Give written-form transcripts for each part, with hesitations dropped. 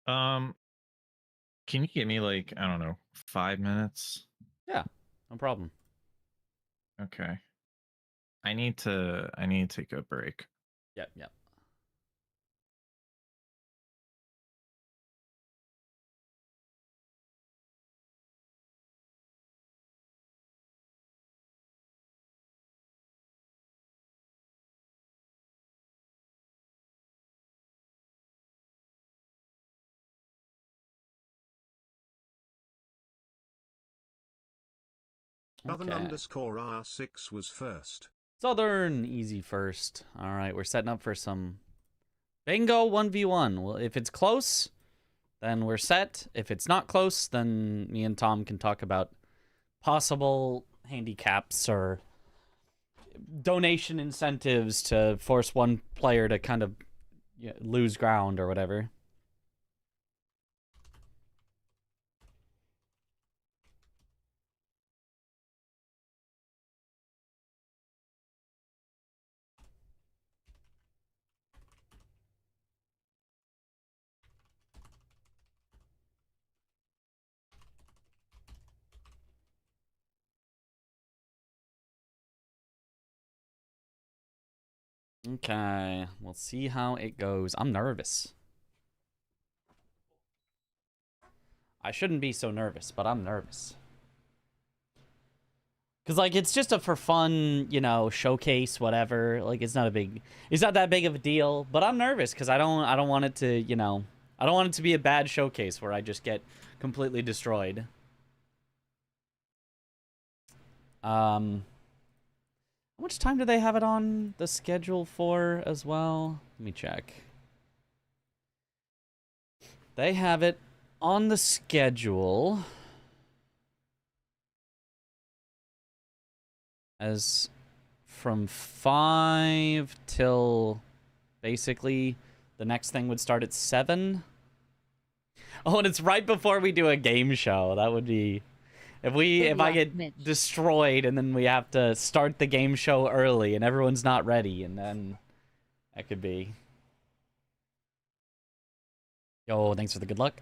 Um, can you give me like, I don't know, 5 minutes? Yeah, no problem. Okay. I need to take a break. Yep, yep. Southern Okay. underscore R6 was first. Southern easy first. All right, we're setting up for some bingo 1v1. Well, if it's close, then we're set. If it's not close, then me and Tom can talk about possible handicaps or donation incentives to force one player to kind of lose ground or whatever. Okay, we'll see how it goes. I'm nervous. I shouldn't be so nervous, but I'm nervous. Because, like, it's just a for fun, showcase, whatever. Like, it's not that big of a deal. But I'm nervous because I don't want it to, I don't want it to be a bad showcase where I just get completely destroyed. How much time do they have it on the schedule for as well? Let me check. They have it on the schedule as from 5 till basically the next thing would start at 7. Oh, and it's right before we do a game show. That would be if I get destroyed and then we have to start the game show early and everyone's not ready, and then that could be. Yo, thanks for the good luck.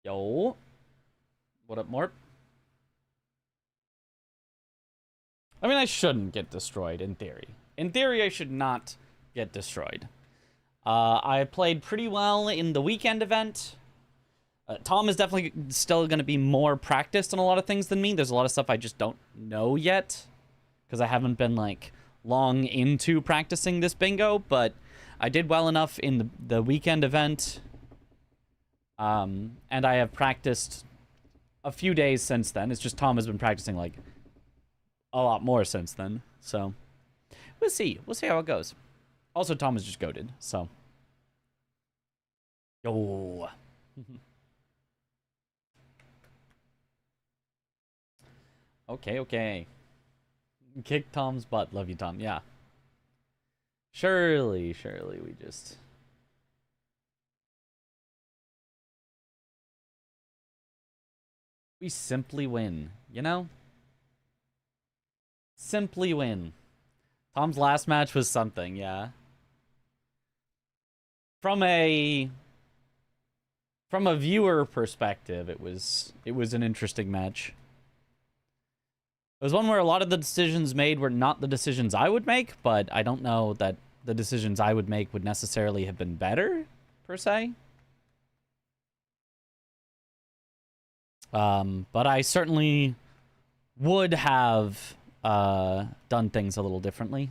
Yo. What up, Morp? I mean, I shouldn't get destroyed, in theory. In theory, I should not get destroyed. I played pretty well in the weekend event. Tom is definitely still going to be more practiced on a lot of things than me. There's a lot of stuff I just don't know yet, because I haven't been, like, long into practicing this bingo, but I did well enough in the weekend event. And I have practiced a few days since then. It's just Tom has been practicing, like, a lot more since then. So, we'll see. We'll see how it goes. Also, Tom is just goated, so. Yo. Okay. Kick Tom's butt. Love you, Tom. Yeah. Surely, we just... We simply win, you know? Simply win. Tom's last match was something, yeah. From a viewer perspective, it was an interesting match. It was one where a lot of the decisions made were not the decisions I would make, but I don't know that the decisions I would make would necessarily have been better, per se. But I certainly would have done things a little differently.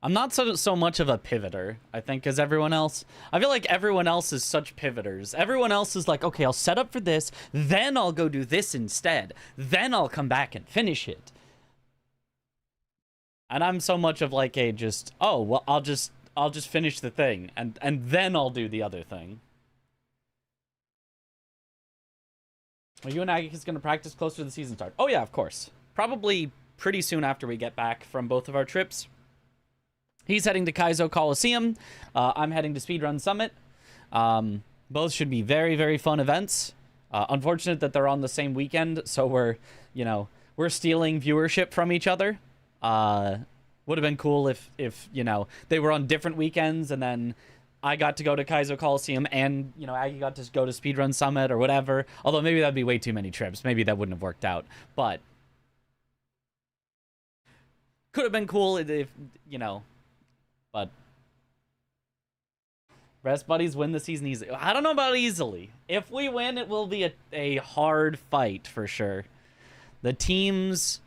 I'm not so much of a pivoter, I think, as everyone else. I feel like everyone else is such pivoters. Everyone else is like, okay, I'll set up for this, then I'll go do this instead. Then I'll come back and finish it. And I'm so much of like a just, oh, well, I'll just finish the thing, and then I'll do the other thing. Are you and Agik is going to practice closer to the season start? Oh, yeah, of course. Probably pretty soon after we get back from both of our trips. He's heading to Kaizo Coliseum. I'm heading to Speedrun Summit. Both should be very, very fun events. Unfortunate that they're on the same weekend, so we're stealing viewership from each other. Would have been cool if they were on different weekends, and then I got to go to Kaizo Coliseum and, Aggie got to go to Speedrun Summit or whatever. Although maybe that'd be way too many trips. Maybe that wouldn't have worked out. But could have been cool if, but Best Buddies win the season easily. I don't know about easily. If we win, it will be a hard fight for sure. The teams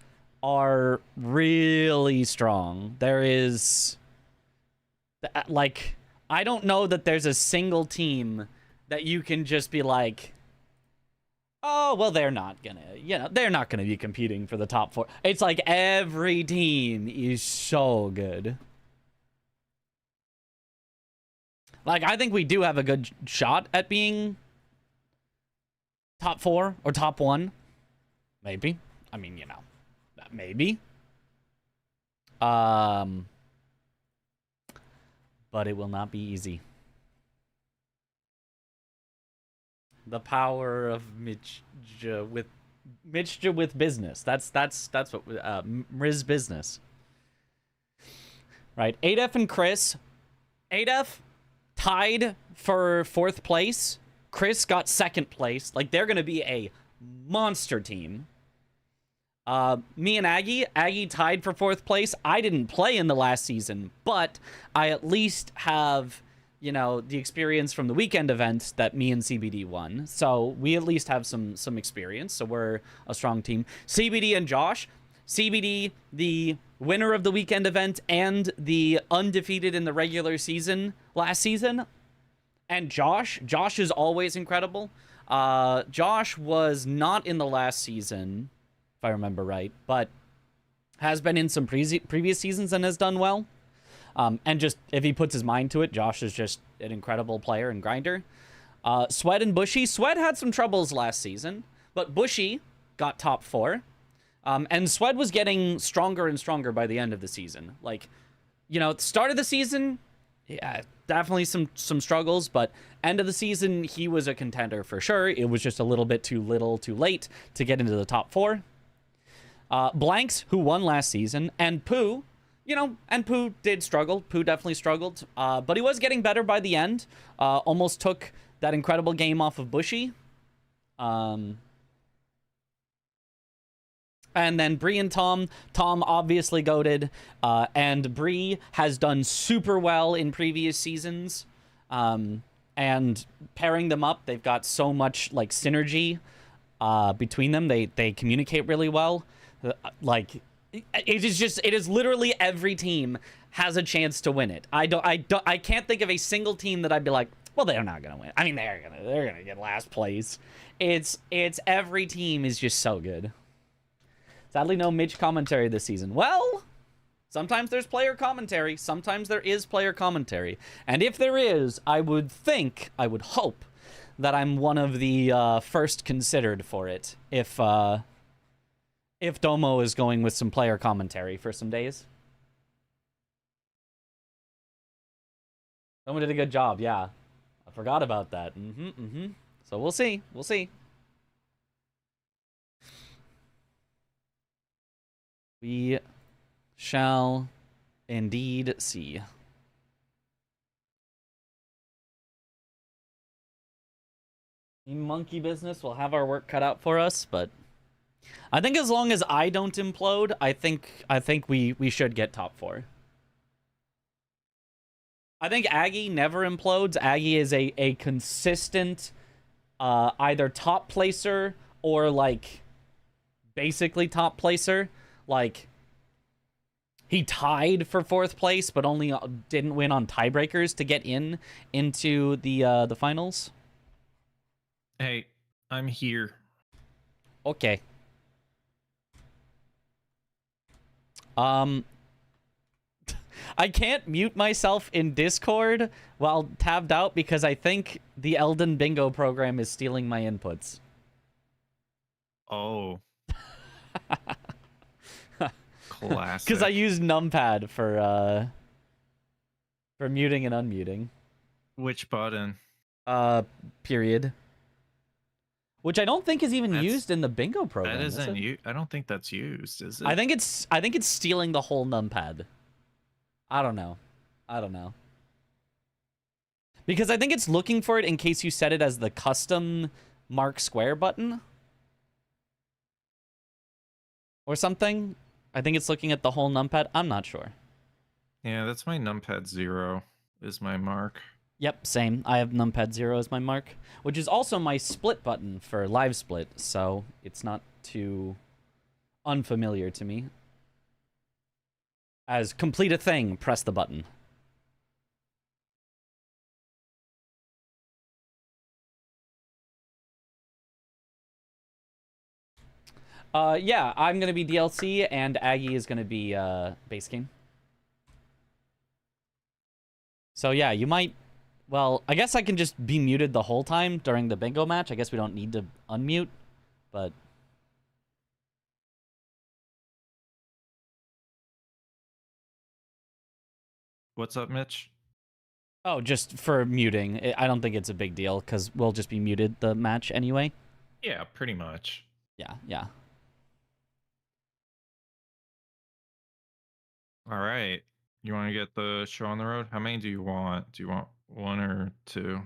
are really strong. There is, like, I don't know that there's a single team that you can just be like, oh, well, they're not gonna, they're not gonna be competing for the top 4. It's like every team is so good. Like, I think we do have a good shot at being top 4 or top 1. Maybe. I mean, maybe. But it will not be easy. The power of Mitchja with business. That's what Riz business. Right. Adef and Chris. Adef tied for 4th place. Chris got 2nd place. Like, they're gonna be a monster team. Me and Aggie tied for 4th place. I didn't play in the last season, but I at least have, the experience from the weekend event that me and CBD won. So we at least have some experience. So we're a strong team. CBD and Josh. CBD, the winner of the weekend event and the undefeated in the regular season last season. And Josh is always incredible. Josh was not in the last season, if I remember right, but has been in some previous seasons and has done well. And just, if he puts his mind to it, Josh is just an incredible player and grinder. Sweat and Bushy. Sweat had some troubles last season, but Bushy got top 4. And Sweat was getting stronger and stronger by the end of the season. Like, at the start of the season, yeah, definitely some struggles, but end of the season, he was a contender for sure. It was just a little bit too late to get into the top 4. Blanks, who won last season, and Pooh, and Pooh did struggle. Pooh definitely struggled, but he was getting better by the end. Almost took that incredible game off of Bushy. And then Bree and Tom. Tom obviously goated, and Bree has done super well in previous seasons. And pairing them up, they've got so much like synergy between them. They communicate really well. Like, it is literally every team has a chance to win it. I can't think of a single team that I'd be like, well, they're not gonna win. I mean, they're gonna get last place. It's every team is just so good. Sadly, no Mitch commentary this season. Well, sometimes there's player commentary. Sometimes there is player commentary. And if there is, I would hope that I'm one of the first considered for it. If Domo is going with some player commentary for some days. Domo did a good job, yeah. I forgot about that. So we'll see. We'll see. We shall indeed see. Monkey business will have our work cut out for us, but I think as long as I don't implode, I think we should get top 4. I think Aggie never implodes. Aggie is a consistent either top placer or like basically top placer. Like, he tied for 4th place, but only didn't win on tiebreakers to get into the finals. Hey, I'm here. Okay. I can't mute myself in Discord while tabbed out because I think the Elden bingo program is stealing my inputs. Oh. Classic. Because I use numpad for muting and unmuting. Which button? Period. Which I don't think is even That's- used in the bingo program. That is isn't it? you. I don't think that's used, is it? I think it's stealing the whole numpad. I don't know. Because I think it's looking for it in case you set it as the custom mark square button. Or something. I think it's looking at the whole numpad. I'm not sure. Yeah, that's my numpad 0 is my mark. Yep, same. I have numpad 0 as my mark, which is also my split button for live split, so it's not too unfamiliar to me. As complete a thing, press the button. Yeah, I'm gonna be DLC, and Aggie is gonna be base game. So yeah, you might. Well, I guess I can just be muted the whole time during the bingo match. I guess we don't need to unmute, but. What's up, Mitch? Oh, just for muting. I don't think it's a big deal because we'll just be muted the match anyway. Yeah, pretty much. Yeah. All right. You want to get the show on the road? How many do you want? Do you want 1 or 2?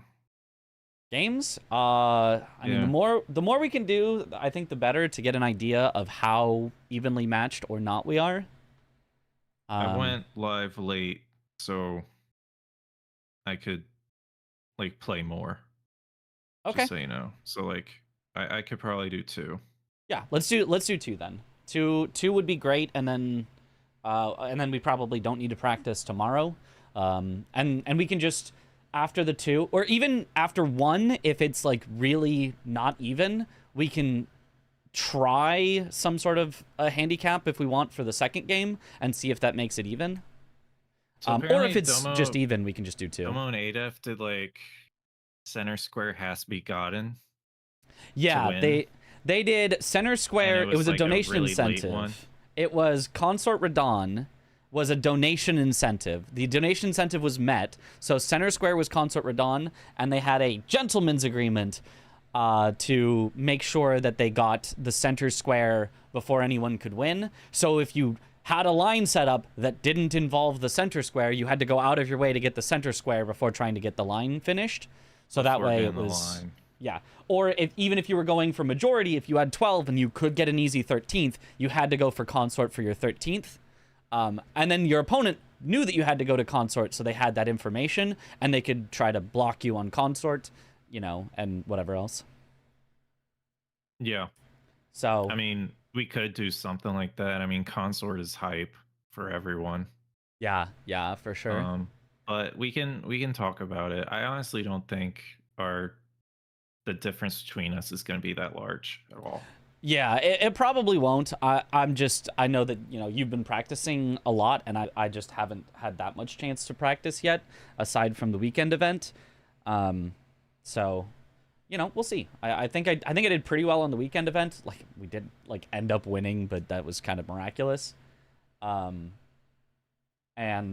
Games? I mean, the more we can do, I think the better to get an idea of how evenly matched or not we are. I went live late, so I could like play more. Okay. Just so you know. So like I could probably do 2. Yeah, let's do 2 then. Two would be great, and then we probably don't need to practice tomorrow. And we can just after the 2, or even after 1, if it's like really not even, we can try some sort of a handicap if we want for the second game and see if that makes it even. So or if it's just even, we can just do 2. Domo and ADEF did like center square has to be gotten. Yeah, they did center square. It was like a donation really incentive. It was Consort Radon was a donation incentive. The donation incentive was met, so center square was Consort Radon, and they had a gentleman's agreement to make sure that they got the center square before anyone could win. So if you had a line set up that didn't involve the center square, you had to go out of your way to get the center square before trying to get the line finished. So that way it was... Yeah. Or even if you were going for majority, if you had 12 and you could get an easy 13th, you had to go for consort for your 13th. And then your opponent knew that you had to go to consort, so they had that information, and they could try to block you on consort, and whatever else. Yeah. So I mean, we could do something like that. I mean, consort is hype for everyone. Yeah, for sure. But we can talk about it. I honestly don't think the difference between us is going to be that large at all. Yeah, it probably won't. I know that, you've been practicing a lot, and I just haven't had that much chance to practice yet, aside from the weekend event. So, we'll see. I think I did pretty well on the weekend event. Like, we did end up winning, but that was kind of miraculous. And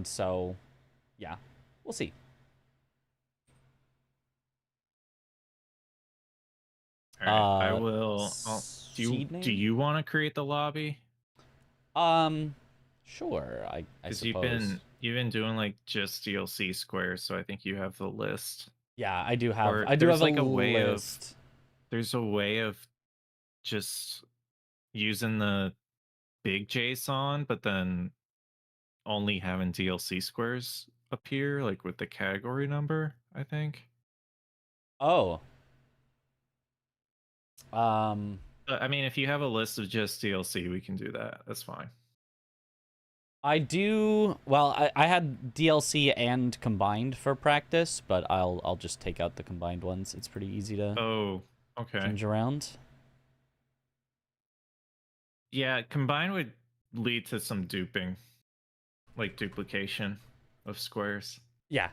so, yeah, we'll see. All right, I will. Do you want to create the lobby? Sure. I suppose. You've been doing like just DLC squares, so I think you have the list. Yeah, I do have. Or I do have like a list. There's a way of just using the big JSON, but then only having DLC squares appear, like with the category number, I think. Oh. But, I mean, if you have a list of just DLC, we can do that. That's fine. I do. Well, I had DLC and combined for practice, but I'll just take out the combined ones. It's pretty easy to change around. Yeah, combined would lead to some duping, like duplication of squares. Yeah.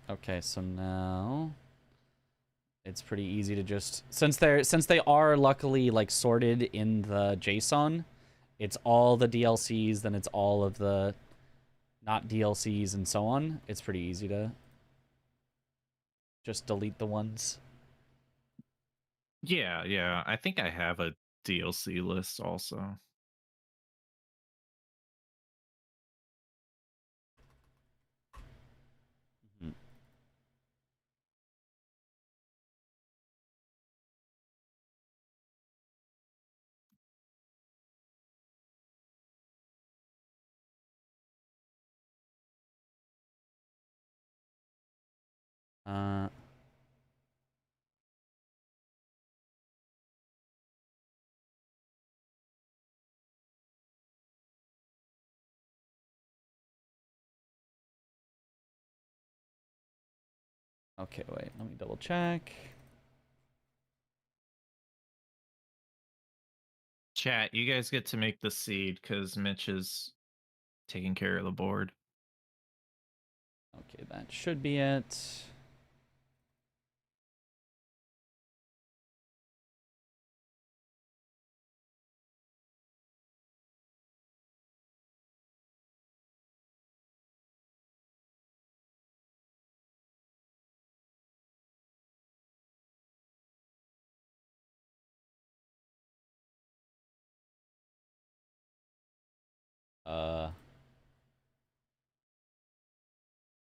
Okay, so now It's pretty easy to just since they are luckily like sorted in the JSON, it's all the DLCs, then it's all of the not DLCs and so on. It's pretty easy to just delete the ones. Yeah, yeah. I think I have a DLC list also. Mhm. Uh, okay, wait, let me double check. Chat, you guys get to make the seed because Mitch is taking care of the board. Okay, that should be it.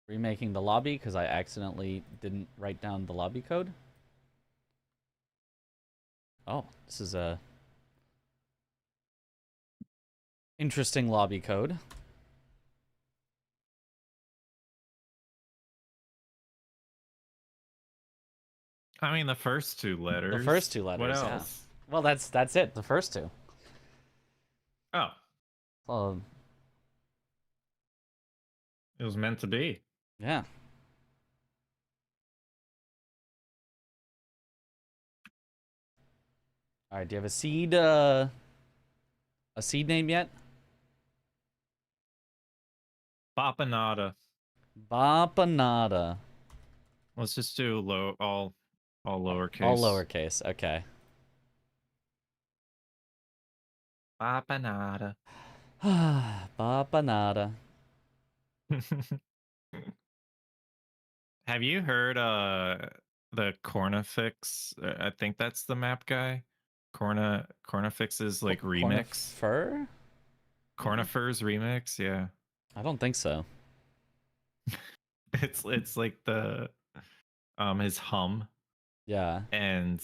Remaking the lobby because I accidentally didn't write down the lobby code. Oh, this is a interesting lobby code. I mean, the first two The letters. first two What letters, yeah. else? Well, that's it. The first two. Oh, Well, it was meant to be. yeah. All right. Do you have a seed name yet? Bapanada. Bapanada. Let's just do all lowercase. All lowercase. Okay. Bapanada. Bapanada. Have you heard the Cornafix? I think that's the map guy. Cornafix's like remix. Cornifer? Maybe? Cornifer's remix, yeah. I don't think so. It's like the his hum, Yeah. and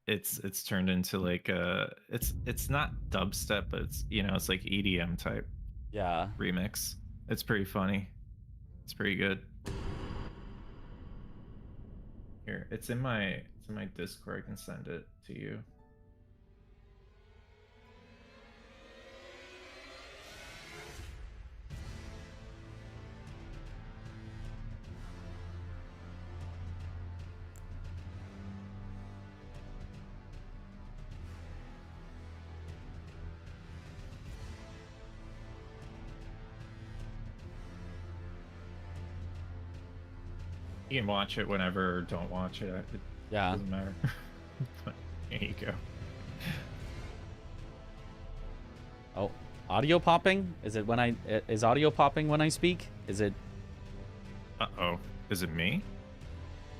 it's turned into like it's not dubstep, but it's it's like EDM type Yeah. remix. It's pretty funny. It's pretty good. Here, it's in my Discord. I can send it to you. You can watch it whenever or don't watch it. It Yeah. doesn't matter. But here you go. Oh, audio popping? Is audio popping when I speak? Is it? Uh-oh. Is it me?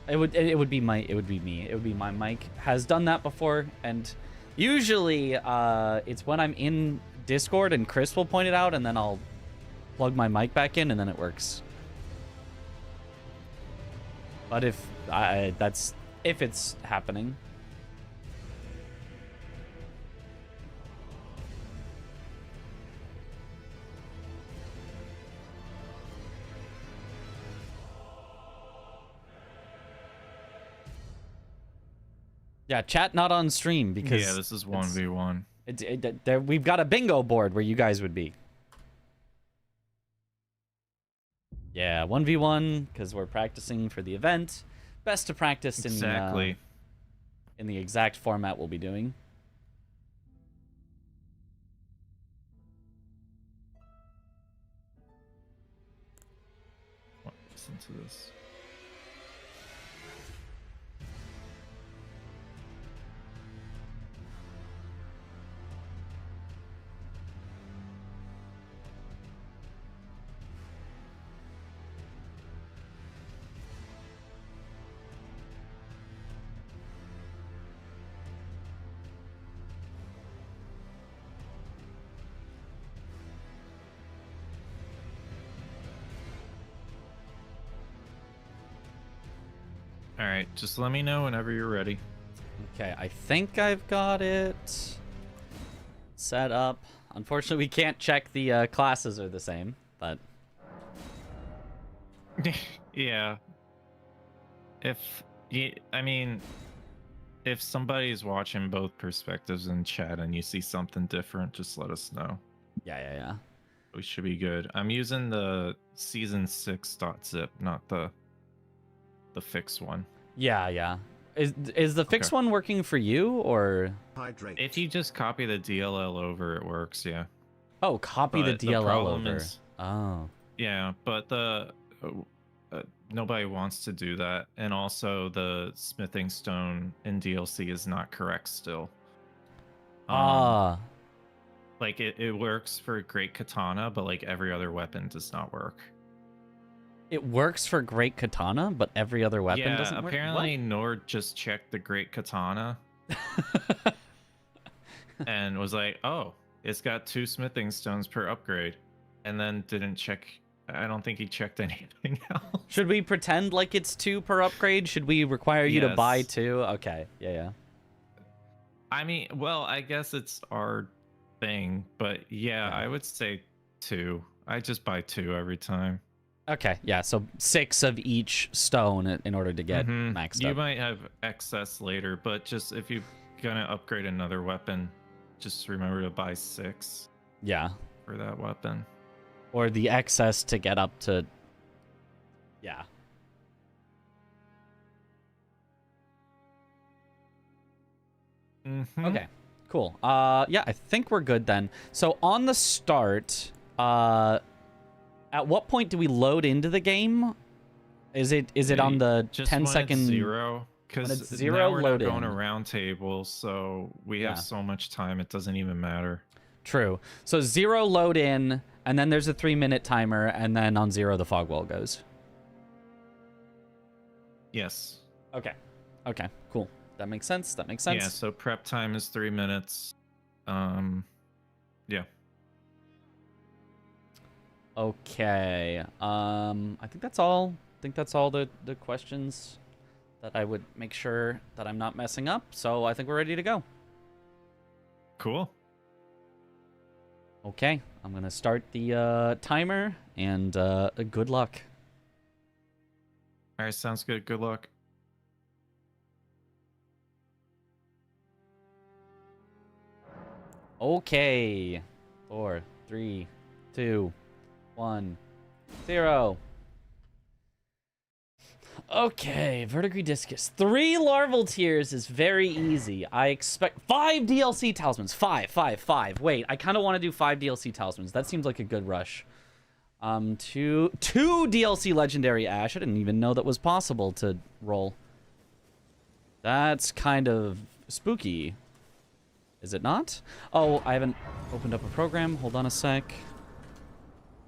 It would be me. It would be my mic. Has done that before, and usually it's when I'm in Discord and Chris will point it out, and then I'll plug my mic back in, and then it works. But if it's happening. Yeah, chat not on stream because Yeah, this is 1v1. We've got a bingo board where you guys would be. Yeah, 1v1 because we're practicing for the event. Best to practice in the exact format we'll be doing. Listen to this. All right, just let me know whenever you're ready. Okay, I think I've got it set up. Unfortunately, we can't check the classes are the same, but... Yeah. I mean, if somebody's watching both perspectives in chat and you see something different, just let us know. Yeah. We should be good. I'm using the season 6.zip, not the fixed one. Yeah. Is the fixed one working for you, or... Hydrate. If you just copy the DLL over, it works, yeah. Oh, copy the But DLL problem over. is, Oh. yeah, but nobody wants to do that, and also the smithing stone in DLC is not correct still. Like it works for Great Katana, but like every other weapon does not work. It works for Great Katana, but every other weapon doesn't work? Apparently Nord just checked the Great Katana and was like, oh, it's got 2 smithing stones per upgrade, and then didn't check. I don't think he checked anything else. Should we pretend like it's 2 per upgrade? Should we require you to buy 2? Okay, yeah. I mean, well, I guess it's our thing, but yeah, I would say 2. I just buy 2 every time. Okay, yeah, so 6 of each stone in order to get maxed You up. might have excess later, but just if you're gonna upgrade another weapon, just remember to buy 6. Yeah. For that weapon. Or the excess to get up to... Yeah. Okay, cool. Yeah, I think we're good then. So on the start, at what point do we load into the game? Is it on the just 10-second... 0? Because now we're not going to round tables, so we have so much time, it doesn't even matter. True. So 0 load in, and then there's a 3-minute timer, and then on 0 the fog wall goes. Yes. Okay, cool. That makes sense. Yeah, so prep time is 3 minutes. Yeah. Okay. I think that's all. The questions that I would make sure that I'm not messing up. So I think we're ready to go. Cool. Okay, I'm gonna start the timer, and good luck. All right, sounds good. Good luck. Okay. 4, 3, 2, 1, 0. Okay, Verdigris Discus. 3 larval tears is very easy. I expect 5 DLC talismans. 5. Wait, I kind of want to do 5 DLC talismans. That seems like a good rush. 2 DLC legendary ash. I didn't even know that was possible to roll. That's kind of spooky. Is it not? Oh, I haven't opened up a program. Hold on a sec.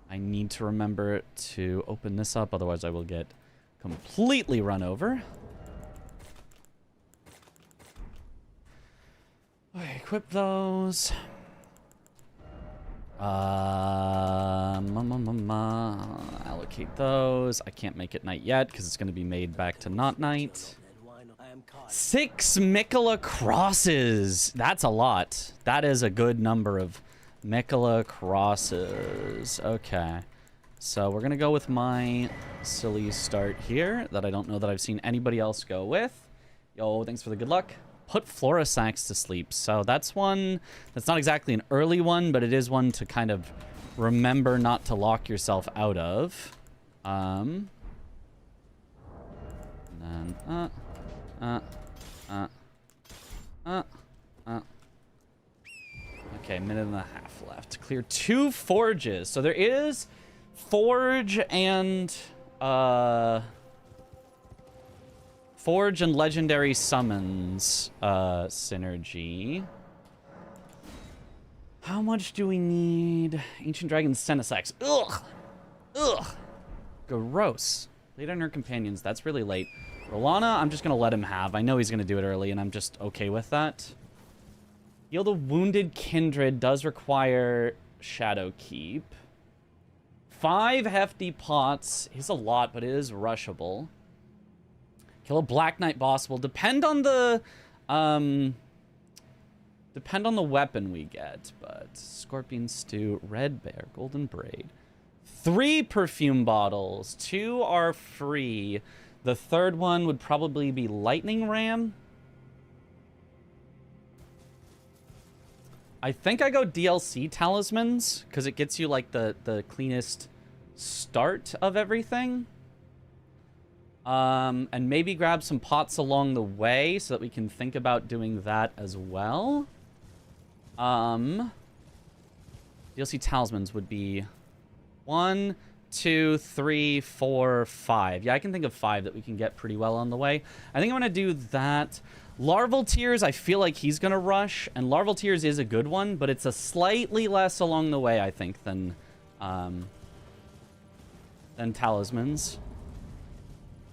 I need to remember to open this up, otherwise I will get completely run over. Okay, equip those. Allocate those. I can't make it night yet because it's going to be made back to not night. 6 Mikola crosses. That's a lot. That is a good number of Mikola crosses. Okay. So we're going to go with my silly start here that I don't know that I've seen anybody else go with. Yo, thanks for the good luck. Put Florisax to sleep. So that's one that's not exactly an early one, but it is one to kind of remember not to lock yourself out of. And then, okay, a minute and a half left. Clear 2 forges. So there is forge and legendary summons synergy. How much do we need? Ancient Dragon Senesax. Ugh. Gross. Late on her companions. That's really late. Rolana, I'm just going to let him have. I know he's going to do it early, and I'm just okay with that. Heal the Wounded Kindred does require Shadow Keep. 5 hefty pots is a lot, but it is rushable. Kill a Black Knight boss will depend on the weapon we get, but Scorpion Stew, Red Bear, Golden Braid. 3 perfume bottles. 2 are free. The third one would probably be Lightning Ram. I think I go DLC Talismans, because it gets you, like, the cleanest start of everything. And maybe grab some pots along the way, so that we can think about doing that as well. DLC Talismans would be 1, 2, 3, 4, 5. Yeah, I can think of 5 that we can get pretty well on the way. I think I'm going to do that. Larval Tears, I feel like he's going to rush, and Larval Tears is a good one, but it's a slightly less along the way, I think, than Talismans.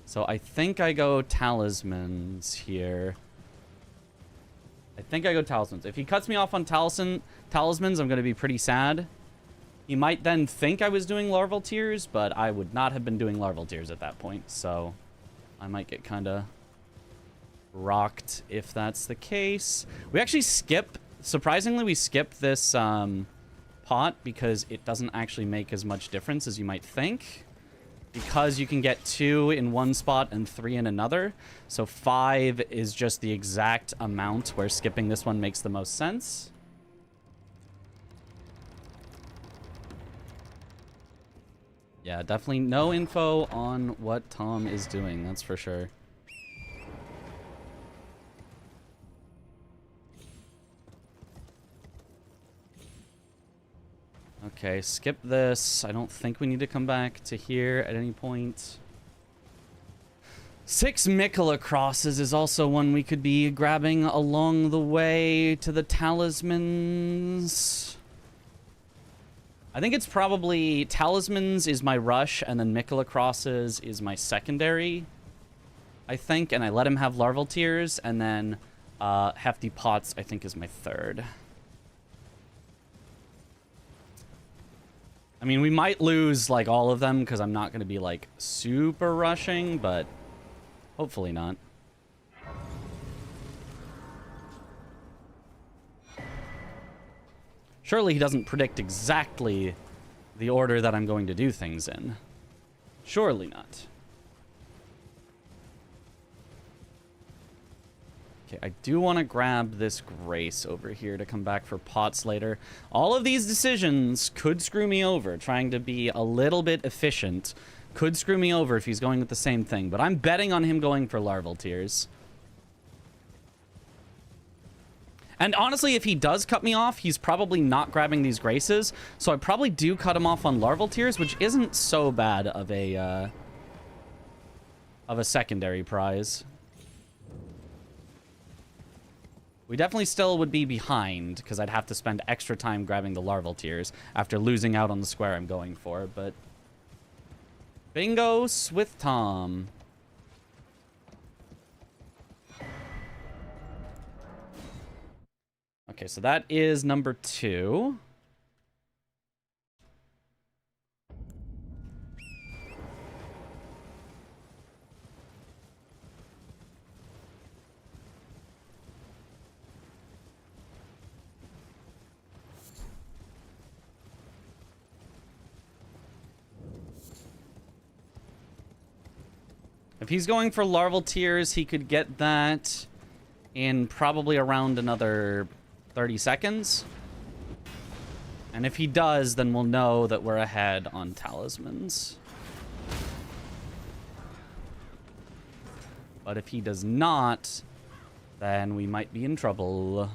So I think I go Talismans here. I think I go Talismans. If he cuts me off on Talismans, I'm going to be pretty sad. He might then think I was doing Larval Tears, but I would not have been doing Larval Tears at that point, so I might get kind of rocked if that's the case. We actually surprisingly, we skip this pot because it doesn't actually make as much difference as you might think. Because you can get 2 in one spot and 3 in another. So 5 is just the exact amount where skipping this one makes the most sense. Yeah, definitely no info on what Tom is doing, that's for sure. Okay, skip this. I don't think we need to come back to here at any point. 6 Mikola crosses is also one we could be grabbing along the way to the Talismans. I think it's probably Talismans is my rush, and then Mikola crosses is my secondary, I think. And I let him have Larval Tears, and then Hefty Pots, I think, is my third. I mean, we might lose, like, all of them, because I'm not going to be, like, super rushing, but hopefully not. Surely he doesn't predict exactly the order that I'm going to do things in. Surely not. Okay, I do want to grab this Grace over here to come back for pots later. All of these decisions could screw me over. Trying to be a little bit efficient could screw me over if he's going with the same thing. But I'm betting on him going for Larval Tears. And honestly, if he does cut me off, he's probably not grabbing these Graces. So I probably do cut him off on Larval Tears, which isn't so bad of a secondary prize. We definitely still would be behind, because I'd have to spend extra time grabbing the Larval Tears after losing out on the square I'm going for, but... Bingo with Tom. Okay, so that is number 2. If he's going for Larval Tears, he could get that in probably around another 30 seconds. And if he does, then we'll know that we're ahead on Talismans. But if he does not, then we might be in trouble.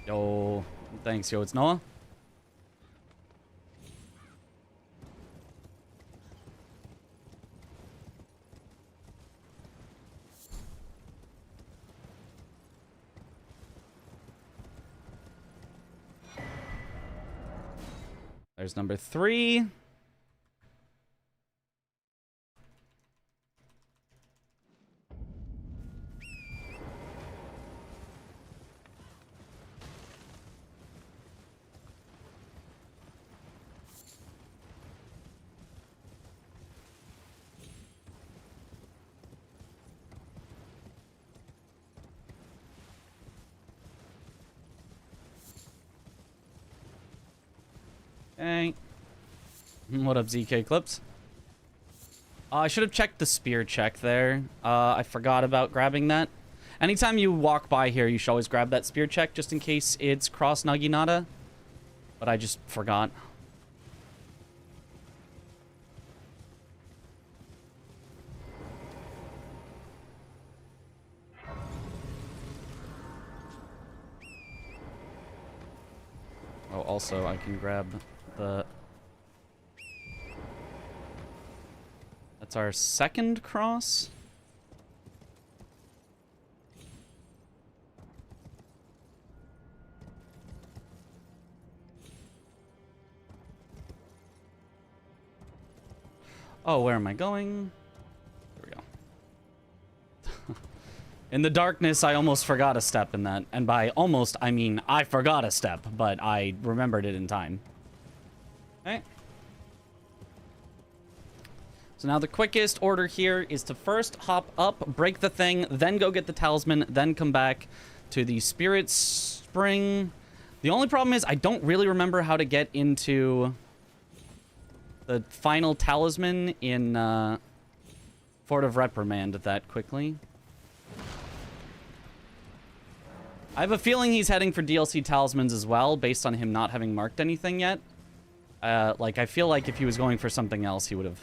Yo, thanks, yo, it's Noah. There's number 3. Okay. What up, ZK Clips? I should have checked the spear check there. I forgot about grabbing that. Anytime you walk by here, you should always grab that spear check just in case it's cross Naginata. But I just forgot. Oh, also, I can grab the... That's our second cross. Oh, where am I going? There we go. In the darkness, I almost forgot a step in that. And by almost, I mean I forgot a step, but I remembered it in time. Okay. So now the quickest order here is to first hop up, break the thing, then go get the talisman, then come back to the Spirit Spring. The only problem is I don't really remember how to get into the final talisman in Fort of Reprimand that quickly. I have a feeling he's heading for DLC talismans as well, based on him not having marked anything yet. Like, I feel like if he was going for something else, he would have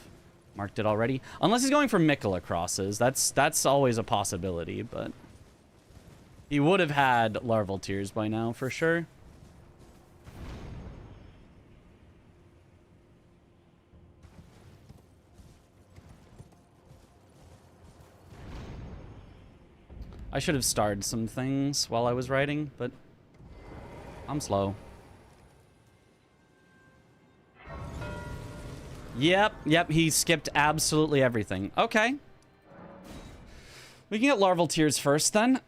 marked it already. Unless he's going for Mikola crosses. That's always a possibility, but... He would have had Larval Tears by now, for sure. I should have starred some things while I was writing, but... I'm slow. Yep, he skipped absolutely everything. Okay. We can get Larval Tears first, then.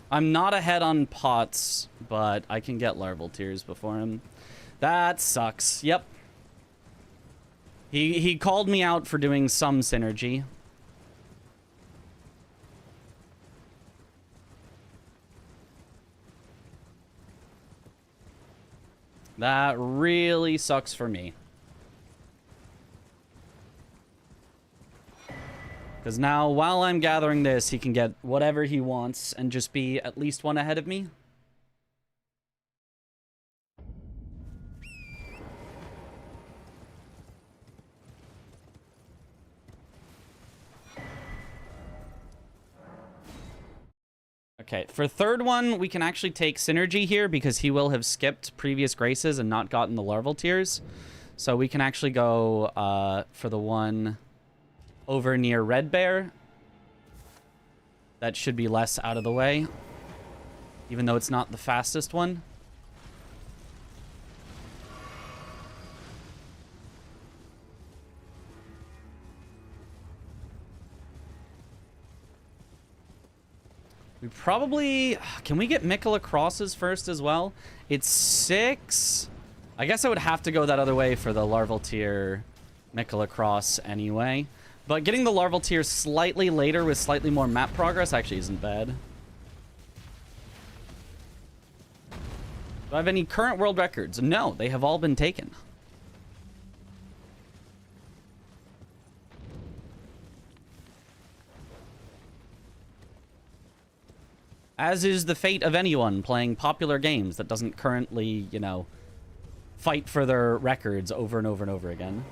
I'm not ahead on pots, but I can get Larval Tears before him. That sucks. Yep. He called me out for doing some synergy. That really sucks for me. Because now, while I'm gathering this, he can get whatever he wants and just be at least one ahead of me. Okay, for third one, we can actually take Synergy here because he will have skipped previous Graces and not gotten the Larval Tears. So we can actually go for the one over near Red Bear. That should be less out of the way, even though it's not the fastest one. We probably... Can we get Mikola crosses first as well? It's 6. I guess I would have to go that other way for the Larval Tier Mikola cross anyway. But getting the Larval Tier slightly later with slightly more map progress actually isn't bad. Do I have any current world records? No, they have all been taken. As is the fate of anyone playing popular games that doesn't currently, you know, fight for their records over and over and over again.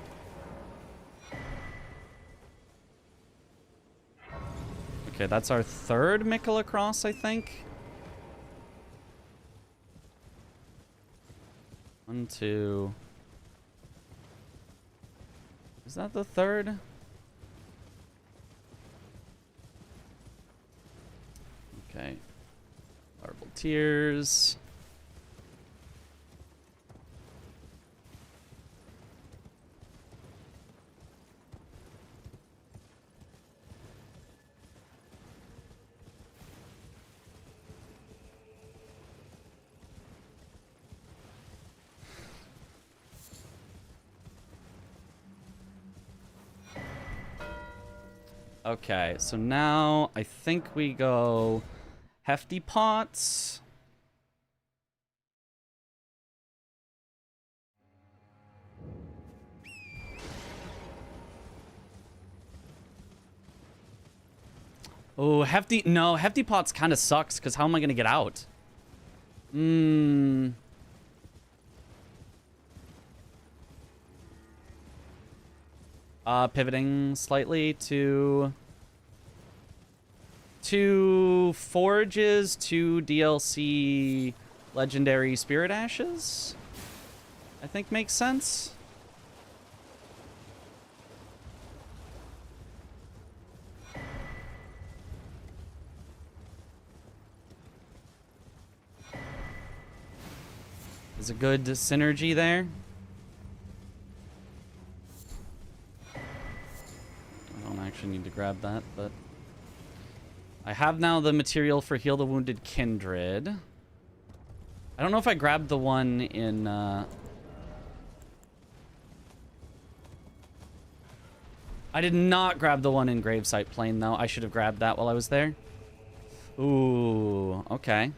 Okay, that's our third Mikola cross, I think. 1, 2... Is that the third? Okay. Larval Tears. Okay, so now I think we go hefty pots. Oh, hefty. No, hefty pots kind of sucks because how am I going to get out? Pivoting slightly to forages, to DLC legendary spirit ashes. I think makes sense. There's a good synergy there. I don't actually need to grab that, but I have now the material for Heal the Wounded Kindred. I don't know if I grabbed the one in... I did not grab the one in Gravesite Plain, though. I should have grabbed that while I was there. Ooh, okay.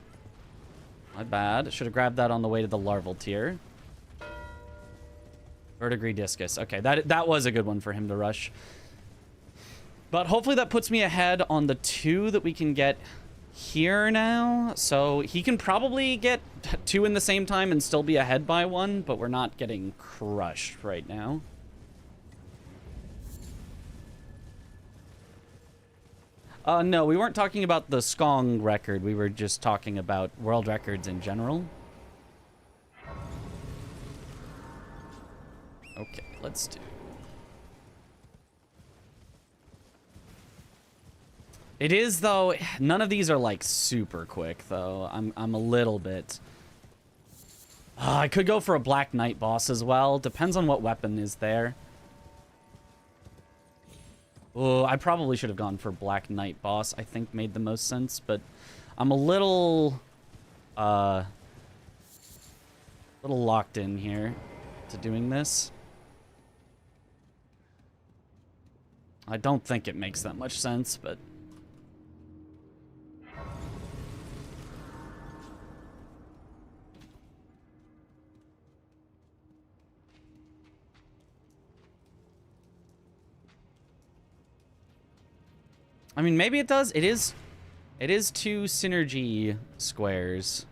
My bad. I should have grabbed that on the way to the larval tier. Verdigris Discus. Okay, that was a good one for him to rush. But hopefully that puts me ahead on the 2 that we can get here now. So he can probably get 2 in the same time and still be ahead by 1, but we're not getting crushed right now. No, we weren't talking about the Skong record. We were just talking about world records in general. Okay, let's do... It is, though, none of these are, like, super quick, though. I'm a little bit... I could go for a Black Knight boss as well. Depends on what weapon is there. Oh, I probably should have gone for Black Knight boss. I think made the most sense, but I'm a little locked in here to doing this. I don't think it makes that much sense, but... I mean, maybe it does. It is 2 synergy squares.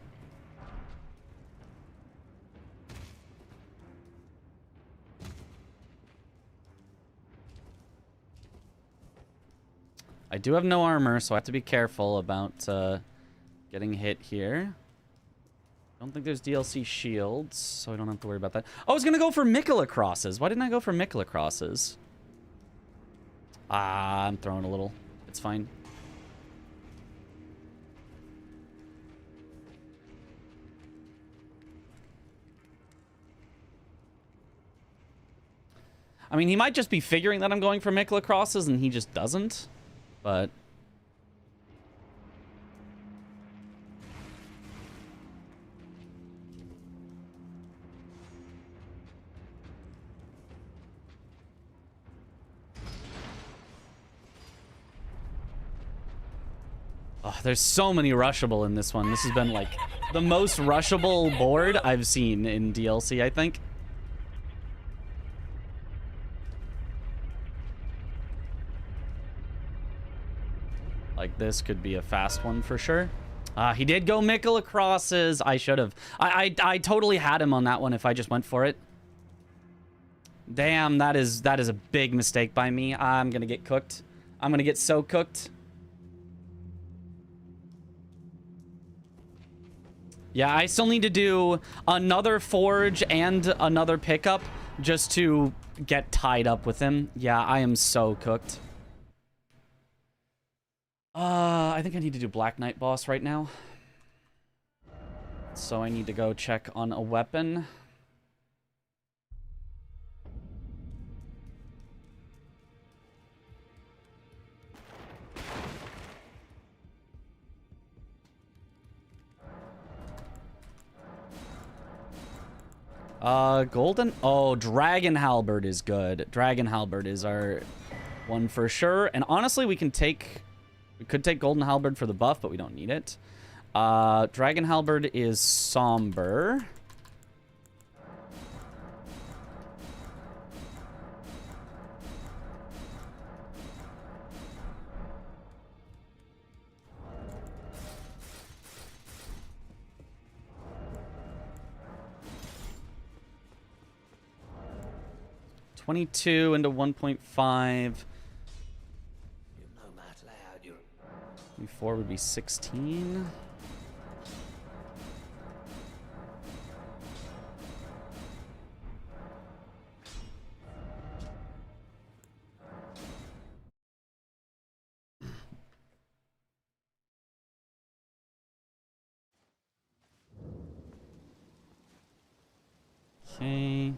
I do have no armor, so I have to be careful about getting hit here. I don't think there's DLC shields, so I don't have to worry about that. Oh, I was going to go for Mikola crosses. Why didn't I go for Mikola crosses? Ah, I'm throwing a little. It's fine. I mean, he might just be figuring that I'm going for Mikola crosses and he just doesn't, but... Oh, there's so many rushable in this one. This has been, like, the most rushable board I've seen in DLC, I think. Like, this could be a fast one for sure. He did go Mikola crosses. I should have. I totally had him on that one if I just went for it. Damn, that is a big mistake by me. I'm gonna get cooked. I'm gonna get so cooked. Yeah, I still need to do another forge and another pickup just to get tied up with him. Yeah, I am so cooked. I think I need to do Black Knight boss right now. So I need to go check on a weapon. Golden... Oh, Dragon Halberd is good. Dragon Halberd is our one for sure. And honestly, we could take Golden Halberd for the buff, but we don't need it. Dragon Halberd is somber. $22 into 1.5. 4 would be 16. Okay.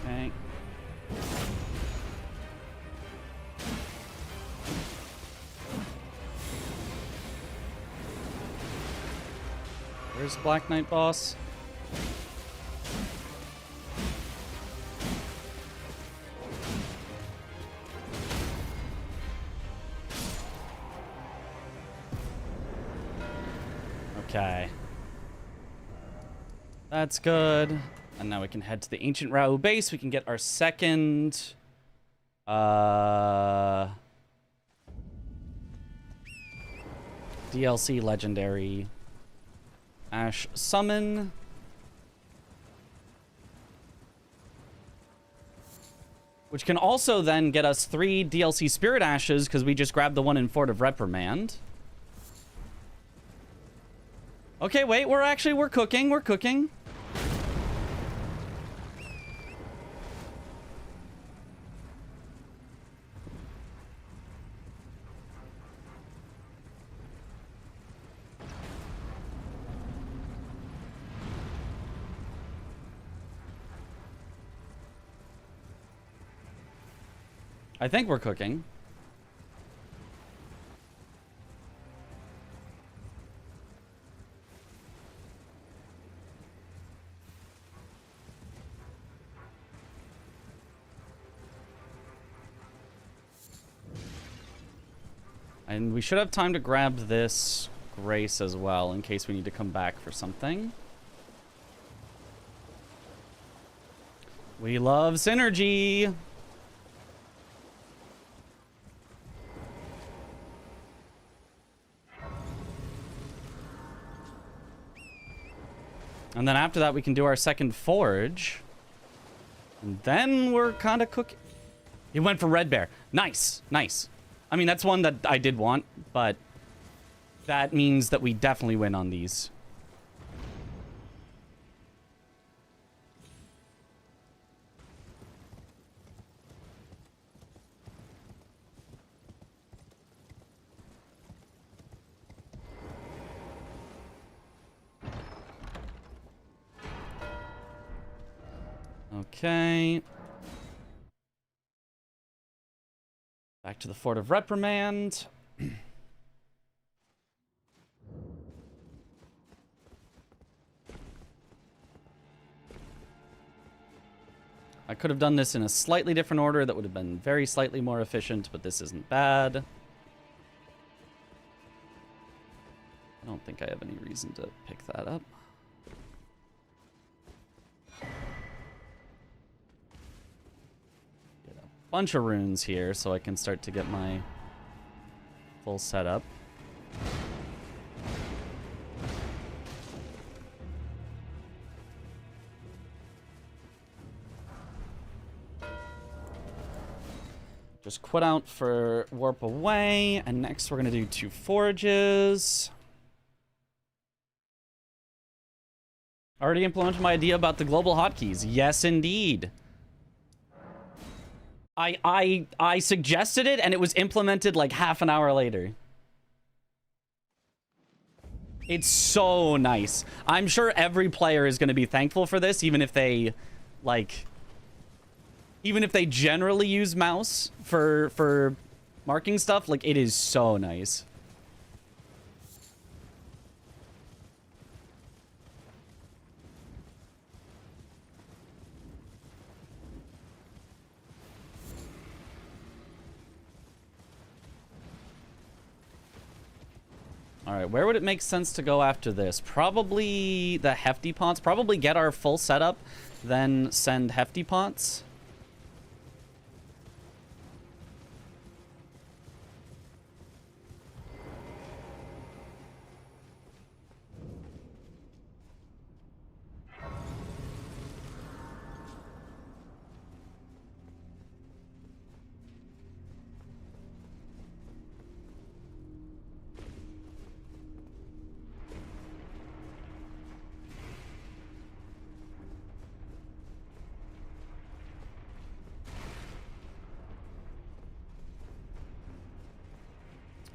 Okay. Where's Black Knight boss? Okay. That's good. And now we can head to the Ancient Rao base. We can get our second... DLC Legendary Ash Summon. Which can also then get us 3 DLC Spirit Ashes, because we just grabbed the one in Fort of Reprimand. Okay, wait, we're cooking, we're cooking. I think we're cooking. And we should have time to grab this Grace as well, in case we need to come back for something. We love synergy! And then after that, we can do our second forge. And then we're kind of cooking. He went for Red Bear. Nice, nice. I mean, that's one that I did want, but that means that we definitely win on these. Okay. Back to the Fort of Reprimand. I could have done this in a slightly different order that would have been very slightly more efficient, but this isn't bad. I don't think I have any reason to pick that up. bunch of runes here so I can start to get my full setup. Just quit out for warp away, and next we're gonna do 2 forages. Already implemented my idea about the global hotkeys. Yes, indeed. I suggested it, and it was implemented like half an hour later. It's so nice. I'm sure every player is going to be thankful for this, even if they, like, even if they generally use mouse for marking stuff. Like, it is so nice. All right, where would it make sense to go after this? Probably the hefty pots. Probably get our full setup, then send hefty pots.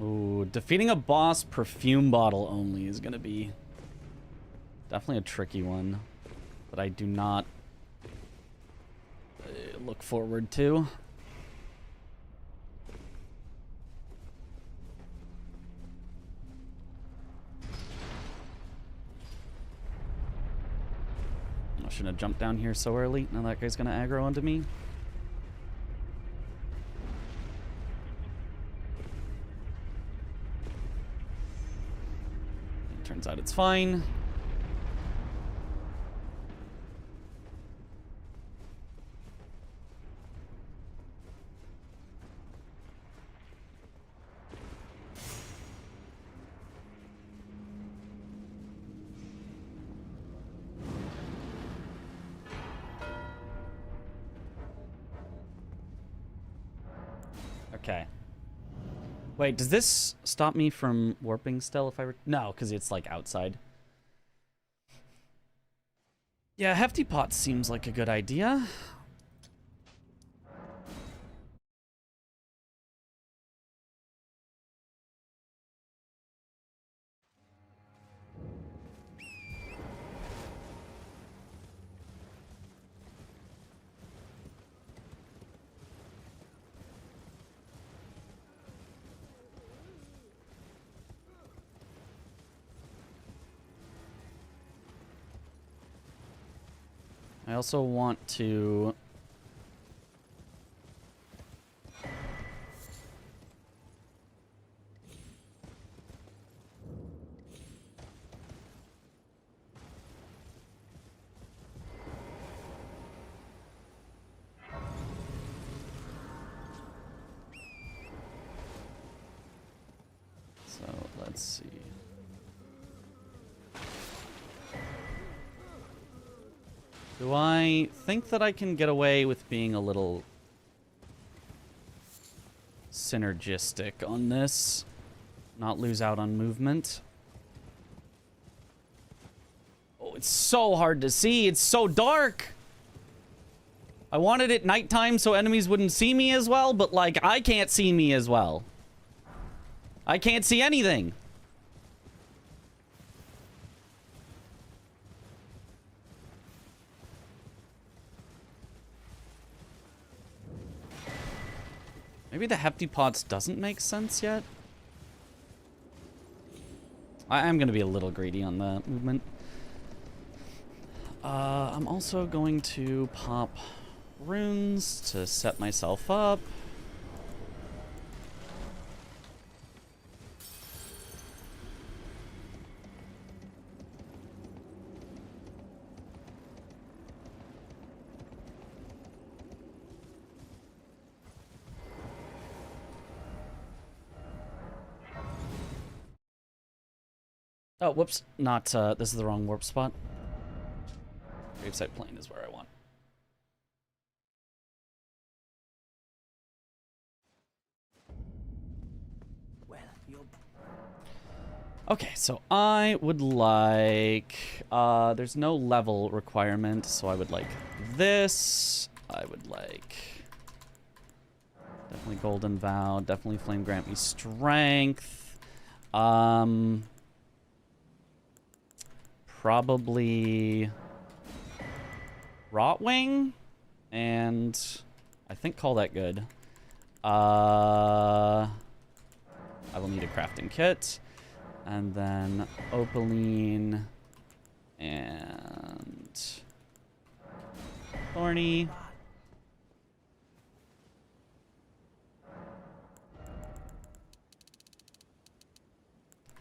Ooh, defeating a boss perfume bottle only is gonna be definitely a tricky one that I do not look forward to. I shouldn't have jumped down here so early. Now that guy's gonna aggro onto me. Turns out it's fine. Okay. Wait, does this stop me from warping still if I... No, because it's, like, outside. Yeah, hefty pot seems like a good idea. I also want to... So, let's see. Do I think that I can get away with being a little synergistic on this? Not lose out on movement? Oh, it's so hard to see. It's so dark. I wanted it nighttime so enemies wouldn't see me as well, but, like, I can't see me as well. I can't see anything. Maybe the hefty pots doesn't make sense yet. I am going to be a little greedy on the movement. I'm also going to pop runes to set myself up. Oh, whoops. Not, this is the wrong warp spot. Gravesite Plain is where I want. Okay, so I would like, there's no level requirement, so I would like this. I would like, definitely Golden Vow, definitely Flame Grant me Strength. Probably Rotwing, and I think call that good. I will need a crafting kit. And then Opaline and Thorny.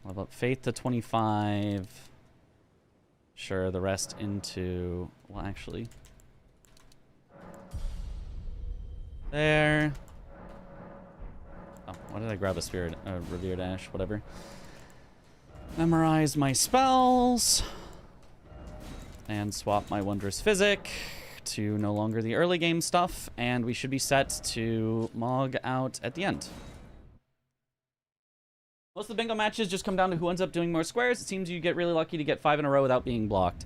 Level up Faith to 25. Sure, the rest into... Well, actually... There. Oh, why did I grab a Spirit? Revered Ash, whatever. Memorize my spells. And swap my Wondrous Physic to no longer the early game stuff. And we should be set to Mog out at the end. Most of the bingo matches just come down to who ends up doing more squares. It seems you get really lucky to get 5 in a row without being blocked.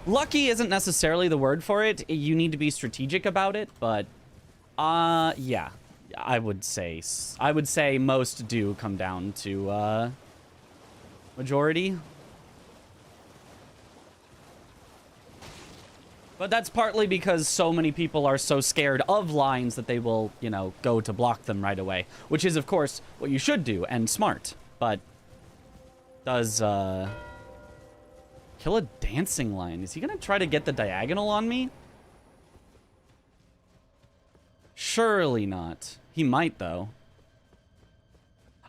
Lucky isn't necessarily the word for it. You need to be strategic about it, but yeah. I would say most do come down to majority. But that's partly because so many people are so scared of lines that they will, you know, go to block them right away. Which is, of course, what you should do, and smart. But does, kill a dancing lion. Is he gonna try to get the diagonal on me? Surely not. He might, though.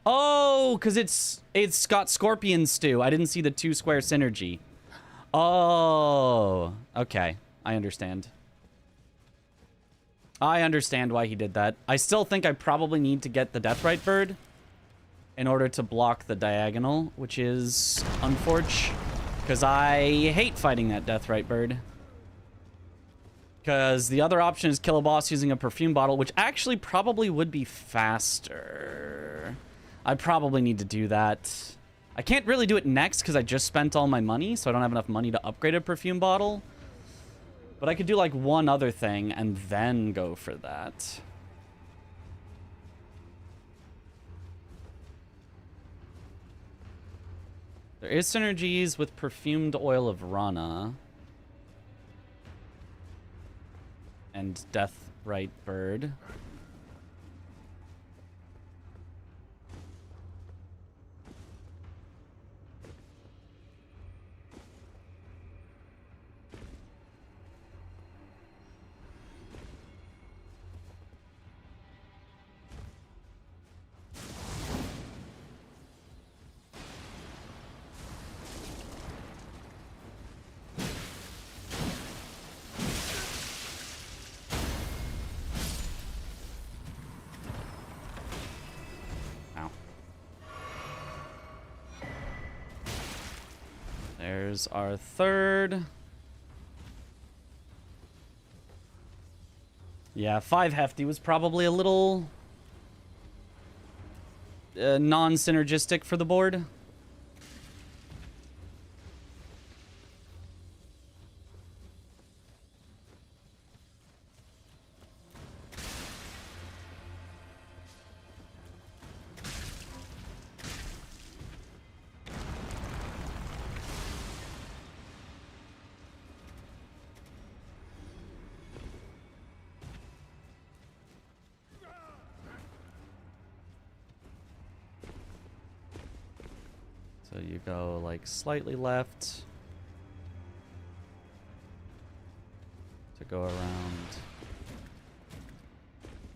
Oh, because it's got Scorpion Stew. I didn't see the 2 square synergy. Oh, okay. I understand. I understand why he did that. I still think I probably need to get the Deathrite Bird in order to block the diagonal, which is unfortunate, because I hate fighting that Deathrite Bird. Because the other option is kill a boss using a perfume bottle, which actually probably would be faster. I probably need to do that. I can't really do it next because I just spent all my money, so I don't have enough money to upgrade a perfume bottle. But I could do like one other thing and then go for that. There is synergies with perfumed oil of Rana. And Deathrite Bird. There's our third. Yeah, 5 Hefty was probably a little non-synergistic for the board. So you go like slightly left to go around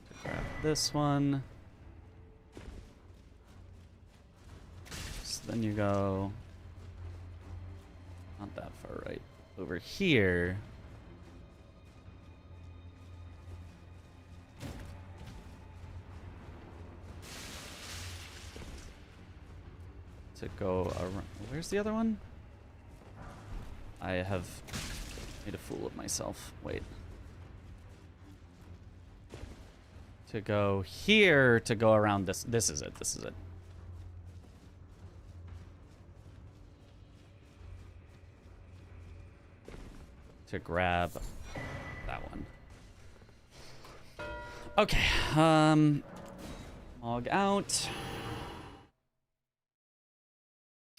to grab this one. So then you go not that far right over here. to go around. Where's the other one? I have made a fool of myself. Wait. To go here to go around this. This is it. This is it. To grab that one. Okay. Log out.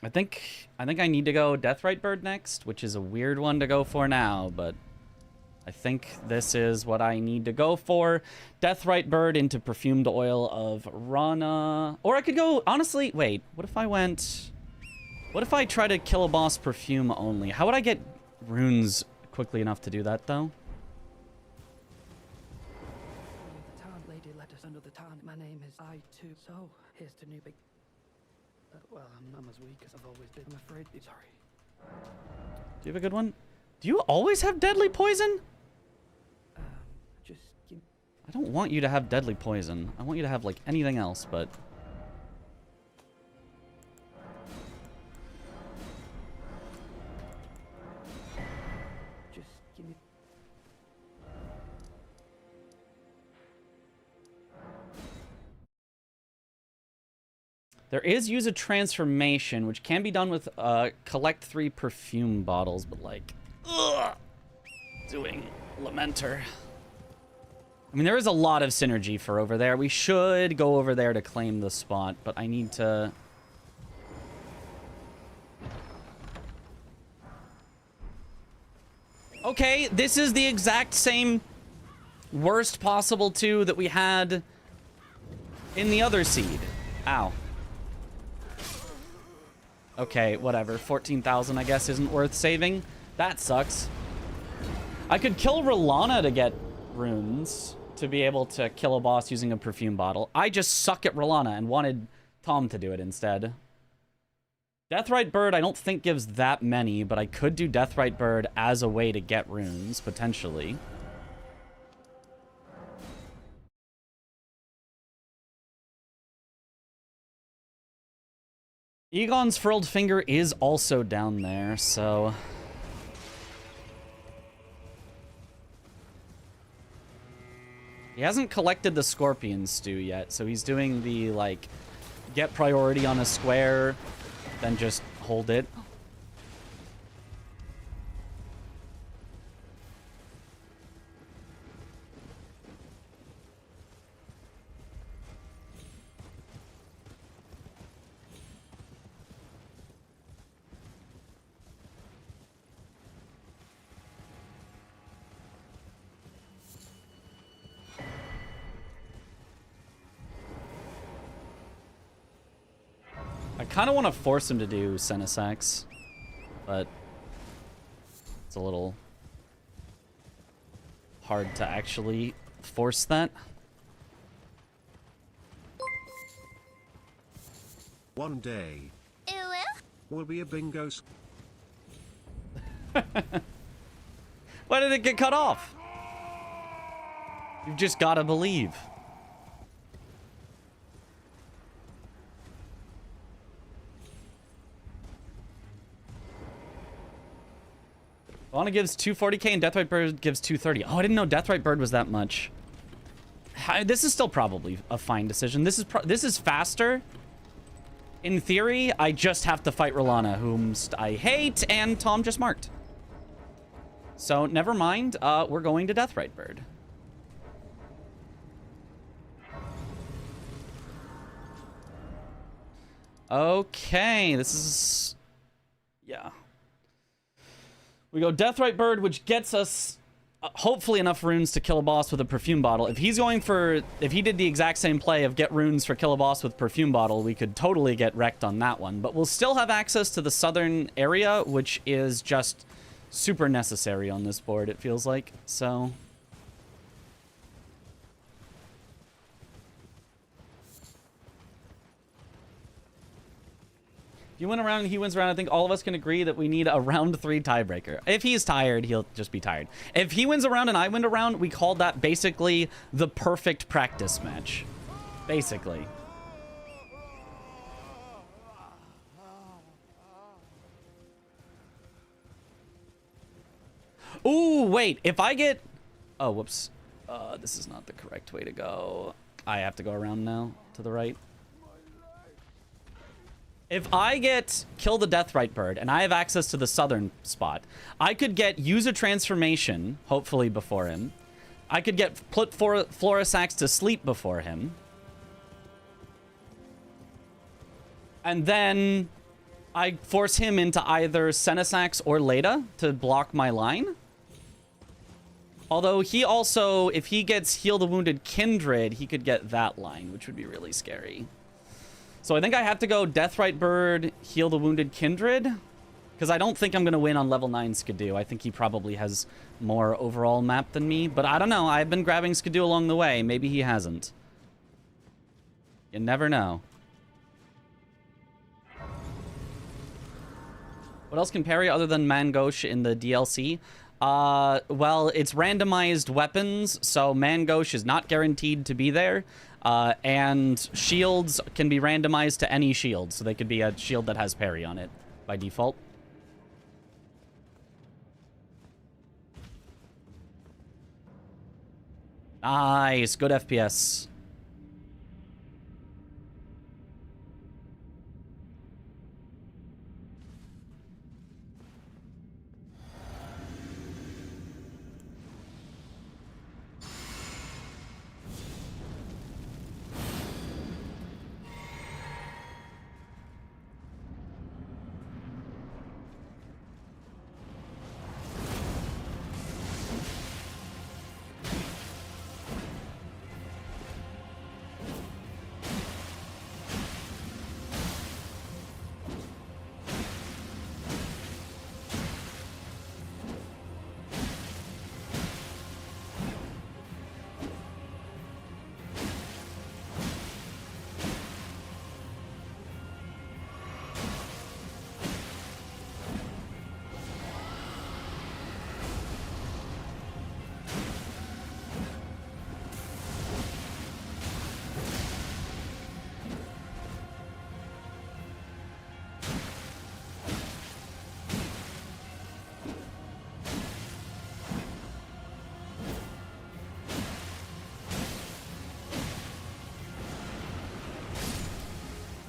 I think I need to go Deathrite Bird next, which is a weird one to go for now, but I think this is what I need to go for. Deathrite Bird into Perfumed Oil of Rana. Or I could go, honestly, wait, what if I try to kill a boss perfume only? How would I get runes quickly enough to do that, though? The town lady let us under the town. My name is I too. So here's to new big. Well, I'm as weak as I've always been. I'm afraid. Sorry. Do you have a good one? Do you always have deadly poison? Just give. I don't want you to have deadly poison. I want you to have, like, anything else, but... Just give me. There is use a transformation, which can be done with collect 3 perfume bottles, but like, ugh, doing Lamenter. I mean, there is a lot of synergy for over there. We should go over there to claim the spot, but I need to... Okay, this is the exact same worst possible 2 that we had in the other seed. Ow. Okay, whatever. 14,000, I guess, isn't worth saving. That sucks. I could kill Rolana to get runes to be able to kill a boss using a perfume bottle. I just suck at Rolana and wanted Tom to do it instead. Deathrite Bird, I don't think gives that many, but I could do Deathrite Bird as a way to get runes, potentially. Egon's Furled Finger is also down there, so... He hasn't collected the Scorpion Stew yet, so he's doing the, like, get priority on a square, then just hold it. I kind of want to force him to do Senesax, but it's a little hard to actually force that. One day will be a bingo. Why did it get cut off? You've just gotta believe. Lana gives 240k and Deathrite Bird gives 230. Oh, I didn't know Deathrite Bird was that much. This is still probably a fine decision. This is faster. In theory, I just have to fight Rolana, whom I hate, and Tom just marked. So, never mind. We're going to Deathrite Bird. Okay, this is... Yeah. We go Deathrite Bird, which gets us hopefully enough runes to kill a boss with a perfume bottle. If he's going for... If he did the exact same play of get runes for kill a boss with perfume bottle, we could totally get wrecked on that one. But we'll still have access to the southern area, which is just super necessary on this board, it feels like. So... If you win a round and he wins a round, I think all of us can agree that we need a round 3 tiebreaker. If he's tired, he'll just be tired. If he wins a round and I win a round, we call that basically the perfect practice match. Basically. Ooh, wait. If I get... Oh, whoops. This is not the correct way to go. I have to go around now to the right. If I get Kill the Deathrite Bird and I have access to the southern spot, I could get Use a Transformation, hopefully before him. I could get put Florisax to sleep before him. And then I force him into either Senesax or Leda to block my line. Although he also, if he gets Heal the Wounded Kindred, he could get that line, which would be really scary. So I think I have to go Deathrite Bird, Heal the Wounded Kindred. Because I don't think I'm going to win on level 9 Skidoo. I think he probably has more overall map than me. But I don't know. I've been grabbing Skidoo along the way. Maybe he hasn't. You never know. What else can parry other than Mangosh in the DLC? Well, it's randomized weapons, so Mangosh is not guaranteed to be there. And shields can be randomized to any shield, so they could be a shield that has parry on it by default. Nice, good FPS.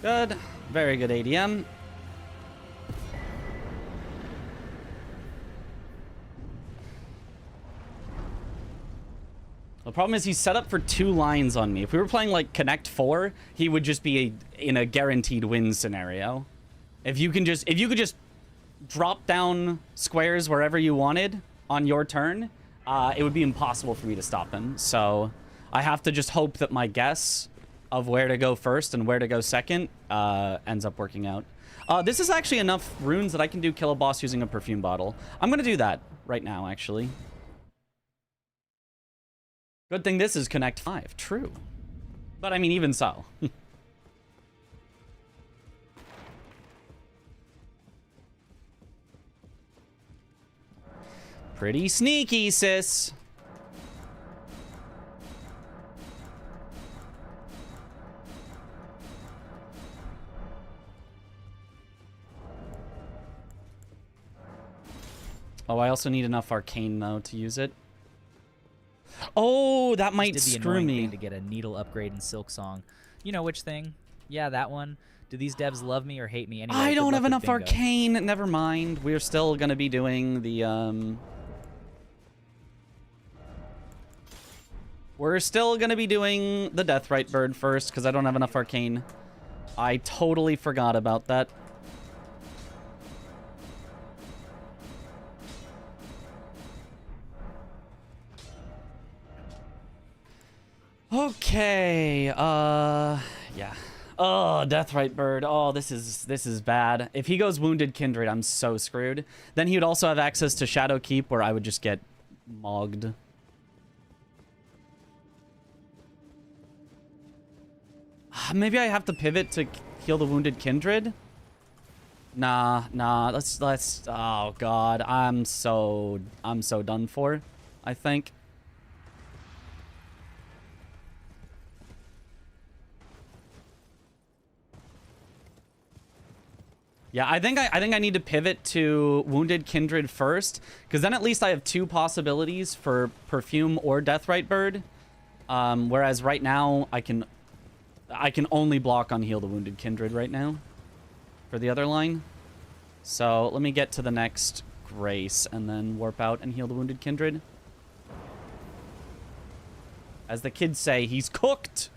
Good. Very good ADM. The problem is he's set up for 2 lines on me. If we were playing like Connect 4, he would just be in a guaranteed win scenario. If you could just drop down squares wherever you wanted on your turn, it would be impossible for me to stop him. So I have to just hope that my guess of where to go first and where to go second ends up working out. This is actually enough runes that I can do kill a boss using a perfume bottle. I'm going to do that right now, actually. Good thing this is Connect 5. True. But I mean, even so. Pretty sneaky, sis. Oh, I also need enough arcane, though, to use it. Oh, that might screw me. Thing to get a needle upgrade in Silk Song. You know which thing? Yeah, that one. Do these devs love me or hate me anyway? I don't have enough bingo. arcane. Never mind. We're still going to be doing the, We're still going to be doing the Deathrite Bird first, because I don't have enough arcane. I totally forgot about that. Okay, yeah. Oh, Deathrite Bird. Oh, this is bad. If he goes Wounded Kindred, I'm so screwed. Then he would also have access to Shadow Keep, where I would just get mogged. Maybe I have to pivot to heal the Wounded Kindred? Nah, let's, oh god, I'm so done for, I think. Yeah, I think I need to pivot to Wounded Kindred first, because then at least I have 2 possibilities for Perfume or Deathrite Bird. Whereas right now I can only block on Heal the Wounded Kindred right now for the other line. So let me get to the next Grace and then warp out and heal the Wounded Kindred. As the kids say, he's cooked.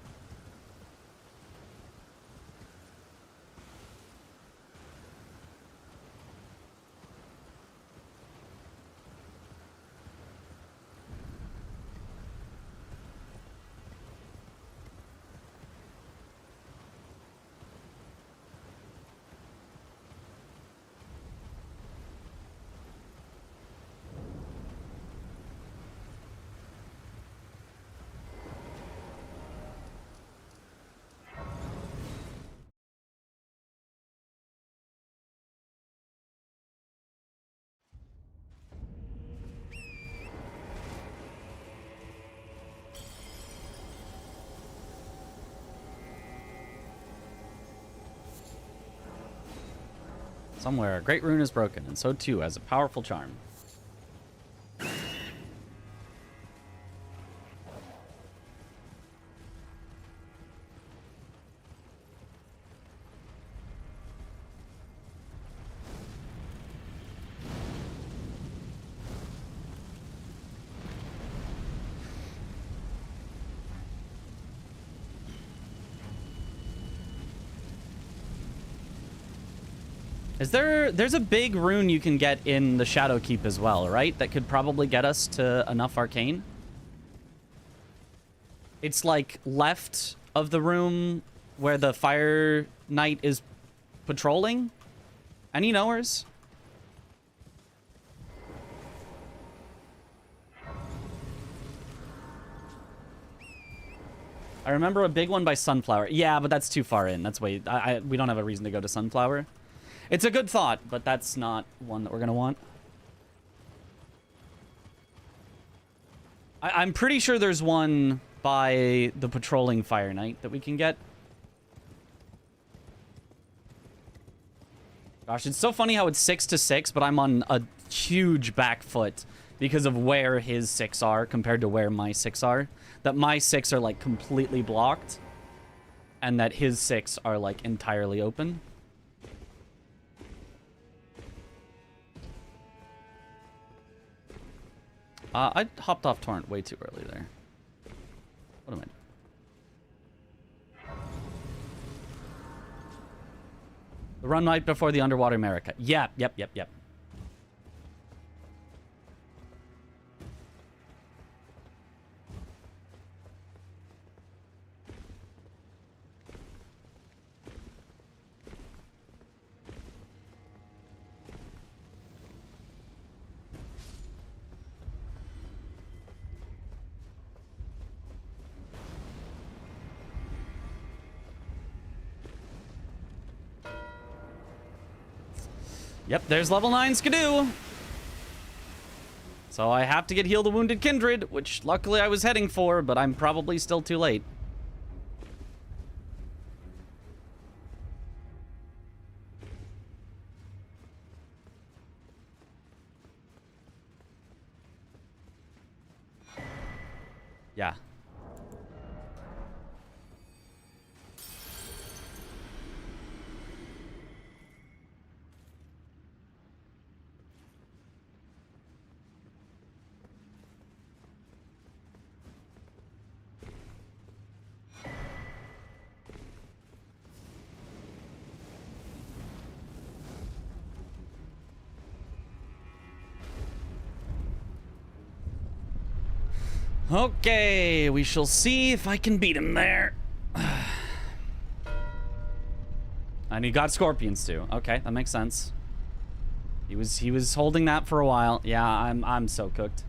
Somewhere, a great rune is broken, and so too has a powerful charm. There's a big rune you can get in the Shadowkeep as well, right? That could probably get us to enough arcane. It's like left of the room where the Fire Knight is patrolling. Any knowers? I remember a big one by Sunflower. Yeah, but that's too far in. That's way... we don't have a reason to go to Sunflower. It's a good thought, but that's not one that we're going to want. I'm pretty sure there's one by the patrolling Fire Knight that we can get. Gosh, it's so funny how it's 6 to 6, but I'm on a huge back foot because of where his 6 are compared to where my 6 are. That my 6 are, like, completely blocked, and that his 6 are, like, entirely open. I hopped off Torrent way too early there. What am I doing? The run right before the Underwater America. Yep. Yep, there's level 9 Skidoo. So I have to get Heal the Wounded Kindred, which luckily I was heading for, but I'm probably still too late. Yeah. Okay, we shall see if I can beat him there. And he got scorpions too. Okay, that makes sense. He was holding that for a while. Yeah, I'm so cooked.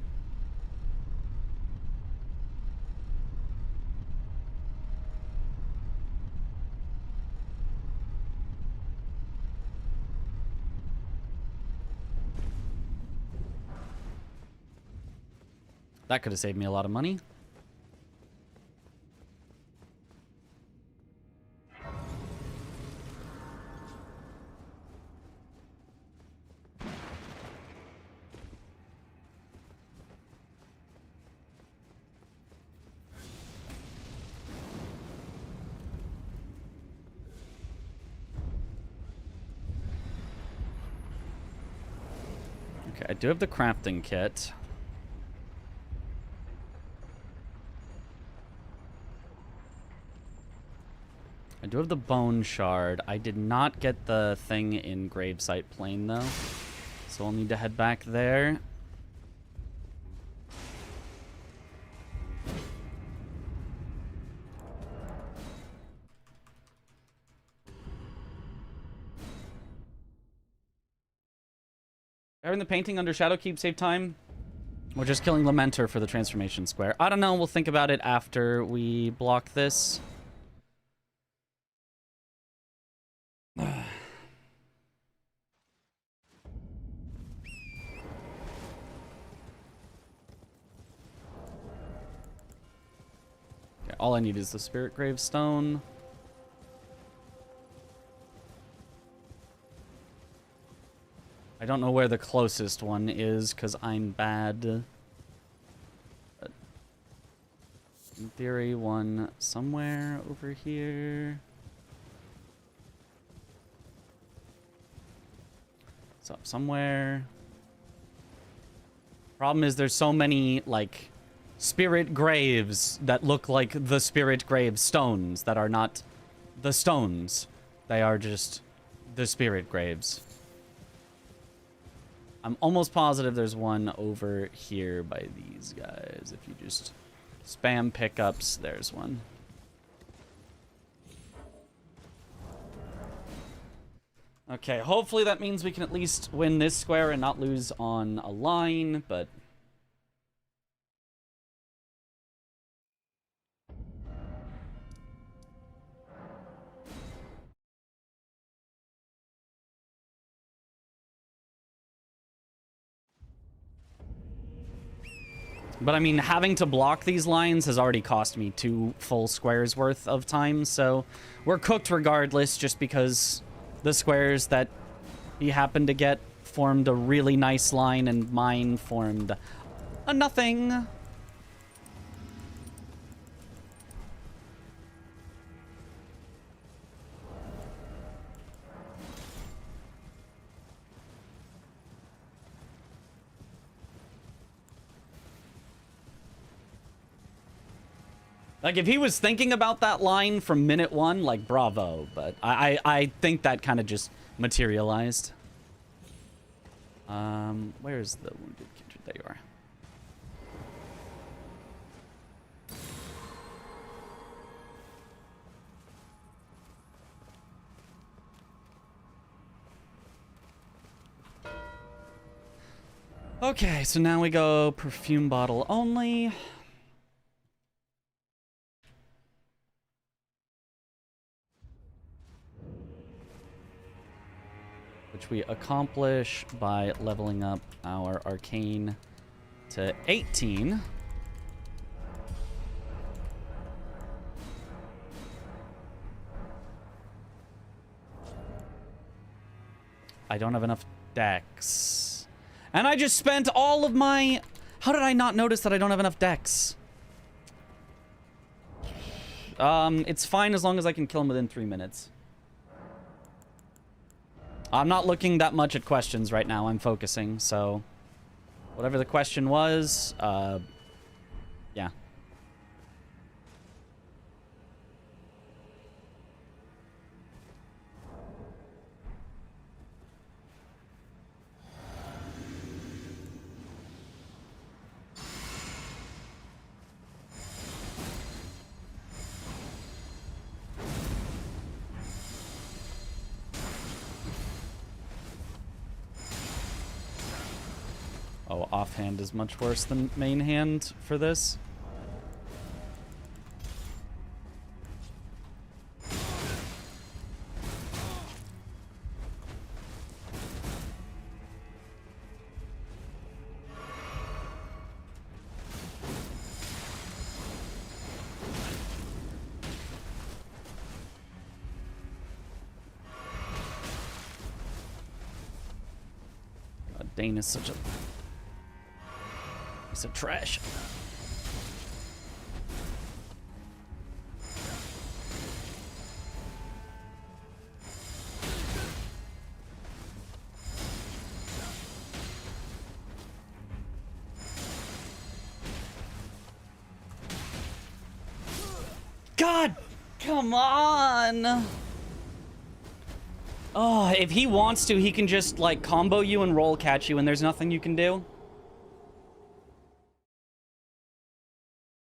That could have saved me a lot of money. Okay, I do have the crafting kit. I do have the bone shard. I did not get the thing in Gravesite Plain, though. So I'll need to head back there. Having the painting under Shadowkeep save time? Or just killing Lamenter for the transformation square? I don't know. We'll think about it after we block this. Okay, all I need is the Spirit Gravestone. I don't know where the closest one is, because I'm bad. But in theory, one somewhere over here. It's up somewhere. Problem is there's so many, like, spirit graves that look like the spirit grave stones that are not the stones. They are just the spirit graves. I'm almost positive there's one over here by these guys. If you just spam pickups, there's one. Okay, hopefully that means we can at least win this square and not lose on a line, but... But I mean, having to block these lines has already cost me 2 full squares worth of time, so we're cooked regardless, just because the squares that he happened to get formed a really nice line and mine formed a nothing. Like, if he was thinking about that line from minute 1, like, bravo. But I think that kind of just materialized. Where's the wounded kindred? There you are. Okay, so now we go perfume bottle only. Which we accomplish by leveling up our arcane to 18. I don't have enough dex. And I just spent all of my... How did I not notice that I don't have enough dex? It's fine as long as I can kill him within 3 minutes. I'm not looking that much at questions right now. I'm focusing, so... Whatever the question was, yeah. Oh, offhand is much worse than main hand for this. God, Dane is such a... Piece of trash. God! Come on! Oh, if he wants to, he can just, like, combo you and roll catch you, and there's nothing you can do.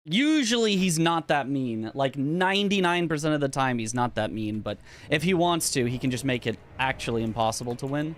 Usually, he's not that mean. Like, 99% of the time, he's not that mean, but if he wants to, he can just make it actually impossible to win.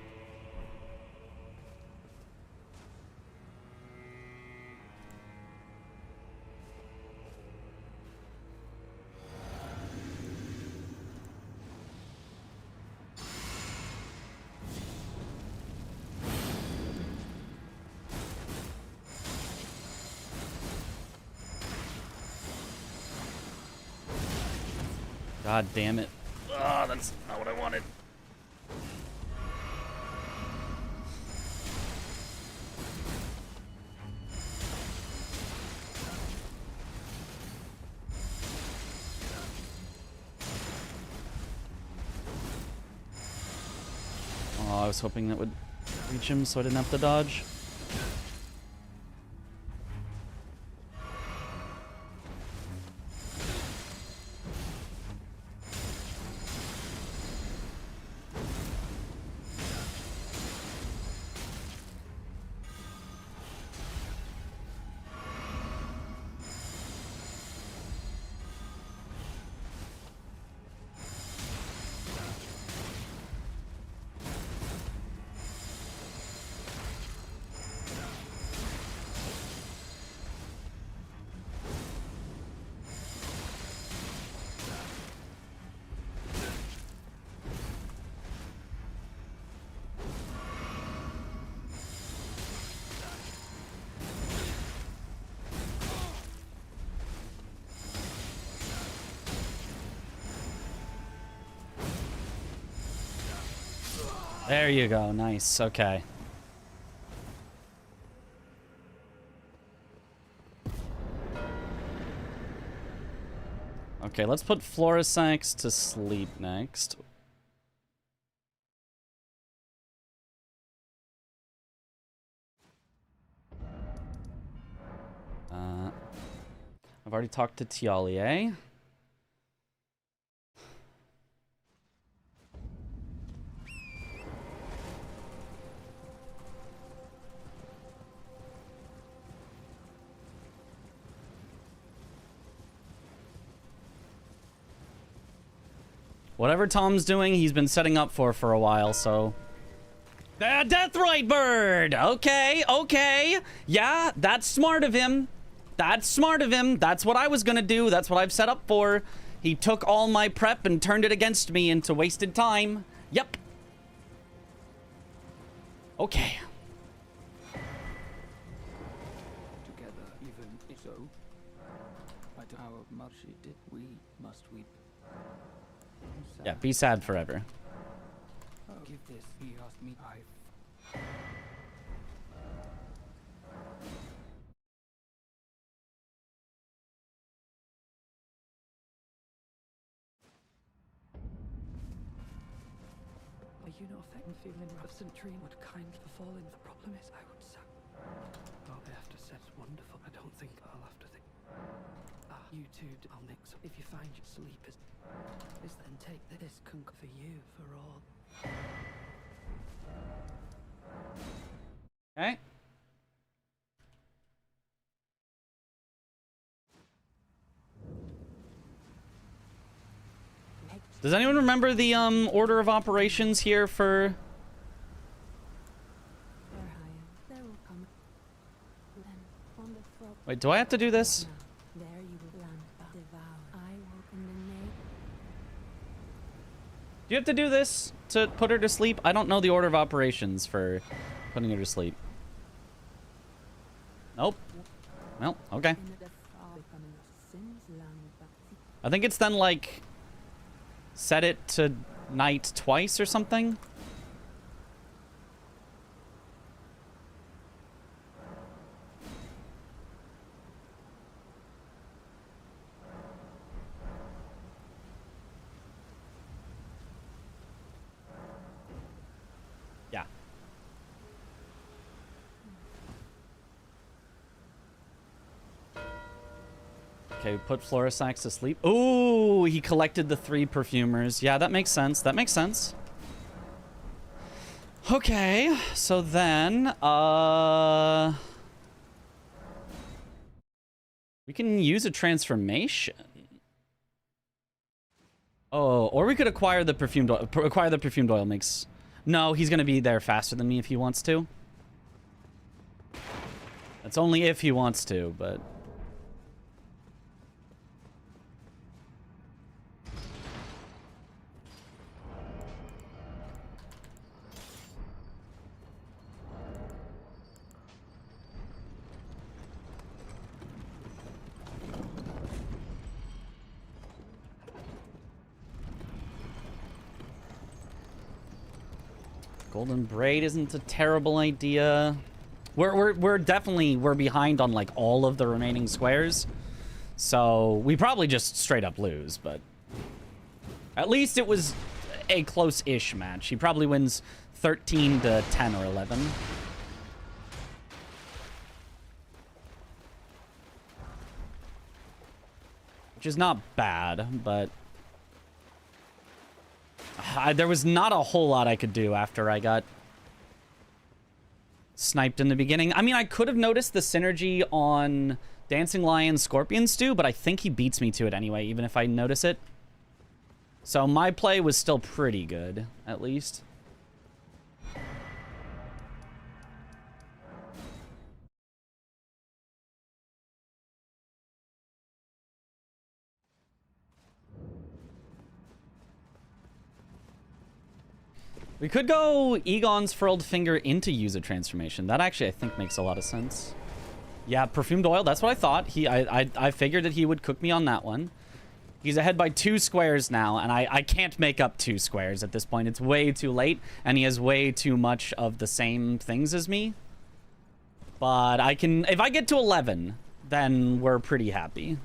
God damn it. Oh, that's not what I wanted. Oh, I was hoping that would reach him so I didn't have to dodge. There you go. Nice. Okay. Okay, let's put Florisax to sleep next. I've already talked to Tialier. Whatever Tom's doing, he's been setting up for a while, so... Deathrite Bird! Okay, okay. Yeah, that's smart of him. That's smart of him. That's what I was gonna do. That's what I've set up for. He took all my prep and turned it against me into wasted time. Yep. Okay. Together, even so, by our mercy did we must weep. Yeah, be sad forever. Oh, give this. He asked me. Are you not affected feeling absent dream would kindly fall in? The problem is I would say. Oh, I have to say it's wonderful. I don't think I'll have to think. Ah, you two, I'll mix up. If you find your sleep is then take this conk for you for all. Okay. Does anyone remember the order of operations here for... Wait, do I have to do this? Do you have to do this to put her to sleep? I don't know the order of operations for putting her to sleep. Nope. Well, okay. I think it's then, like, set it to night twice or something. Yeah. Okay, put Florisax to sleep. Ooh, he collected the 3 perfumers. Yeah, that makes sense. That makes sense. Okay, so then, we can use a transformation. Oh, or we could acquire the perfumed oil. Acquire the perfumed oil makes... No, he's going to be there faster than me if he wants to. That's only if he wants to, but... Golden Braid isn't a terrible idea. We're definitely behind on like all of the remaining squares. So we probably just straight up lose, but at least it was a close-ish match. He probably wins 13 to 10 or 11. Which is not bad, but there was not a whole lot I could do after I got sniped in the beginning. I mean, I could have noticed the synergy on Dancing Lion Scorpion Stew, but I think he beats me to it anyway, even if I notice it. So my play was still pretty good, at least. We could go Egon's Furled Finger into User Transformation. That actually, I think, makes a lot of sense. Yeah, Perfumed Oil, that's what I thought. I figured that he would cook me on that one. He's ahead by 2 squares now, and I can't make up 2 squares at this point. It's way too late, and he has way too much of the same things as me. But I can... If I get to 11, then we're pretty happy.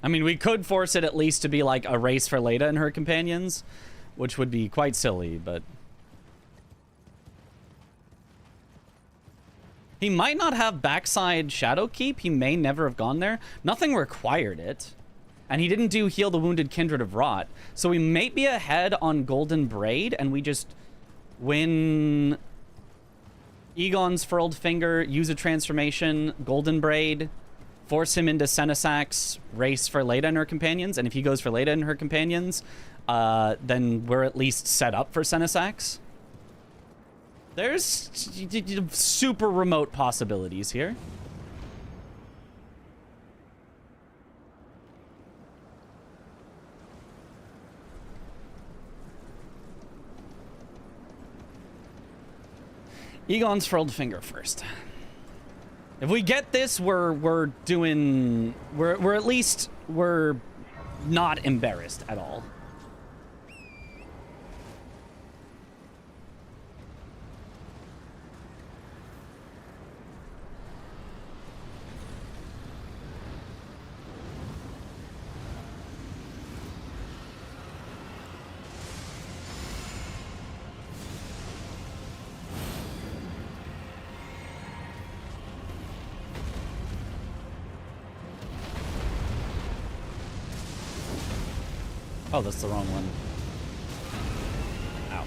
I mean, we could force it at least to be like a race for Leda and her companions, which would be quite silly, but... He might not have backside Shadow Keep. He may never have gone there. Nothing required it. And he didn't do Heal the Wounded Kindred of Rot. So we may be ahead on Golden Braid, and we just win Egon's Furled Finger, use a transformation, Golden Braid, force him into Senesax, race for Leda and her companions. And if he goes for Leda and her companions, then we're at least set up for Senesax. There's super remote possibilities here. Egon's Furled Finger first. If we get this, we're at least not embarrassed at all. Oh, that's the wrong one. Ow.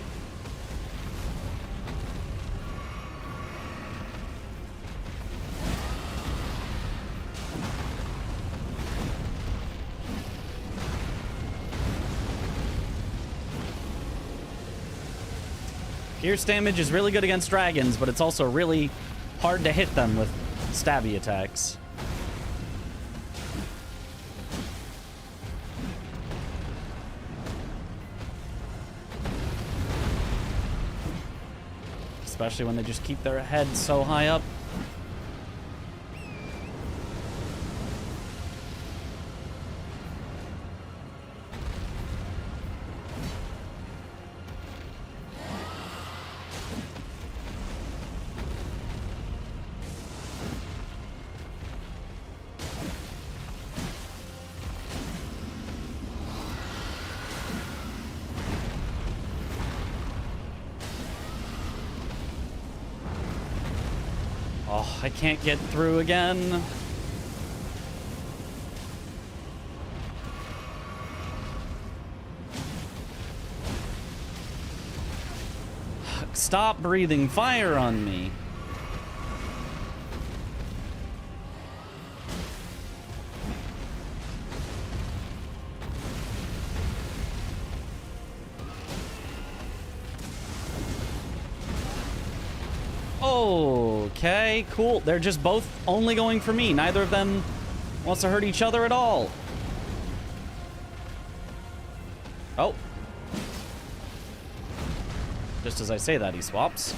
Pierce damage is really good against dragons, but it's also really hard to hit them with stabby attacks. Especially when they just keep their head so high up. Oh, I can't get through again. Stop breathing fire on me. Okay, cool. They're just both only going for me. Neither of them wants to hurt each other at all. Oh. Just as I say that, he swaps.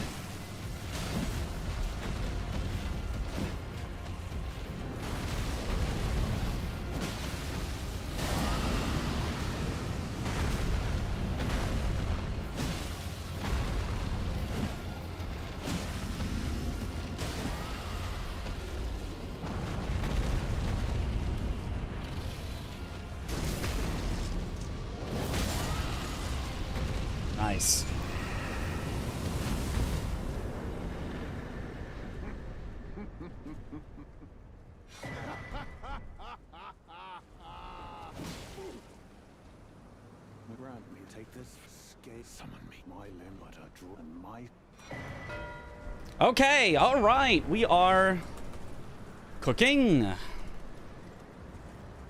Nice. Grant me, take this skate, summon me, my limb, but a draw and my. Okay, all right. We are cooking.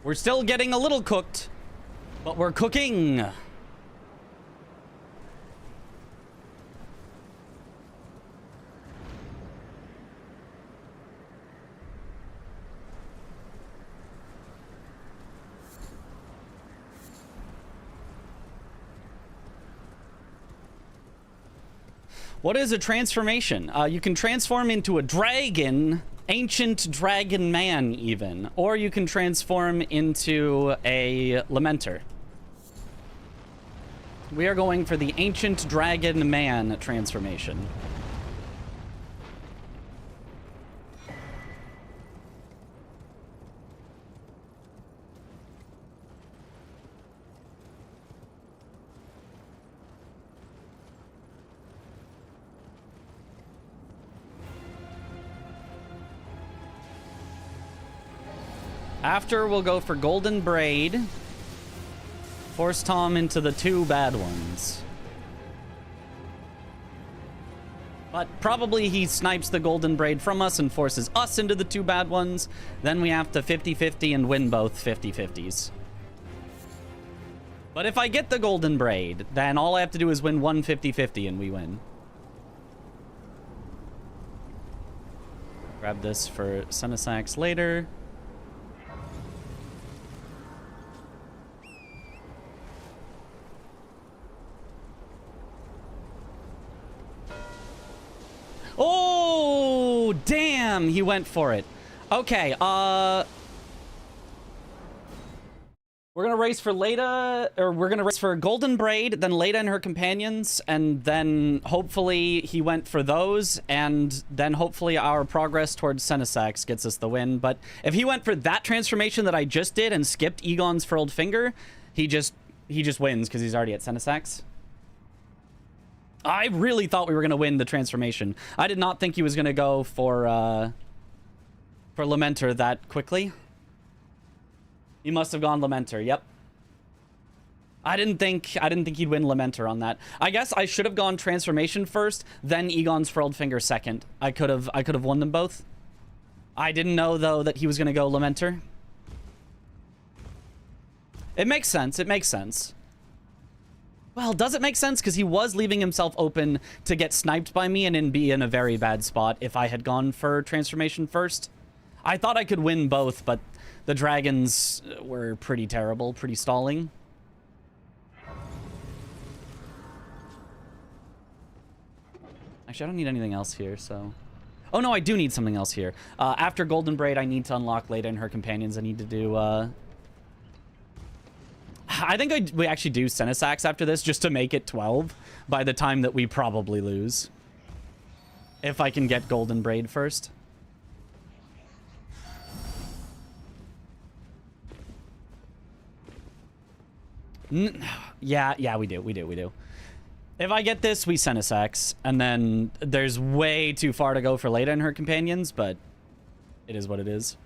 We're still getting a little cooked, but we're cooking. What is a transformation? You can transform into a dragon, ancient dragon man even, or you can transform into a lamenter. We are going for the ancient dragon man transformation. After, we'll go for Golden Braid. Force Tom into the two bad ones. But probably he snipes the Golden Braid from us and forces us into the two bad ones. Then we have to 50-50 and win both 50-50s. But if I get the Golden Braid, then all I have to do is win one 50-50 and we win. Grab this for Senesax later. Oh, damn, he went for it. Okay, we're gonna race for Leda, or we're gonna race for Golden Braid, then Leda and her companions, and then hopefully he went for those, and then hopefully our progress towards Senesax gets us the win. But if he went for that transformation that I just did and skipped Egon's Furled Finger, he just wins because he's already at Senesax. I really thought we were going to win the transformation. I did not think he was going to go for Lamenter that quickly. He must have gone Lamenter, yep. I didn't think he'd win Lamenter on that. I guess I should have gone transformation first, then Egon's Furled Finger second. I could have won them both. I didn't know though that he was going to go Lamenter. It makes sense. It makes sense. Well, does it make sense? Because he was leaving himself open to get sniped by me and then be in a very bad spot if I had gone for transformation first. I thought I could win both, but the dragons were pretty terrible, pretty stalling. Actually, I don't need anything else here, so... Oh, no, I do need something else here. After Golden Braid, I need to unlock Leda and her companions. I need to do, I think we actually do Senesax after this just to make it 12 by the time that we probably lose. If I can get Golden Braid first. Yeah, we do. If I get this, we send a sex, and then there's way too far to go for Leda and her companions, but it is what it is.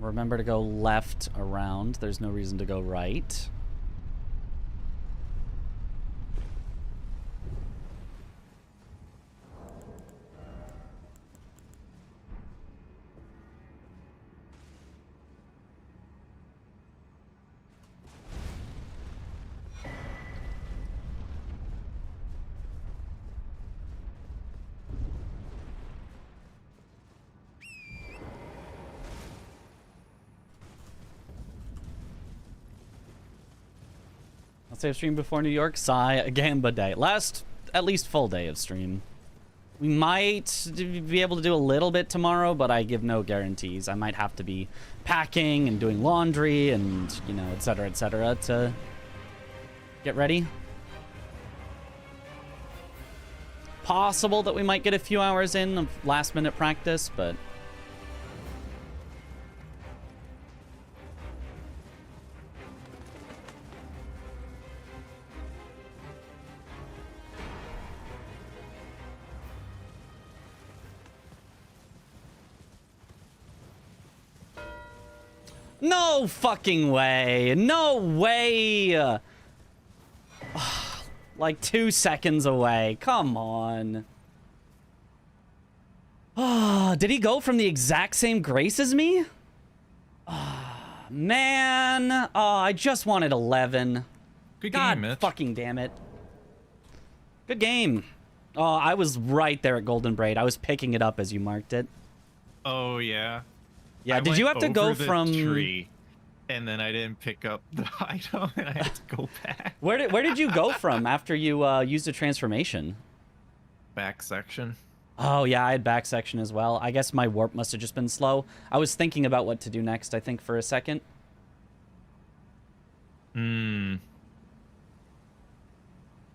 Remember to go left around. There's no reason to go right. I'll save stream before New York. Sigh. A Gamba day. Last, at least, full day of stream. We might be able to do a little bit tomorrow, but I give no guarantees. I might have to be packing and doing laundry and, you know, et cetera, to get ready. Possible that we might get a few hours in of last-minute practice, but... No fucking way. No way. Like 2 seconds away. Come on. Did he go from the exact same grace as me? Man. I just wanted 11. Good God game, Mitch. fucking damn it. Good game. Oh, I was right there at Golden Braid. I was picking it up as you marked it. Oh, yeah. Yeah, I did you went have to go over the from... tree, and then I didn't pick up the item, and I had to go back. Where did you go from after you used a transformation? Back section. Oh, yeah, I had back section as well. I guess my warp must have just been slow. I was thinking about what to do next, I think, for a second. I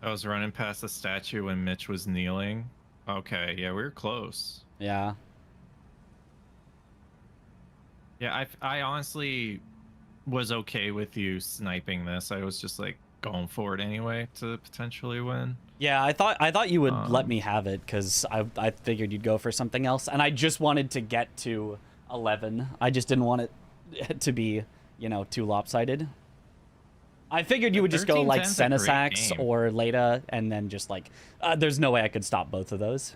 was running past the statue when Mitch was kneeling. Okay, yeah, we were close. Yeah. Yeah, I honestly was okay with you sniping this. I was just like going for it anyway to potentially win. Yeah, I thought you would let me have it because I figured you'd go for something else, and I just wanted to get to 11. I just didn't want it to be, you know, too lopsided. I figured you would just go like 13-10's a great Senesax game. or Leda, and then just like, there's no way I could stop both of those.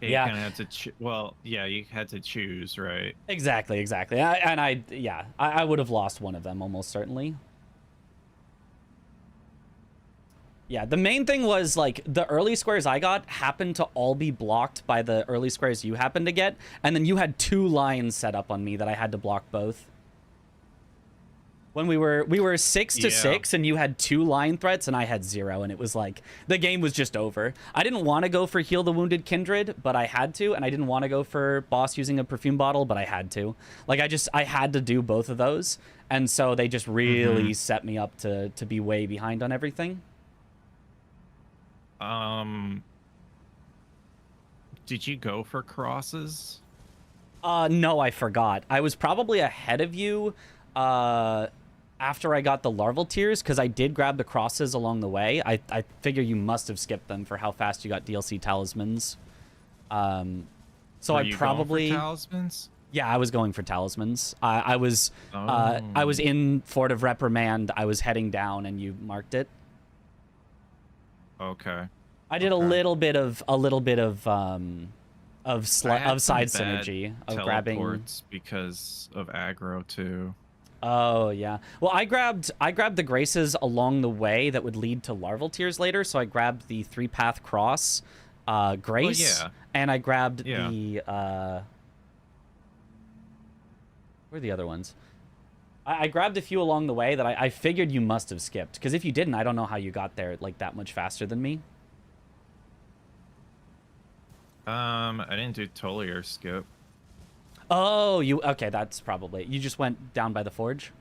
You Yeah. kind of had to well, yeah, you had to choose, right? Exactly. I would have lost one of them almost certainly. Yeah, the main thing was like the early squares I got happened to all be blocked by the early squares you happened to get, and then you had 2 lines set up on me that I had to block both. When we were 6 to 6 and you had 2 line threats and I had 0, and it was like the game was just over. I didn't want to go for Heal the Wounded Kindred, but I had to, and I didn't want to go for boss using a perfume bottle, but I had to. Like I had to do both of those, and so they just really set me up to be way behind on everything. Did you go for crosses? No, I forgot. I was probably ahead of you after I got the larval tears, because I did grab the crosses along the way. I figure you must have skipped them for how fast you got DLC talismans. So Were you probably going for talismans? Yeah, I was going for talismans. I was in Fort of Reprimand. I was heading down, and you marked it. Okay. I did a little bit of side synergy of grabbing teleports because of aggro too. Oh yeah. Well, I grabbed the graces along the way that would lead to larval tears later. So I grabbed the 3-path cross Grace, yeah. and I grabbed Yeah. the where are the other ones? I grabbed a few along the way that I figured you must have skipped, because if you didn't, I don't know how you got there like that much faster than me. I didn't do Tolier skip. Oh, okay? That's probably you just went down by the forge.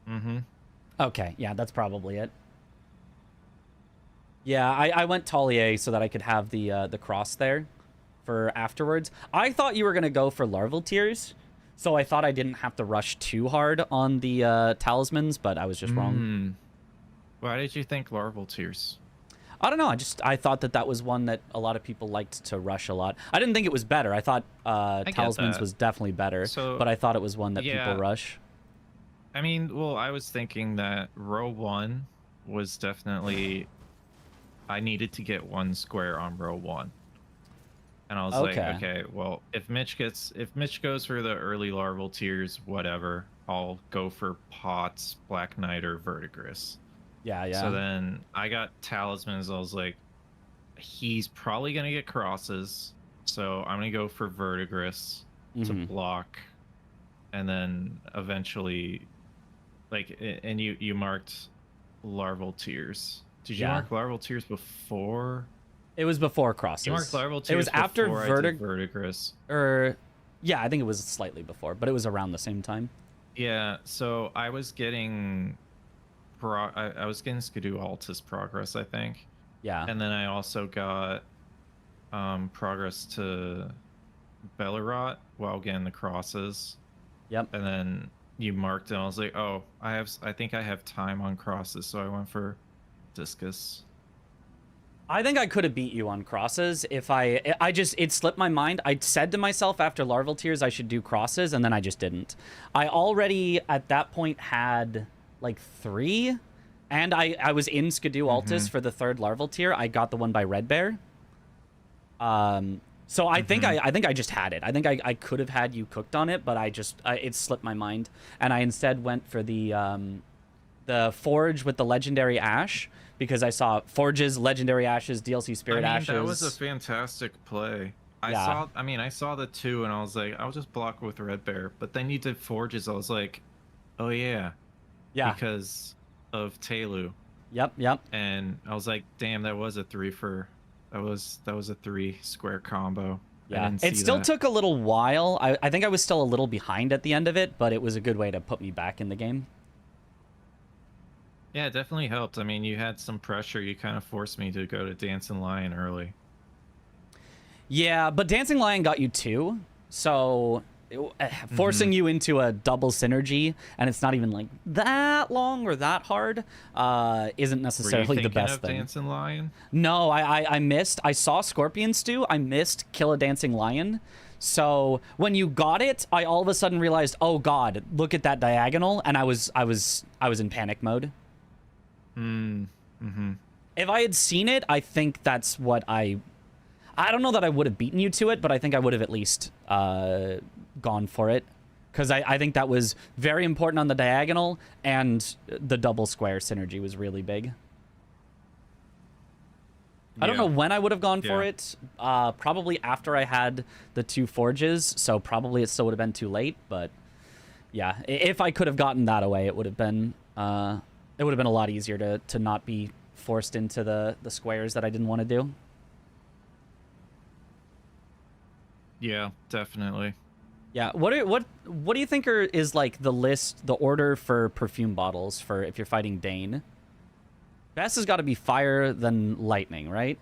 Mm-hmm. Okay, yeah, that's probably it. Yeah, I went Tolier so that I could have the cross there for afterwards. I thought you were gonna go for larval tears, so I thought I didn't have to rush too hard on the talismans, but I was just wrong. Why did you think larval tears? I don't know. I thought that was one that a lot of people liked to rush a lot. I didn't think it was better. I thought talismans was definitely better, but I thought it was one that people rush. I mean, well, I was thinking that row 1 was definitely... I needed to get 1 square on row 1. And I was like, okay, well, if Mitch goes for the early larval tears, whatever, I'll go for pots, Black Knight, or Verdigris. Yeah, yeah. So then I got talismans. I was like, he's probably gonna get crosses, so I'm gonna go for Verdigris to block, and then eventually, like, and you marked larval tears. Did you mark larval tears before? It was before crosses. You marked larval tears. It was after Verdigris. Or yeah, I think it was slightly before, but it was around the same time. Yeah, so I was getting I was getting Skidoo Altus progress, I think. Yeah. And then I also got progress to Bellerot while getting the crosses. Yep. And then you marked it, and I was like, oh, I think I have time on crosses, so I went for Discus. I think I could have beat you on crosses if it slipped my mind. I said to myself after larval tears I should do crosses, and then I just didn't. I already at that point had like 3, and I was in Skidoo Altus for the 3rd larval tier. I got the one by Red Bear. So I think I just had it. I think I could have had you cooked on it, but it slipped my mind, and I instead went for the Forge with the Legendary Ash, because I saw Forges, Legendary Ashes, DLC Spirit Ashes. That was a fantastic play. I saw the 2, and I was like, I'll just block with Red Bear. But then you did Forges. I was like, oh yeah, because of Telu. Yep. And I was like, damn, that was a 3 square combo. Yeah, it still took a little while. I think I was still a little behind at the end of it, but it was a good way to put me back in the game. Yeah, it definitely helped. I mean, you had some pressure. You kind of forced me to go to Dancing Lion early. Yeah, but Dancing Lion got you 2, so forcing you into a double synergy, and it's not even like that long or that hard, isn't necessarily the best thing. Dancing Lion? No, I missed. I saw Scorpion Stew. I missed Kill a Dancing Lion. So when you got it, I all of a sudden realized, oh god, look at that diagonal, and I was in panic mode. If I had seen it, I think that's what I don't know that I would have beaten you to it, but I think I would have at least gone for it, because I think that was very important on the diagonal, and the double square synergy was really big. I don't know when I would have gone for it. Probably after I had the 2 forges, so probably it still would have been too late. But yeah, if I could have gotten that away, it would have been a lot easier to not be forced into the squares that I didn't want to do. Yeah, definitely. Yeah, what do you think is like the order for perfume bottles for if you're fighting Dane? Best has got to be fire, then lightning, right?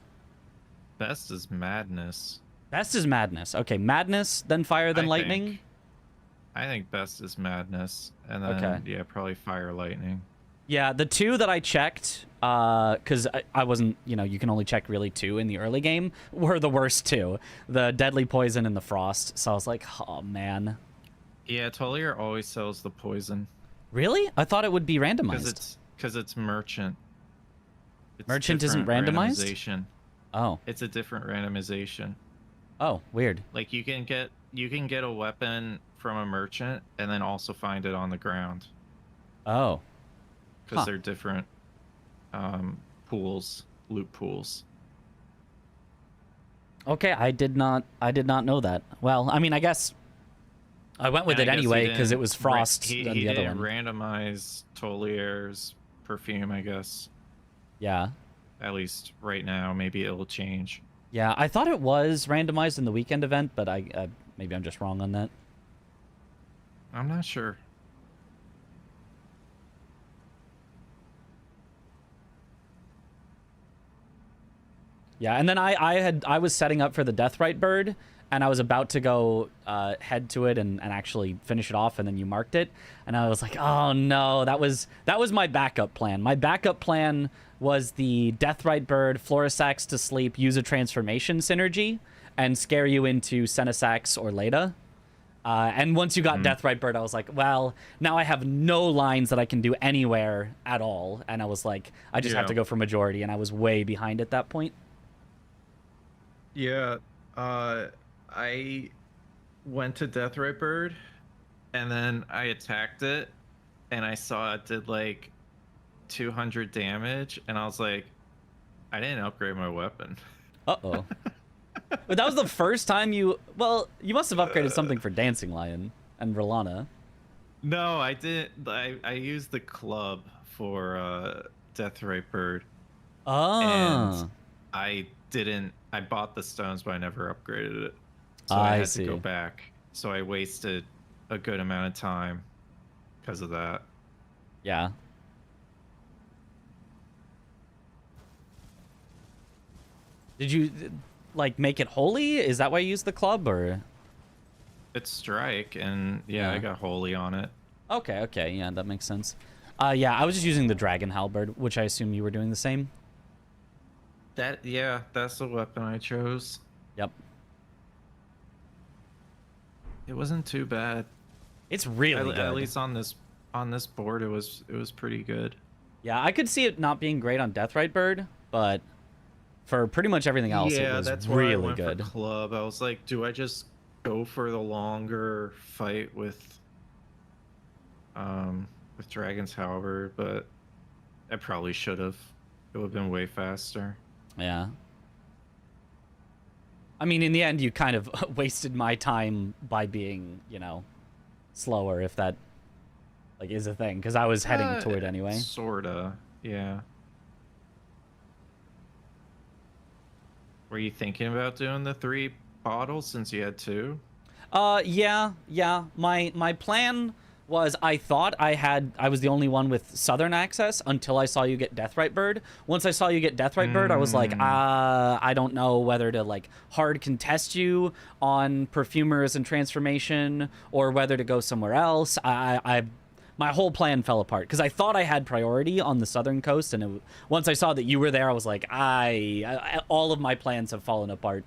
Best is madness. Best is madness. Okay, madness, then fire, then lightning? I think best is madness, and then, yeah, probably fire, lightning. Yeah, the 2 that I checked, because I wasn't, you can only check really 2 in the early game, were the worst 2. The deadly poison and the frost. So I was like, oh, man. Yeah, Tolier always sells the poison. Really? I thought it would be randomized. Because it's merchant. Merchant isn't randomized? Oh. It's a different randomization. Oh, weird. Like you can get a weapon from a merchant and then also find it on the ground. Oh. Because they're different pools, loot pools. Okay, I did not know that. Well, I mean, I guess I went with And it I guess he anyway because it didn't was Frost he and the other didn't one. randomize Tolier's perfume, I guess. Yeah. At least right now. Maybe it'll change. Yeah, I thought it was randomized in the weekend event, but I maybe I'm just wrong on that. I'm not sure. Yeah, and then I was setting up for the Deathrite bird, and I was about to go head to it and actually finish it off, and then you marked it, and I was like, oh no, that was my backup plan. My backup plan was the Deathrite bird, Florisax to sleep, use a transformation synergy, and scare you into Senesax or Leda. And once you got Deathrite bird, I was like, well, now I have no lines that I can do anywhere at all, and I was like, I just have to go for majority, and I was way behind at that point. Yeah, I went to Deathrite Bird, and then I attacked it, and I saw it did like 200 damage, and I was like, I didn't upgrade my weapon. Uh-oh. But that was the first time you... Well, you must have upgraded something for Dancing Lion and Rolana. No, I didn't. I used the club for Deathrite Bird. Oh. And I didn't. I bought the stones, but I never upgraded it. So I had to go back. So I wasted a good amount of time because of that. Yeah. Did you, like, make it holy? Is that why you used the club, or...? It's strike, and yeah, I got holy on it. Okay, okay, yeah, that makes sense. Yeah, I was just using the Dragon Halberd, which I assume you were doing the same. Yeah, that's the weapon I chose. Yep. It wasn't too bad. It's really good. At least on this board, it was pretty good. Yeah, I could see it not being great on Deathrite Bird, but for pretty much everything else, it was that's really why I went good. For club, I was like, do I just go for the longer fight with Dragon's Halberd? But I probably should have. It would have been way faster. Yeah. I mean, in the end, you kind of wasted my time by being, you know, slower, if that, like, is a thing, because I was heading to it anyway. Sorta, yeah. Were you thinking about doing the 3 bottles since you had 2? Yeah. My plan was I thought I was the only one with southern access until I saw you get Deathrite Bird. Once I saw you get Deathrite Bird, I was like, I don't know whether to, like, hard contest you on perfumers and transformation or whether to go somewhere else. My whole plan fell apart because I thought I had priority on the southern coast, and once I saw that you were there, I was like, all of my plans have fallen apart.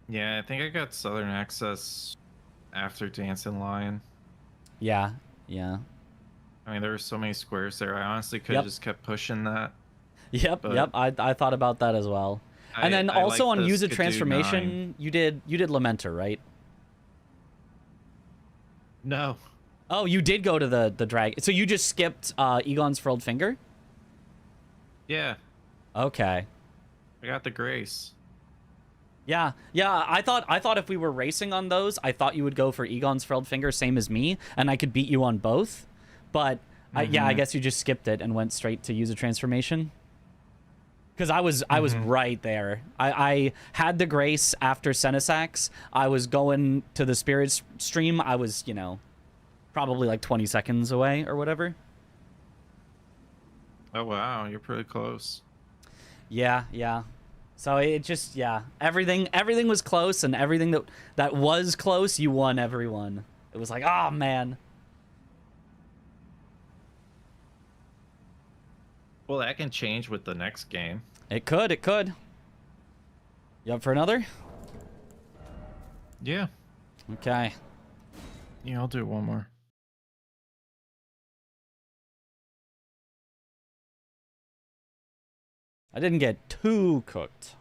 Yeah, I think I got southern access after Dancing Lion. Yeah. I mean, there were so many squares there. I honestly could have just kept pushing that. Yep. I thought about that as well. And then also on use a transformation, you did Lamenter, right? No. Oh, you did go to the drag. So you just skipped Egon's Furled Finger? Yeah. Okay. I got the Grace. Yeah. I thought if we were racing on those, I thought you would go for Egon's Furled Finger, same as me, and I could beat you on both. But yeah, I guess you just skipped it and went straight to use a transformation. Because I was right there. I had the Grace after Senesax. I was going to the Spirit Stream. I was, you know, probably like 20 seconds away or whatever. Oh wow, you're pretty close. Yeah. So it just, yeah, everything was close, and everything that was close, you won everyone. It was like, oh man. Well, that can change with the next game. It could. You up for another? Yeah. Okay. Yeah, I'll do one more. I didn't get too cooked.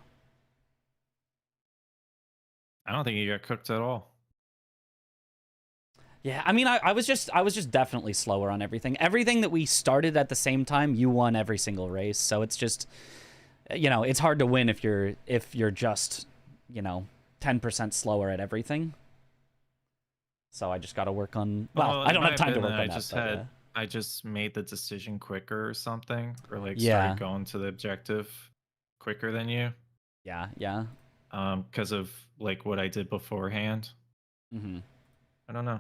I don't think you got cooked at all. Yeah, I mean, I was just definitely slower on everything. Everything that we started at the same time, you won every single race. So it's just, you know, it's hard to win if you're just you know, 10% slower at everything. So I just got to work on. Well, I don't have time to work on that. But, yeah. I just made the decision quicker or something, or like Yeah. started going to the objective quicker than you. Yeah, yeah. Because of like what I did beforehand. Mm-hmm. I don't know.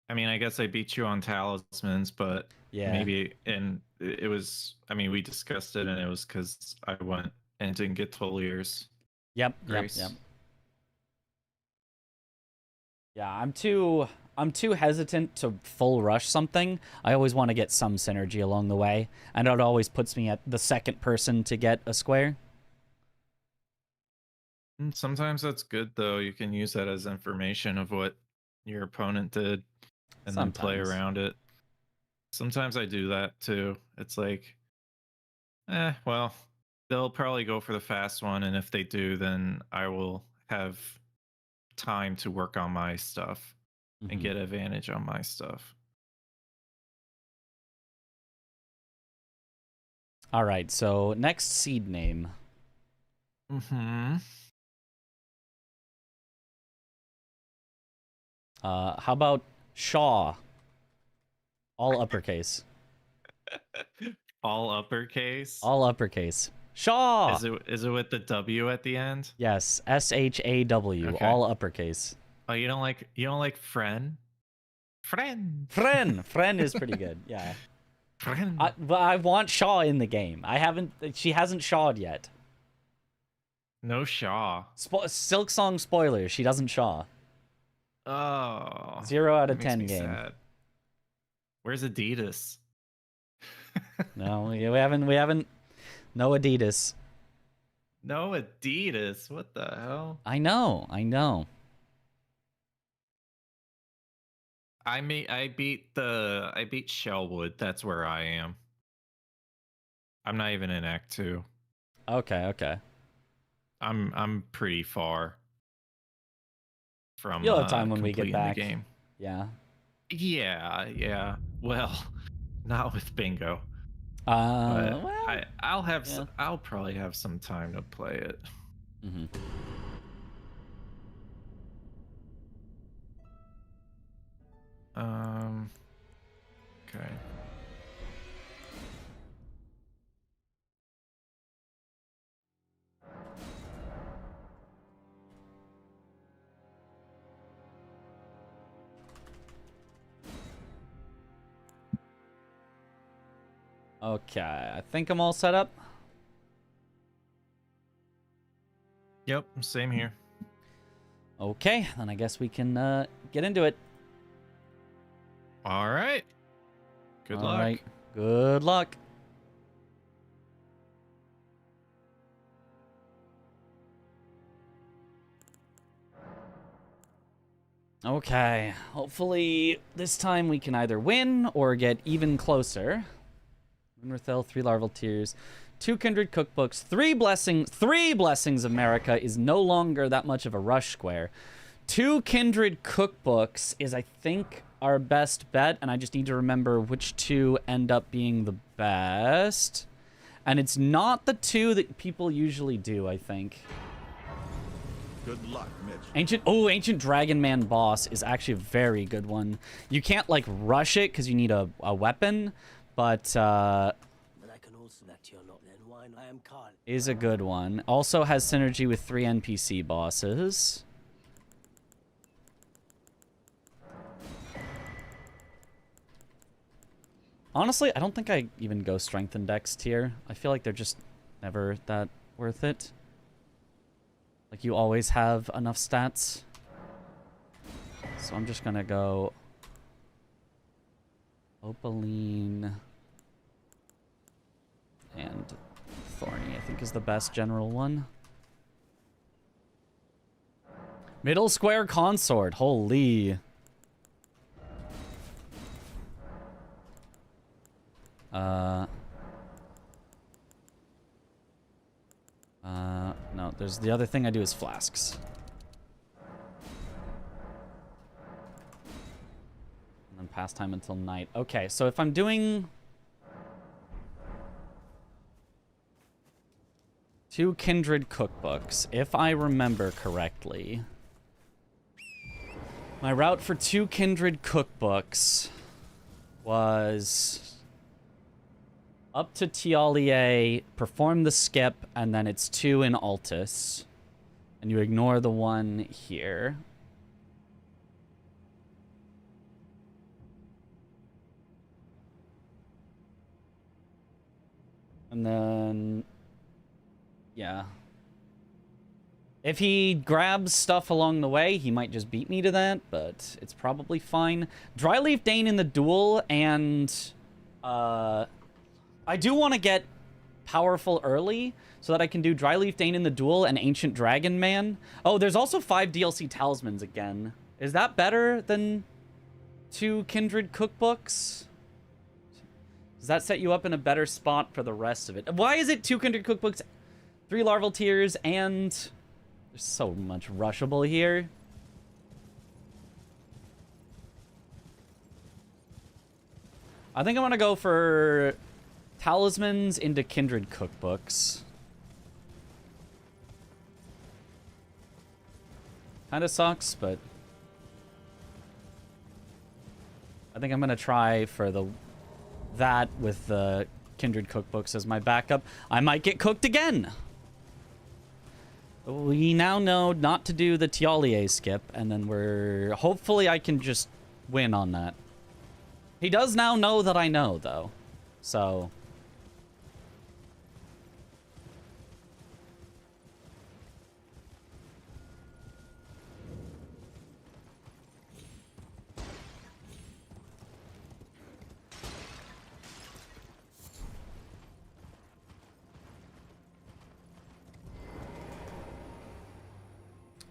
I mean, I guess I beat you on talismans, but Yeah. maybe, and it was, I mean, we discussed it and it was because I went and didn't get Tolier's Yep, grace. yep. Yeah, I'm too hesitant to full rush something. I always want to get some synergy along the way, and it always puts me at the second person to get a square. Sometimes that's good though. You can use that as information of what your opponent did and then play Sometimes. around it. Sometimes I do that too. It's like, well, they'll probably go for the fast one, and if they do, then I will have time to work on my stuff and get advantage on my stuff. All right, so next seed name. How about Shaw? All uppercase. All uppercase? All uppercase. Shaw! Is it with the W at the end? Yes, SHAW, Okay. all uppercase. Oh, you don't like friend? Friend. Friend is pretty good. Yeah. Friend. But I want Shaw in the game. She hasn't Shawed yet. No Shaw. Silk Song spoiler, she doesn't Shaw. Oh. 0 out of Makes 10 me game. sad. Where's Adidas? No, we haven't. No Adidas. No Adidas. What the hell? I know. I beat Shellwood. That's where I am. I'm not even in Act 2. Okay. I'm pretty far from You'll have time when we get back. the game. Yeah. Yeah. Well, not with bingo. Well, I'll probably have some time to play it. Okay. Okay, I think I'm all set up. Yep, same here. Okay, then I guess we can get into it. All right. Good luck. All right. Good luck. Okay, hopefully this time we can either win or get even closer. Winrathel, 3 larval tears, 2 kindred cookbooks, 3 blessings. 3 blessings of America is no longer that much of a rush square. 2 kindred cookbooks is, I think, our best bet, and I just need to remember which 2 end up being the best. And it's not the 2 that people usually do, I think. Good luck, Mitch. Ancient Dragon Man boss is actually a very good one. You can't, like, rush it because you need a weapon, but I can also let your lot then wine. I am Carl. is a good one. Also has synergy with 3 NPC bosses. Honestly, I don't think I even go Strength and Dex tier. I feel like they're just never that worth it. Like, you always have enough stats. So I'm just gonna go Opaline and Thorny, I think, is the best general one. Middle Square Consort, holy. No, there's the other thing I do is flasks. And then pastime until night. Okay, so if I'm doing 2 Kindred cookbooks, if I remember correctly. My route for 2 Kindred cookbooks was up to Tialier, perform the skip, and then it's 2 in Altus. And you ignore the one here. And then... yeah. If he grabs stuff along the way, he might just beat me to that, but it's probably fine. Dryleaf Dane in the duel, and... I do want to get powerful early, so that I can do Dryleaf Dane in the duel and Ancient Dragon Man. Oh, there's also 5 DLC talismans again. Is that better than 2 Kindred cookbooks? Does that set you up in a better spot for the rest of it? Why is it 2 Kindred cookbooks, 3 larval tiers, and... there's so much rushable here. I think I'm gonna go for talismans into Kindred cookbooks. Kinda sucks, but... I think I'm gonna try for that with the Kindred cookbooks as my backup. I might get cooked again! We now know not to do the Tialier skip, and then we're... hopefully I can just win on that. He does now know that I know, though. So...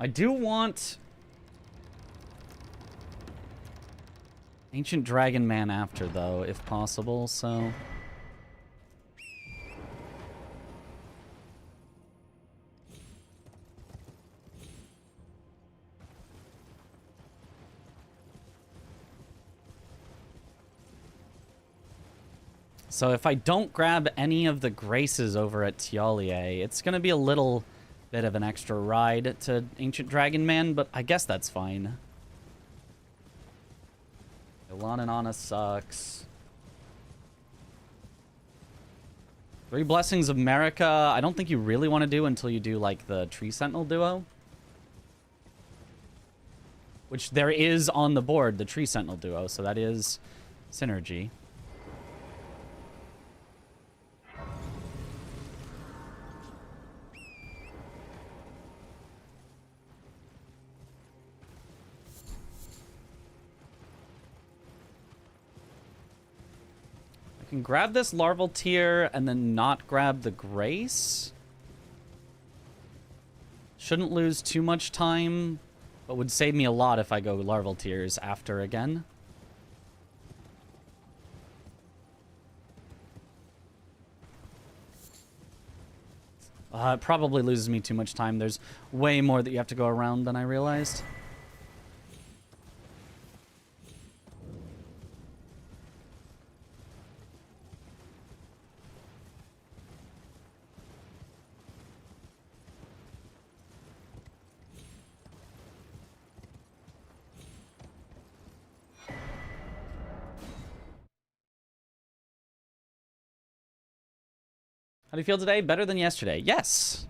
I do want Ancient Dragon Man after, though, if possible, so... so if I don't grab any of the graces over at Tialier, it's going to be a little bit of an extra ride to Ancient Dragon Man, but I guess that's fine. Ilan and Anna sucks. 3 Blessings of America, I don't think you really want to do until you do, like, the Tree Sentinel duo. Which there is on the board, the Tree Sentinel duo, so that is synergy. Can grab this larval tier and then not grab the grace. Shouldn't lose too much time, but would save me a lot if I go larval tiers after again. It probably loses me too much time. There's way more that you have to go around than I realized. How do you feel today? Better than yesterday? Yes.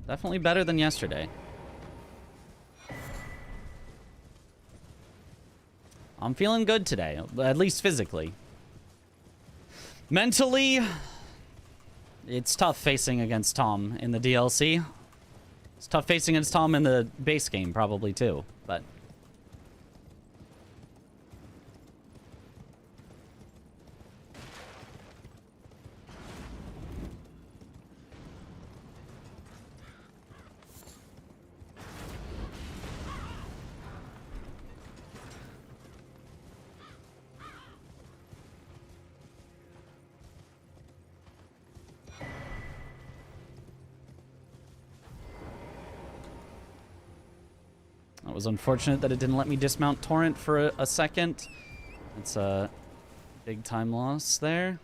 Definitely better than yesterday. I'm feeling good today, at least physically. Mentally, it's tough facing against Tom in the DLC. It's tough facing against Tom in the base game, probably, too. But... it was unfortunate that it didn't let me dismount Torrent for a second. It's a big time loss there.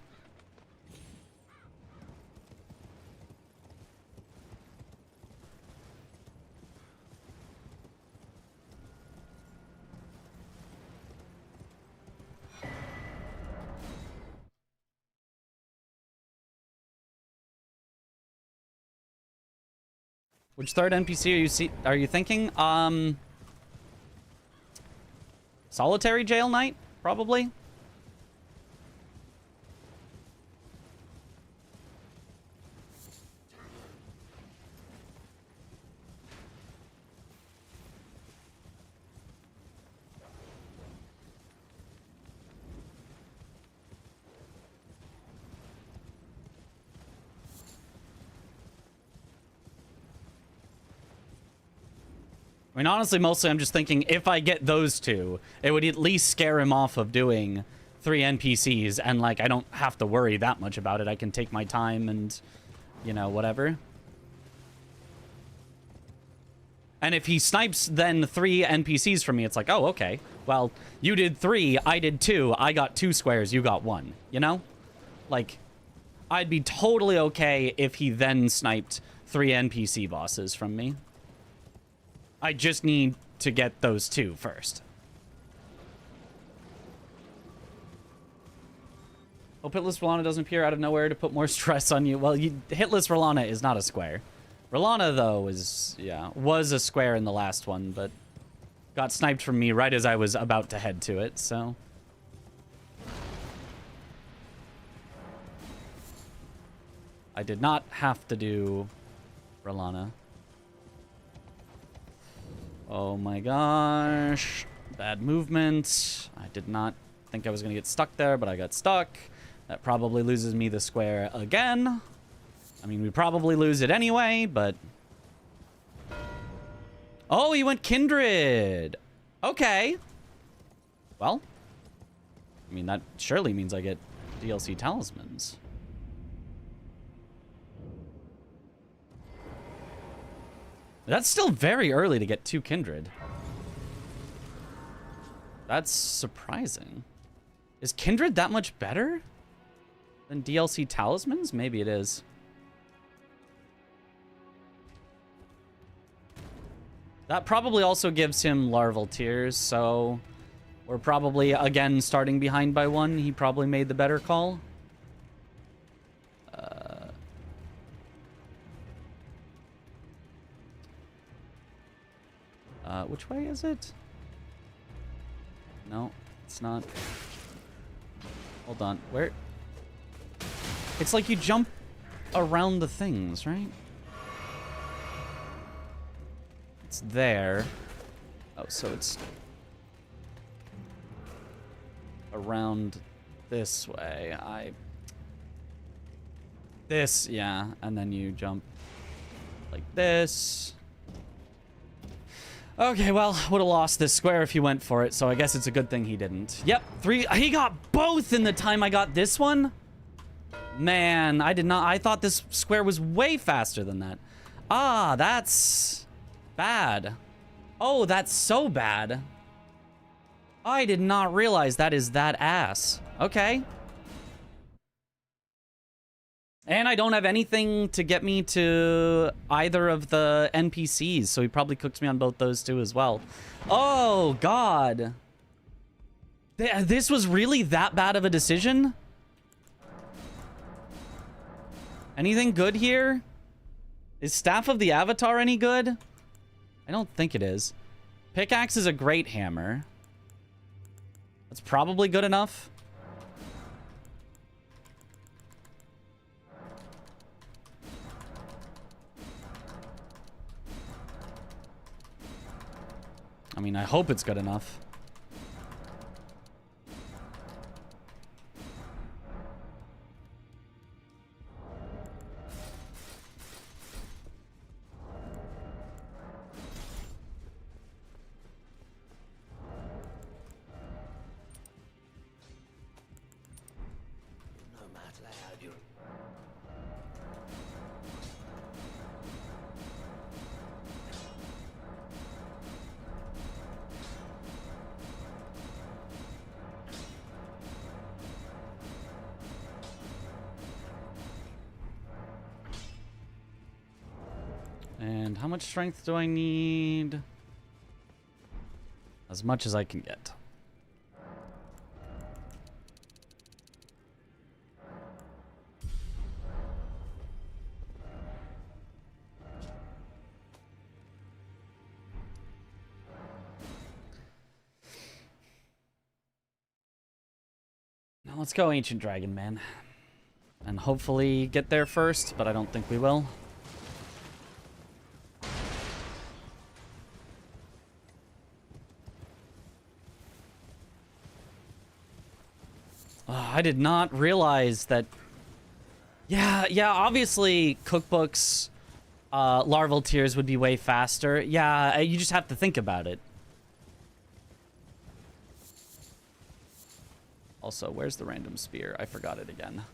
Which third NPC are you thinking? Solitary Jail Knight, probably. I mean, honestly, mostly I'm just thinking if I get those two, it would at least scare him off of doing 3 NPCs, and, like, I don't have to worry that much about it. I can take my time and, you know, whatever. And if he snipes then 3 NPCs from me, it's like, oh, okay. Well, you did 3, I did 2, I got 2 squares, you got 1, you know? Like, I'd be totally okay if he then sniped 3 NPC bosses from me. I just need to get those 2 first. Hope Hitless Rolana doesn't appear out of nowhere to put more stress on you. Well, Hitless Rolana is not a square. Rolana, though, was a square in the last one, but got sniped from me right as I was about to head to it, so... I did not have to do Rolana. Oh my gosh. Bad movement. I did not think I was going to get stuck there, but I got stuck. That probably loses me the square again. I mean, we probably lose it anyway, but... Oh, he went Kindred. Okay. Well, I mean, that surely means I get DLC talismans. That's still very early to get 2 Kindred. That's surprising. Is Kindred that much better than DLC talismans? Maybe it is. That probably also gives him larval tears, so we're probably, again, starting behind by 1. He probably made the better call. Which way is it? No, it's not. Hold on. Where? It's like you jump around the things, right? It's there. Oh, so it's around this way. This, yeah. And then you jump like this. Okay, well, would have lost this square if he went for it, so I guess it's a good thing he didn't. Yep, 3. He got both in the time I got this one? Man, I did not. I thought this square was way faster than that. Ah, that's bad. Oh, that's so bad. I did not realize that is that ass. Okay. And I don't have anything to get me to either of the NPCs, so he probably cooked me on both those two as well. Oh, God. This was really that bad of a decision? Anything good here? Is Staff of the Avatar any good? I don't think it is. Pickaxe is a great hammer. That's probably good enough. I mean, I hope it's good enough. No matter how you... And how much strength do I need? As much as I can get. Let's go Ancient Dragon, man. And hopefully get there first, but I don't think we will. I did not realize that... Yeah, obviously cookbooks, larval tiers would be way faster. Yeah, you just have to think about it. Also, where's the random spear? I forgot it again.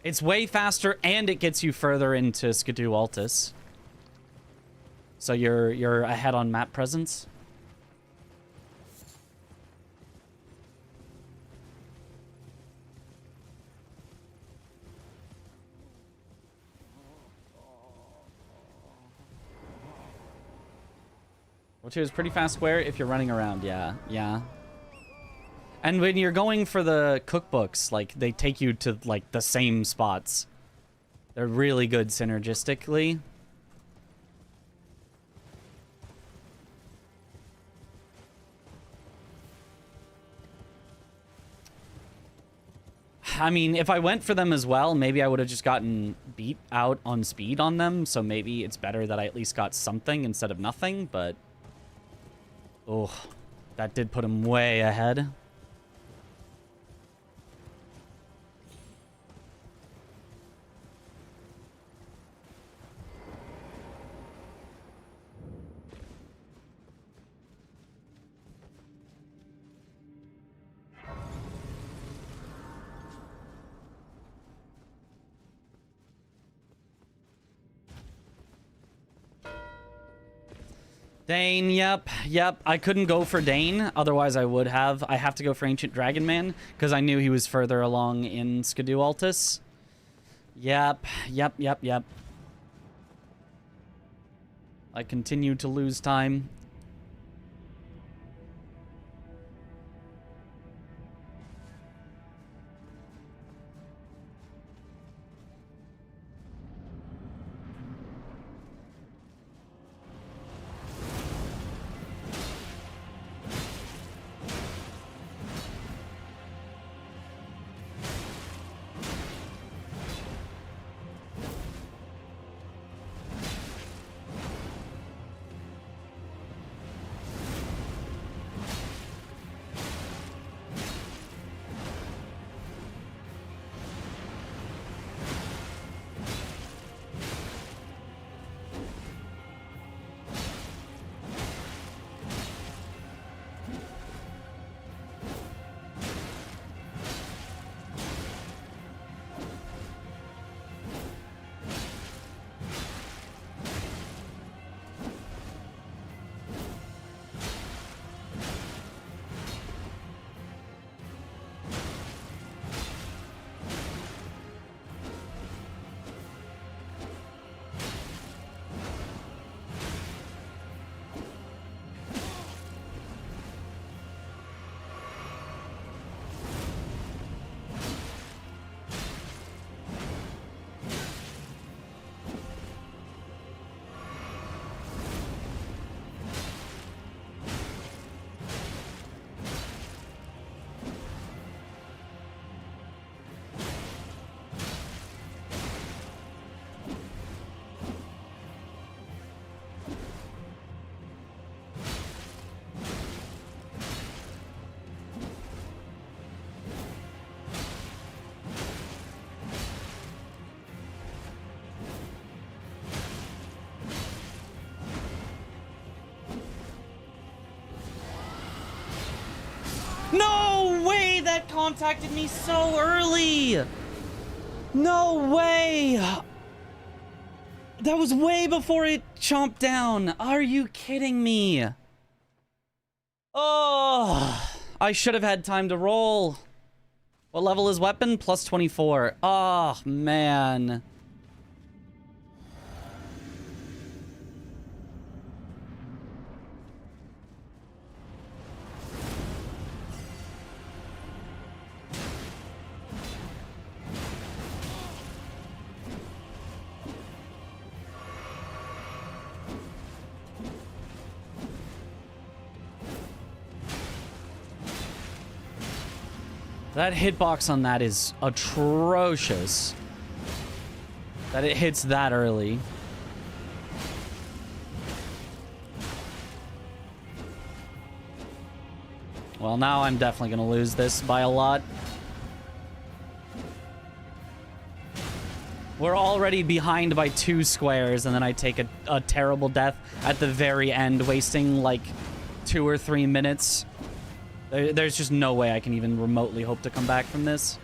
It's way faster, and it gets you further into Skidoo Altus. So you're ahead on map presence. Which is pretty fast square if you're running around, yeah. And when you're going for the cookbooks, like, they take you to, like, the same spots. They're really good synergistically. I mean, if I went for them as well, maybe I would have just gotten beat out on speed on them, so maybe it's better that I at least got something instead of nothing, but... Oh, that did put him way ahead. Dane, yep. I couldn't go for Dane, otherwise I would have. I have to go for Ancient Dragon Man, because I knew he was further along in Skidoo Altus. Yep. I continue to lose time. No way that contacted me so early! No way! That was way before it chomped down. Are you kidding me? Oh, I should have had time to roll. What level is weapon? Plus 24. Oh, man. That hitbox on that is atrocious. That it hits that early. Well, now I'm definitely going to lose this by a lot. We're already behind by 2 squares, and then I take a terrible death at the very end, wasting like 2 or 3 minutes. There's just no way I can even remotely hope to come back from this.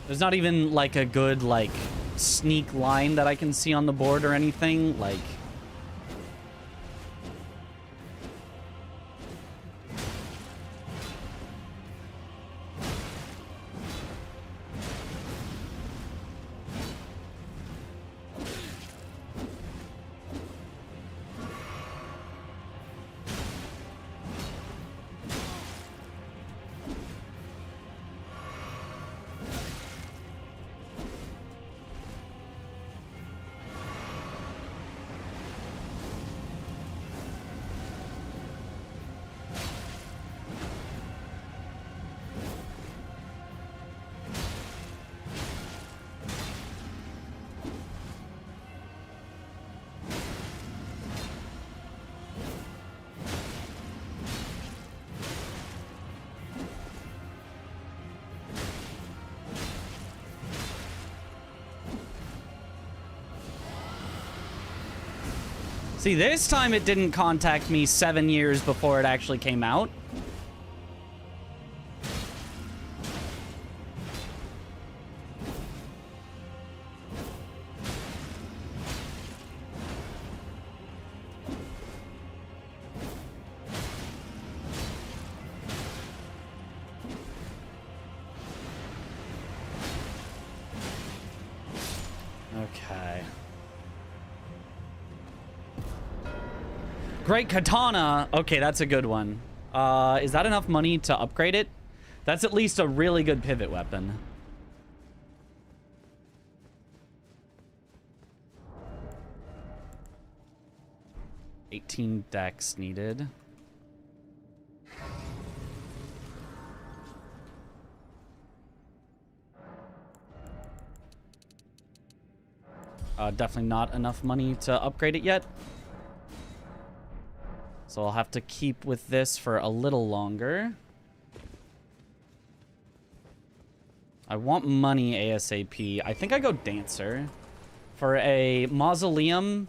There's not even like a good like sneak line that I can see on the board or anything. Like, see, this time it didn't contact me 7 years before it actually came out. Okay. Great Katana. Okay, that's a good one. Is that enough money to upgrade it? That's at least a really good pivot weapon. $18 dex needed. Definitely not enough money to upgrade it yet. So I'll have to keep with this for a little longer. I want money ASAP. I think I go Dancer for a Mausoleum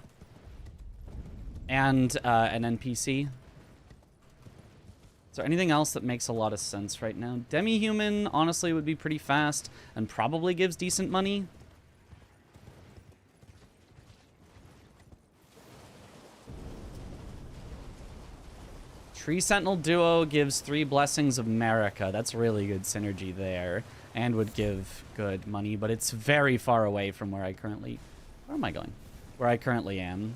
and an NPC. Is there anything else that makes a lot of sense right now? Demi-Human honestly would be pretty fast and probably gives decent money. Tree Sentinel Duo gives 3 Blessings of Marika. That's really good synergy there. And would give good money, but it's very far away from where I currently... Where am I going? Where I currently am.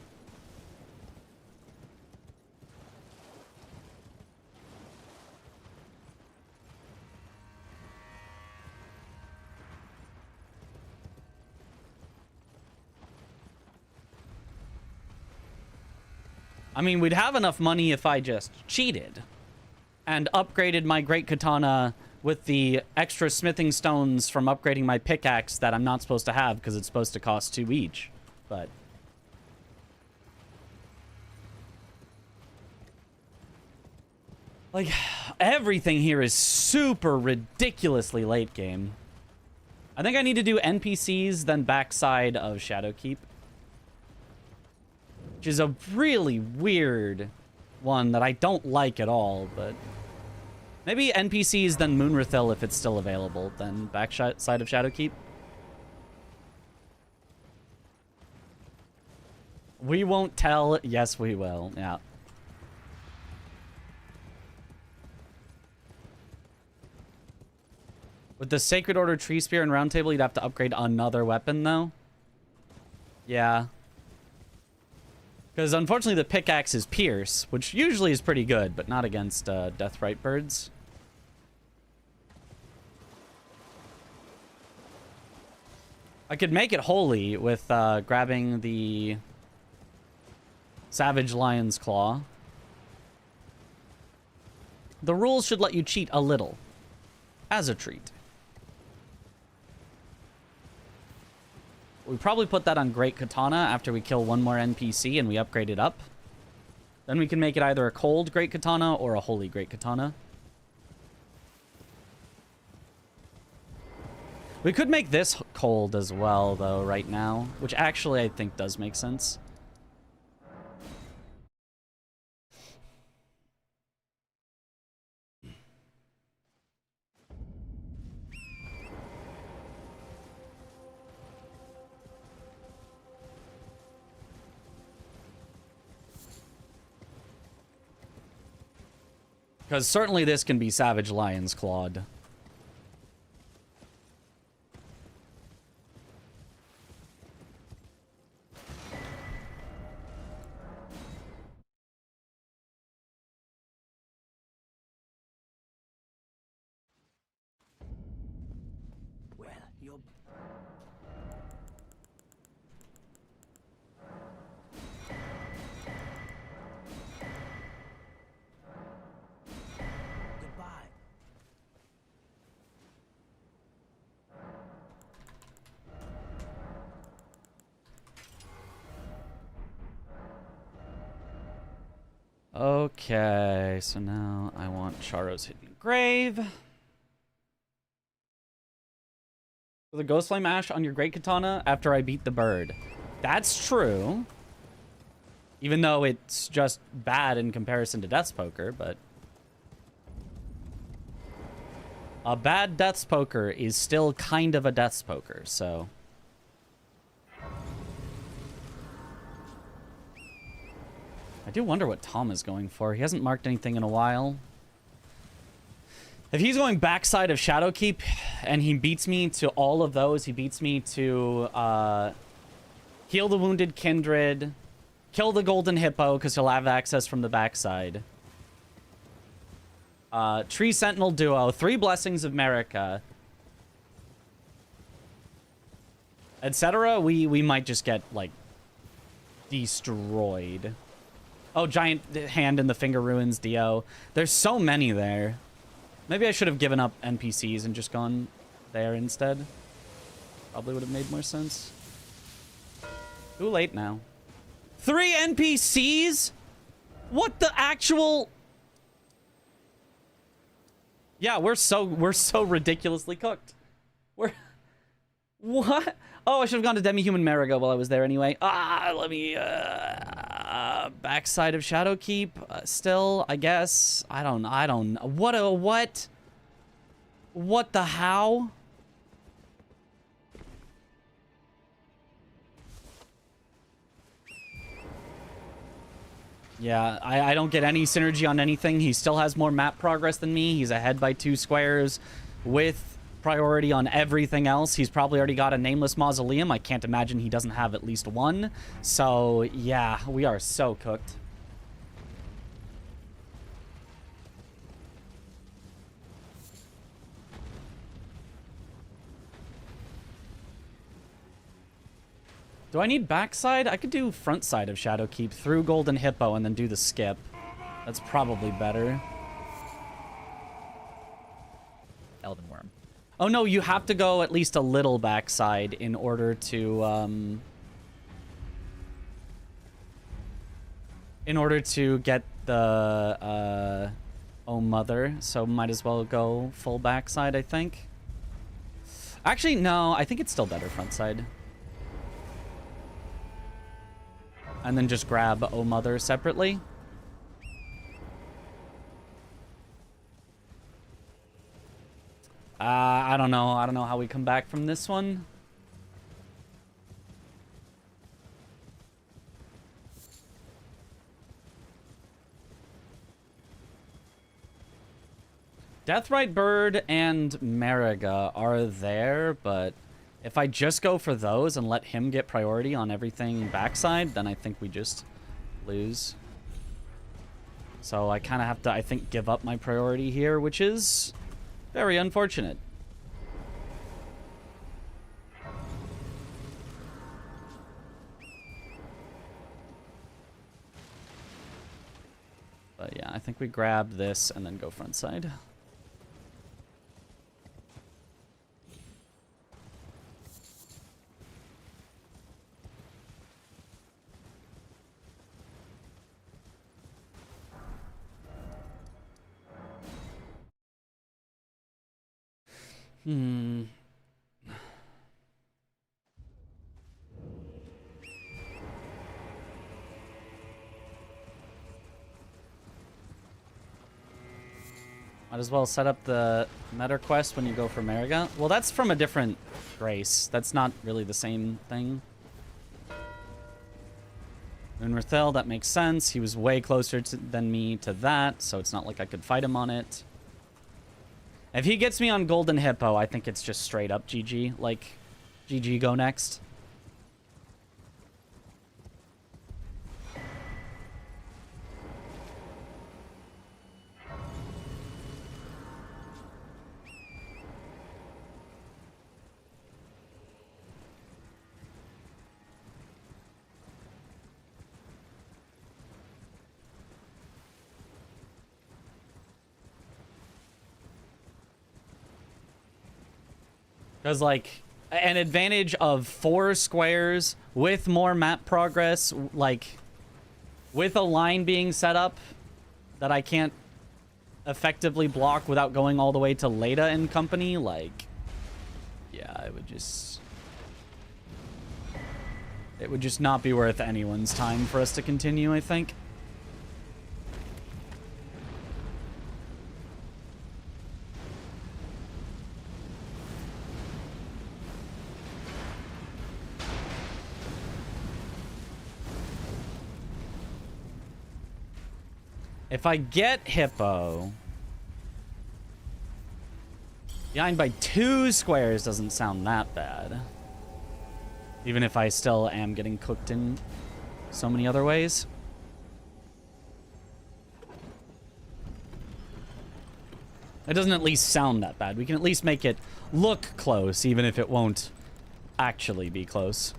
I mean, we'd have enough money if I just cheated and upgraded my Great Katana with the extra smithing stones from upgrading my pickaxe that I'm not supposed to have because it's supposed to cost 2 each. But like, everything here is super ridiculously late game. I think I need to do NPCs, then backside of Shadowkeep. Which is a really weird one that I don't like at all, but... Maybe NPCs, then Moonrathil if it's still available, then backside of Shadowkeep. We won't tell. Yes, we will. Yeah. With the Sacred Order Tree Spear and Round Table, you'd have to upgrade another weapon, though. Yeah. Because unfortunately the pickaxe is pierce, which usually is pretty good, but not against Deathrite birds. I could make it holy with grabbing the Savage Lion's Claw. The rules should let you cheat a little, as a treat. We probably put that on Great Katana after we kill one more NPC and we upgrade it up. Then we can make it either a cold Great Katana or a holy Great Katana. We could make this cold as well, though, right now, which actually I think does make sense. Because certainly this can be Savage Lion's Clawed. Well, you're... Goodbye. Okay, so now I want Charo's Hidden Grave. The Ghost Flame Ash on your Great Katana after I beat the bird. That's true. Even though it's just bad in comparison to Death's Poker, but... a bad Death's Poker is still kind of a Death's Poker, so... I do wonder what Tom is going for. He hasn't marked anything in a while. If he's going backside of Shadowkeep and he beats me to all of those, he beats me to heal the Wounded Kindred, kill the Golden Hippo because he'll have access from the backside. Tree Sentinel Duo, 3 Blessings of Marika, etc. We might just get, like, destroyed. Oh, Giant Hand in the Finger Ruins Dio. There's so many there. Maybe I should have given up NPCs and just gone there instead. Probably would have made more sense. Too late now. 3 NPCs? What the actual... Yeah, we're so ridiculously cooked. We're... What? Oh, I should have gone to Demi-Human Marigo while I was there anyway. Let me, backside of Shadowkeep, still, I guess. I don't know. What? What the how? Yeah, I don't get any synergy on anything. He still has more map progress than me. He's ahead by 2 squares with priority on everything else. He's probably already got a Nameless Mausoleum. I can't imagine he doesn't have at least one. So, yeah, we are so cooked. Do I need backside? I could do front side of Shadowkeep through Golden Hippo and then do the skip. That's probably better. Elden Worm. Oh no, you have to go at least a little backside in order to get the Oh Mother, so might as well go full backside, I think. Actually, no, I think it's still better front side. And then just grab Oh Mother separately. I don't know. I don't know how we come back from this one. Deathrite Bird and Mariga are there, but If I just go for those and let him get priority on everything backside, then I think we just lose. So I kind of have to, I think, give up my priority here, which is very unfortunate. But yeah, I think we grab this and then go front side. Hmm. Might as well set up the meta quest when you go for Mariga. Well, that's from a different grace. That's not really the same thing. Moonrathel, that makes sense. He was way closer than me to that, so it's not like I could fight him on it. If he gets me on Golden Hippo, I think it's just straight up GG. Like, GG, go next. Because, like, an advantage of 4 squares with more map progress, like, with a line being set up that I can't effectively block without going all the way to Leda and company, like, yeah, it would just not be worth anyone's time for us to continue, I think. If I get Hippo, behind by 2 squares doesn't sound that bad. Even if I still am getting cooked in so many other ways. It doesn't at least sound that bad. We can at least make it look close, even if it won't actually be close.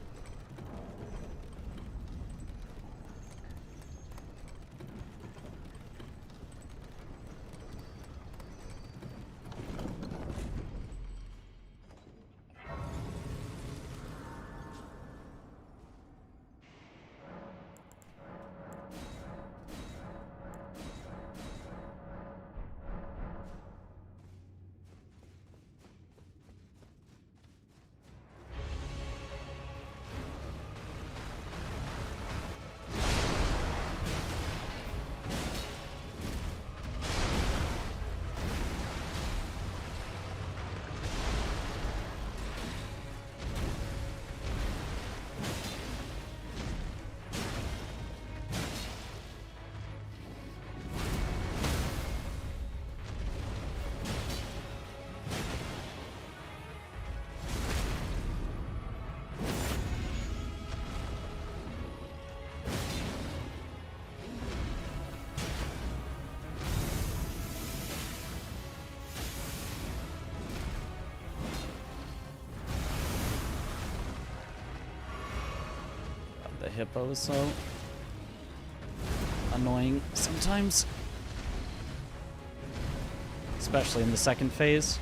The Hippo is so annoying sometimes. Especially in the second phase.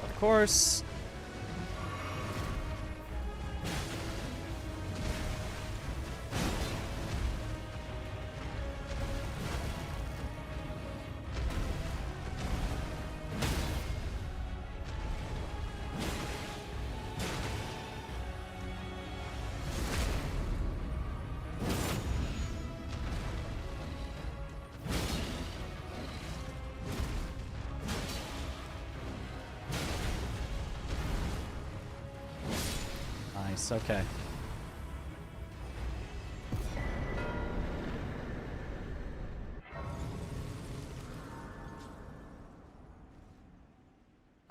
Of course. Nice, okay.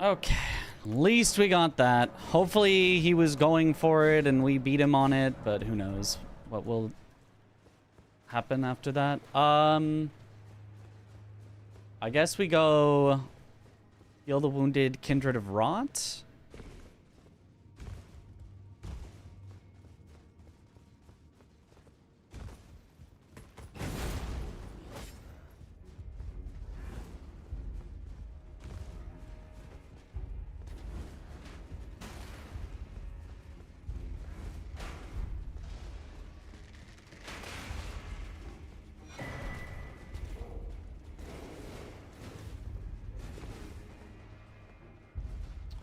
Okay, at least we got that. Hopefully he was going for it and we beat him on it, but who knows what will happen after that. I guess we go heal the wounded Kindred of Rot.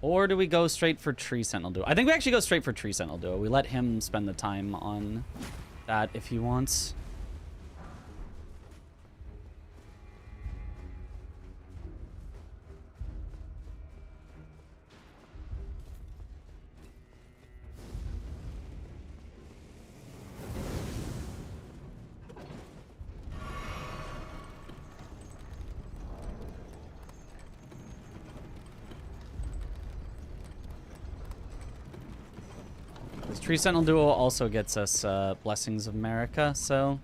Or do we go straight for Tree Sentinel Duo? I think we actually go straight for Tree Sentinel Duo. We let him spend the time on that if he wants. Tree Sentinel Duo also gets us Blessings of America, so...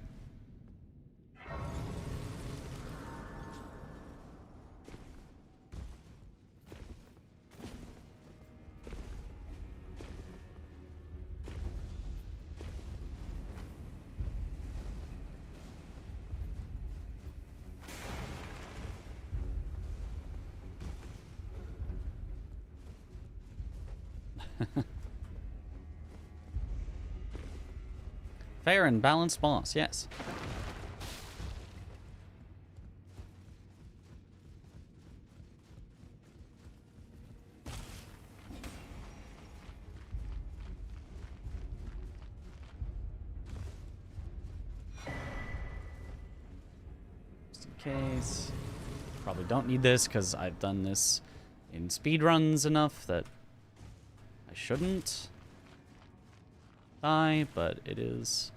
Fair and balanced boss, yes. Just in case. Probably don't need this because I've done this in speedruns enough that I shouldn't die, but it is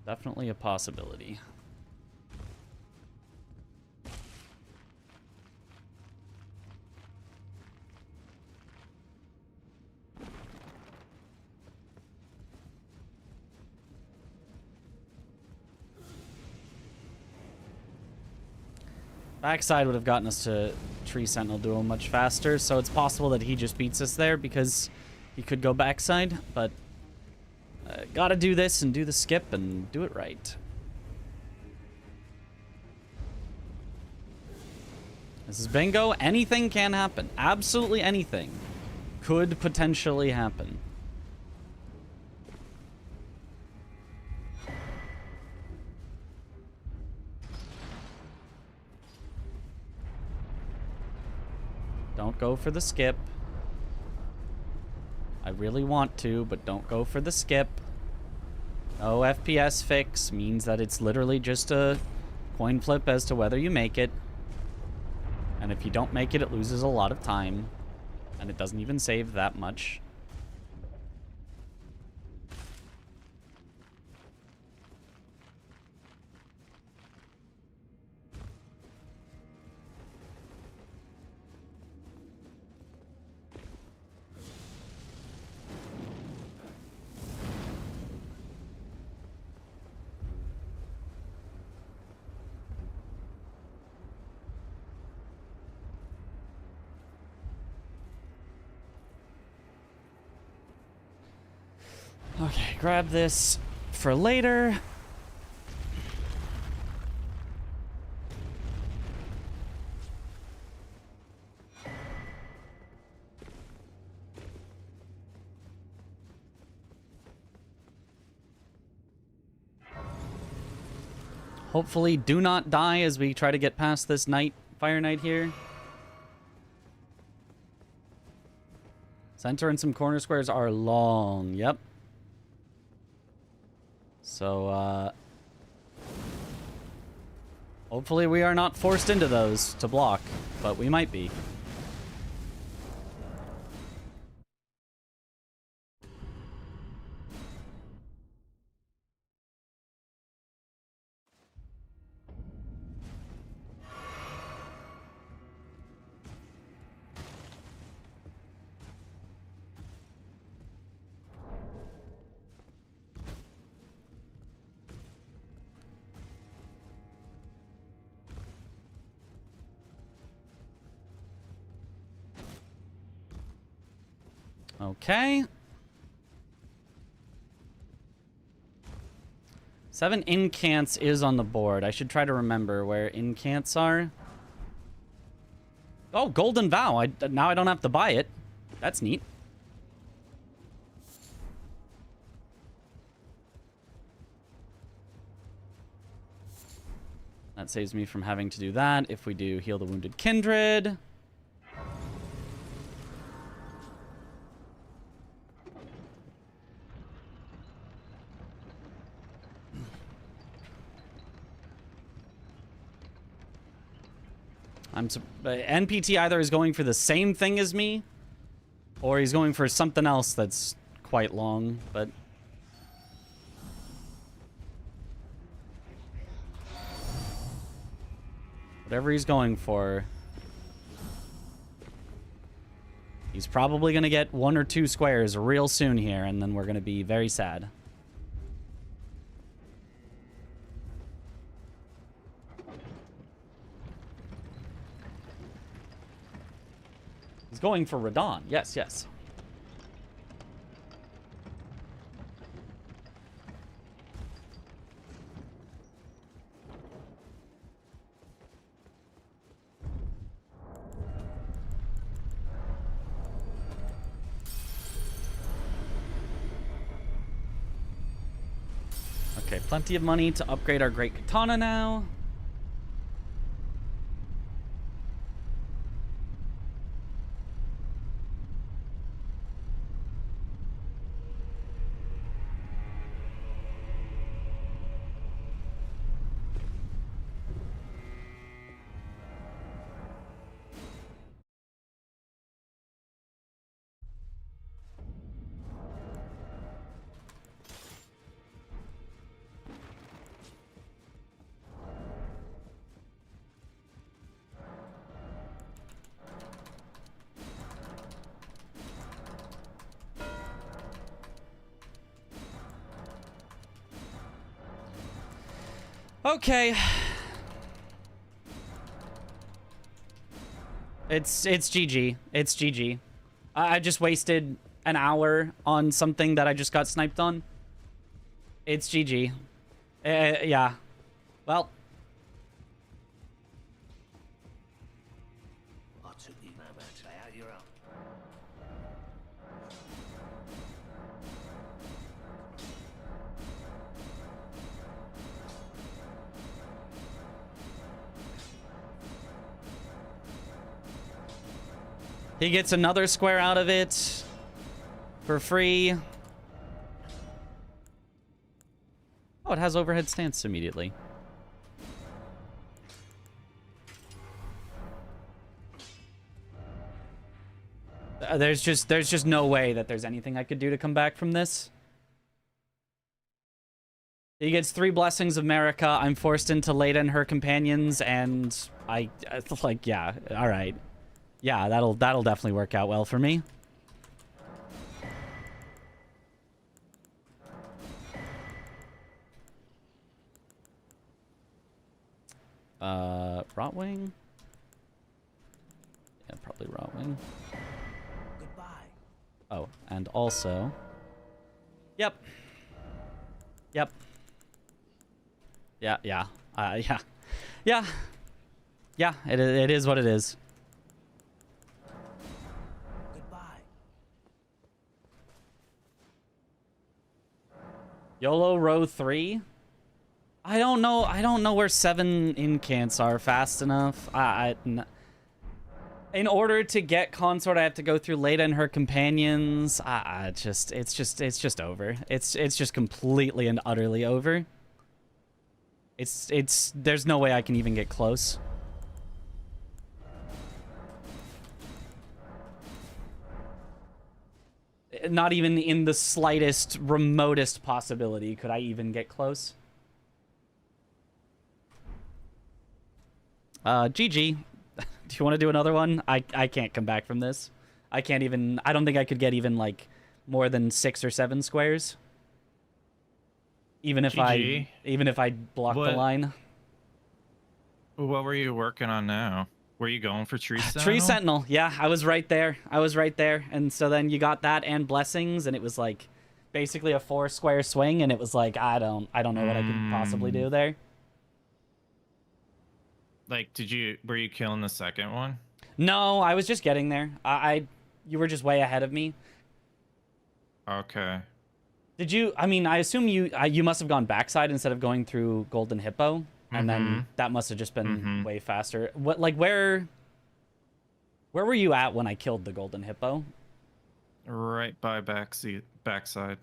definitely a possibility. Backside would have gotten us to Tree Sentinel Duo much faster, so it's possible that he just beats us there because he could go backside, but gotta do this and do the skip and do it right. This is bingo. Anything can happen. Absolutely anything could potentially happen. Don't go for the skip. I really want to, but don't go for the skip. No FPS fix means that it's literally just a coin flip as to whether you make it. And if you don't make it, it loses a lot of time. And it doesn't even save that much. Okay, grab this for later. Hopefully do not die as we try to get past this Fire Knight here. Center and some corner squares are long. Yep. So, hopefully we are not forced into those to block, but we might be. Okay. 7 incants is on the board. I should try to remember where incants are. Oh, Golden Vow. Now I don't have to buy it. That's neat. That saves me from having to do that if we do Heal the Wounded Kindred. NPT either is going for the same thing as me, or he's going for something else that's quite long, but... whatever he's going for, he's probably going to get 1 or 2 squares real soon here, and then we're going to be very sad. He's going for Radon. Yes, yes. Okay, plenty of money to upgrade our Great Katana now. Okay. It's GG. It's GG. I just wasted an hour on something that I just got sniped on. It's GG. Yeah. Well. I took you no matter how you're up. He gets another square out of it for free. Oh, it has overhead stance immediately. There's just no way that there's anything I could do to come back from this. He gets 3 Blessings of Marika. I'm forced into Leda and her companions, and I like, yeah, all right. Yeah, that'll definitely work out well for me. Rotwing? Yeah, probably Rotwing. Goodbye. Oh, and also... Yep. Yep. Yeah, yeah. Yeah. Yeah. Yeah, it is what it is. Goodbye. YOLO row 3? I don't know where 7 incants are fast enough. In order to get consort, I have to go through Leda and her companions. It's just over. It's just completely and utterly over. There's no way I can even get close. Not even in the slightest, remotest possibility could I even get close. GG. Do you want to do another one? I can't come back from this. I can't even... I don't think I could get even, like, more than 6 or 7 squares. Even if I block the line. What were you working on now? Were you going for Tree Sentinel? Tree Sentinel. Yeah, I was right there. I was right there. And so then you got that and Blessings, and it was like basically a 4-square swing, and it was like I don't know what I could possibly do there. Like, were you killing the second one? No, I was just getting there. You were just way ahead of me. Okay. Did you? I mean, I assume you must have gone backside instead of going through Golden Hippo, and then that must have just been way faster. What, like, where were you at when I killed the Golden Hippo? Right by backside.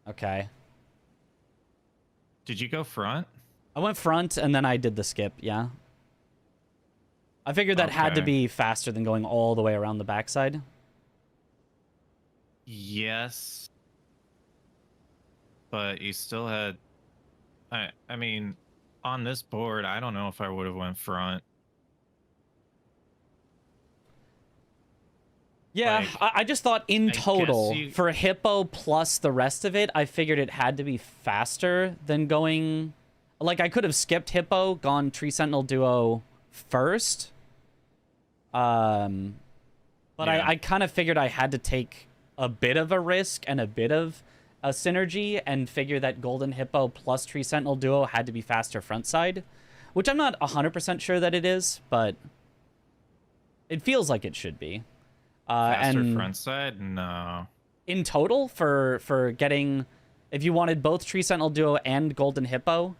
Okay. Did you go front? I went front, and then I did the skip. Yeah. I figured that had to Okay. be faster than going all the way around the backside. Yes. But you still had I mean, on this board, I don't know if I would have went front. Yeah, Like, I just thought in I guess total, you- for Hippo plus the rest of it, I figured it had to be faster than going... Like, I could have skipped Hippo, gone Tree Sentinel Duo first. But Yeah. I kind of figured I had to take a bit of a risk and a bit of a synergy and figure that Golden Hippo plus Tree Sentinel Duo had to be faster front side. Which I'm not 100% sure that it is, but it feels like it should be. Faster and front side? No. in total for getting, if you wanted both Tree Sentinel Duo and Golden Hippo,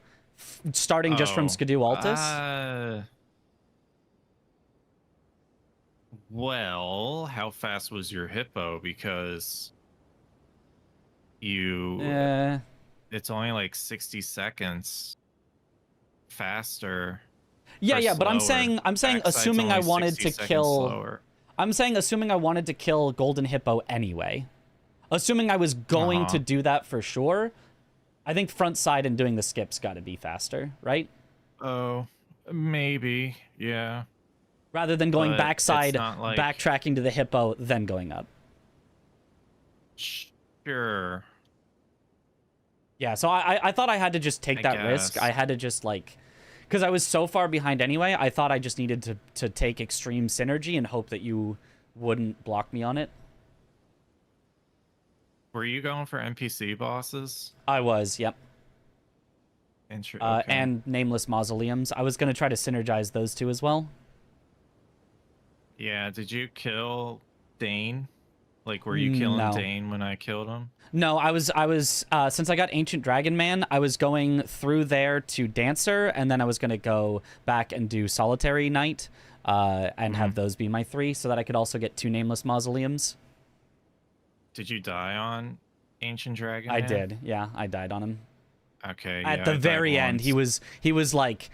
starting just from Skidoo Altus. Well, how fast was your Hippo? Because it's only like 60 seconds faster. Yeah, or but I'm slower. saying Backside's assuming I only wanted 60 to seconds kill slower. I'm saying assuming I wanted to kill Golden Hippo anyway. Assuming I was going to do that for sure, I think front side and doing the skips got to be faster, right? Oh, maybe. Yeah. Rather than going But backside, it's not like- backtracking to the Hippo, then going up. Sure. Yeah, so I thought I had to just take that risk. guess. I had to just, like... Because I was so far behind anyway, I thought I just needed to take extreme synergy and hope that you wouldn't block me on it. Were you going for NPC bosses? I was, yep. Okay. And Nameless Mausoleums. I was going to try to synergize those two as well. Yeah, did you kill Dane? Like, were you killing No. Dane when I killed him? No, I was since I got Ancient Dragon Man, I was going through there to Dancer, and then I was going to go back and do Solitary Knight, and have those be my 3, so that I could also get 2 Nameless Mausoleums. Did you die on Ancient Dragon? I Man? did, yeah, I died on him. Okay. At yeah, the I died very end, once. he was like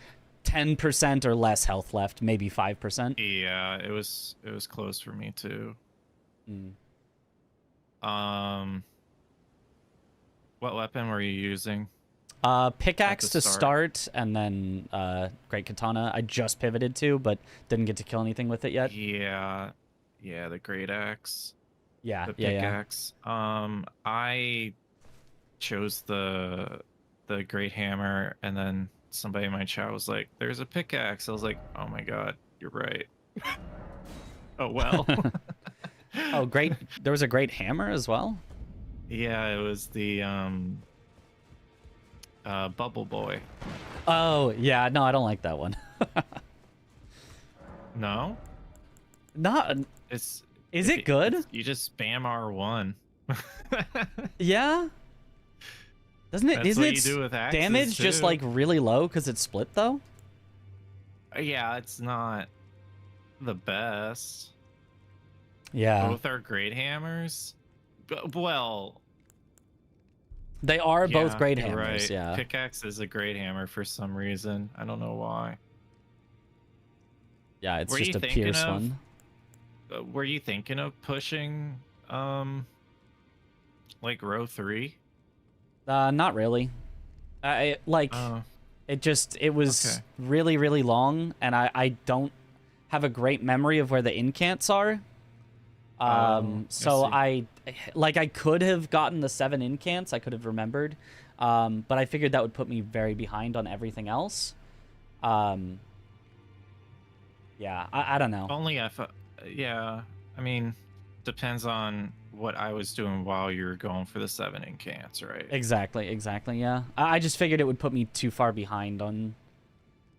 10% or less health left, maybe 5%. Yeah, it was close for me too. Mm. What weapon were you using? Pickaxe At the to start, and then Great Katana. I just pivoted to, but didn't get to kill anything with it yet. Yeah, the great axe, Yeah, the yeah. pickaxe. I chose the great hammer, and then somebody in my chat was like, "There's a pickaxe." I was like, "Oh my god, you're right." Oh well. Oh, great! There was a great hammer as well. Yeah, it was the Bubble Boy. Oh, yeah. No, I don't like that one. No, Not. it's. Is it good? You just spam R1. Yeah. Doesn't it? That's Isn't what its you do with axes, damage just too. like really low because it's split though? Yeah, it's not the best. Yeah. Both are great hammers. Well, They are both yeah, great you're hammers. right. Yeah. Pickaxe is a great hammer for some reason. I don't know why. Yeah. It's Were just you a thinking Pierce of- one. Were you thinking of pushing, like row 3? Not really. It was Okay. really, really long, and I don't have a great memory of where the incants are. So I I could have gotten the 7 incants, I could have remembered, but I figured that would put me very behind on everything else. Yeah, I don't know. Only if, yeah. I mean, depends on what I was doing while you're going for the 7 incants, right? Exactly, yeah. I just figured it would put me too far behind on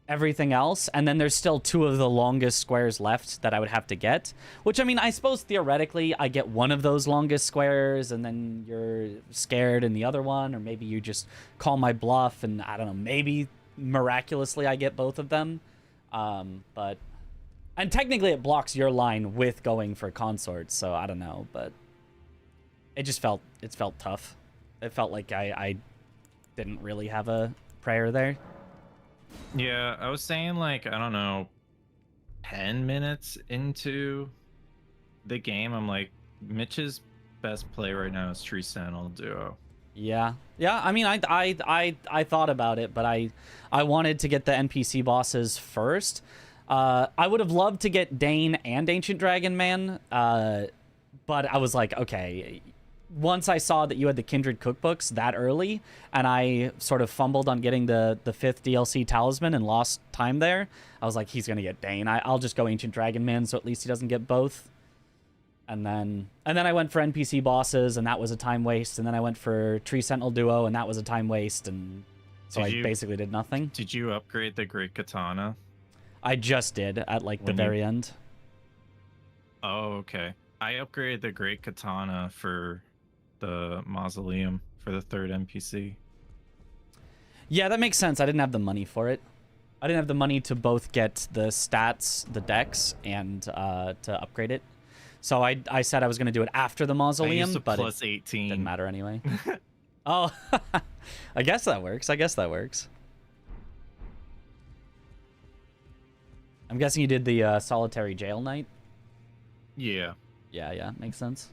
everything else, and then there's still 2 of the longest squares left that I would have to get, which, I mean, I suppose theoretically I get one of those longest squares and then you're scared in the other one, or maybe you just call my bluff and, I don't know, maybe miraculously I get both of them. But and technically it blocks your line with going for consorts, so I don't know, but it felt tough. It felt like I didn't really have a prayer there. Yeah, I was saying, like, I don't know, 10 minutes into the game, I'm like, Mitch's best play right now is Tree Sentinel Duo. Yeah. I mean, I thought about it, but I wanted to get the NPC bosses first. I would have loved to get Dane and Ancient Dragon Man, but I was like, okay. Once I saw that you had the Kindred cookbooks that early, and I sort of fumbled on getting the 5th DLC talisman and lost time there, I was like, he's gonna get Dane. I'll just go Ancient Dragon Man, so at least he doesn't get both. And then I went for NPC bosses, and that was a time waste. And then I went for Tree Sentinel Duo, and that was a time waste. And so I basically did nothing. Did you upgrade the Great Katana? I just did at like the very end. Oh, okay. I upgraded the Great Katana for the Mausoleum for the 3rd NPC. Yeah, that makes sense. I didn't have the money for it. I didn't have the money to both get the stats, the dex, and to upgrade it. So I said I was going to do it after the Mausoleum, but plus 18. Didn't matter anyway. Oh, I guess that works. I'm guessing you did the solitary jail night? Yeah. Yeah, makes sense.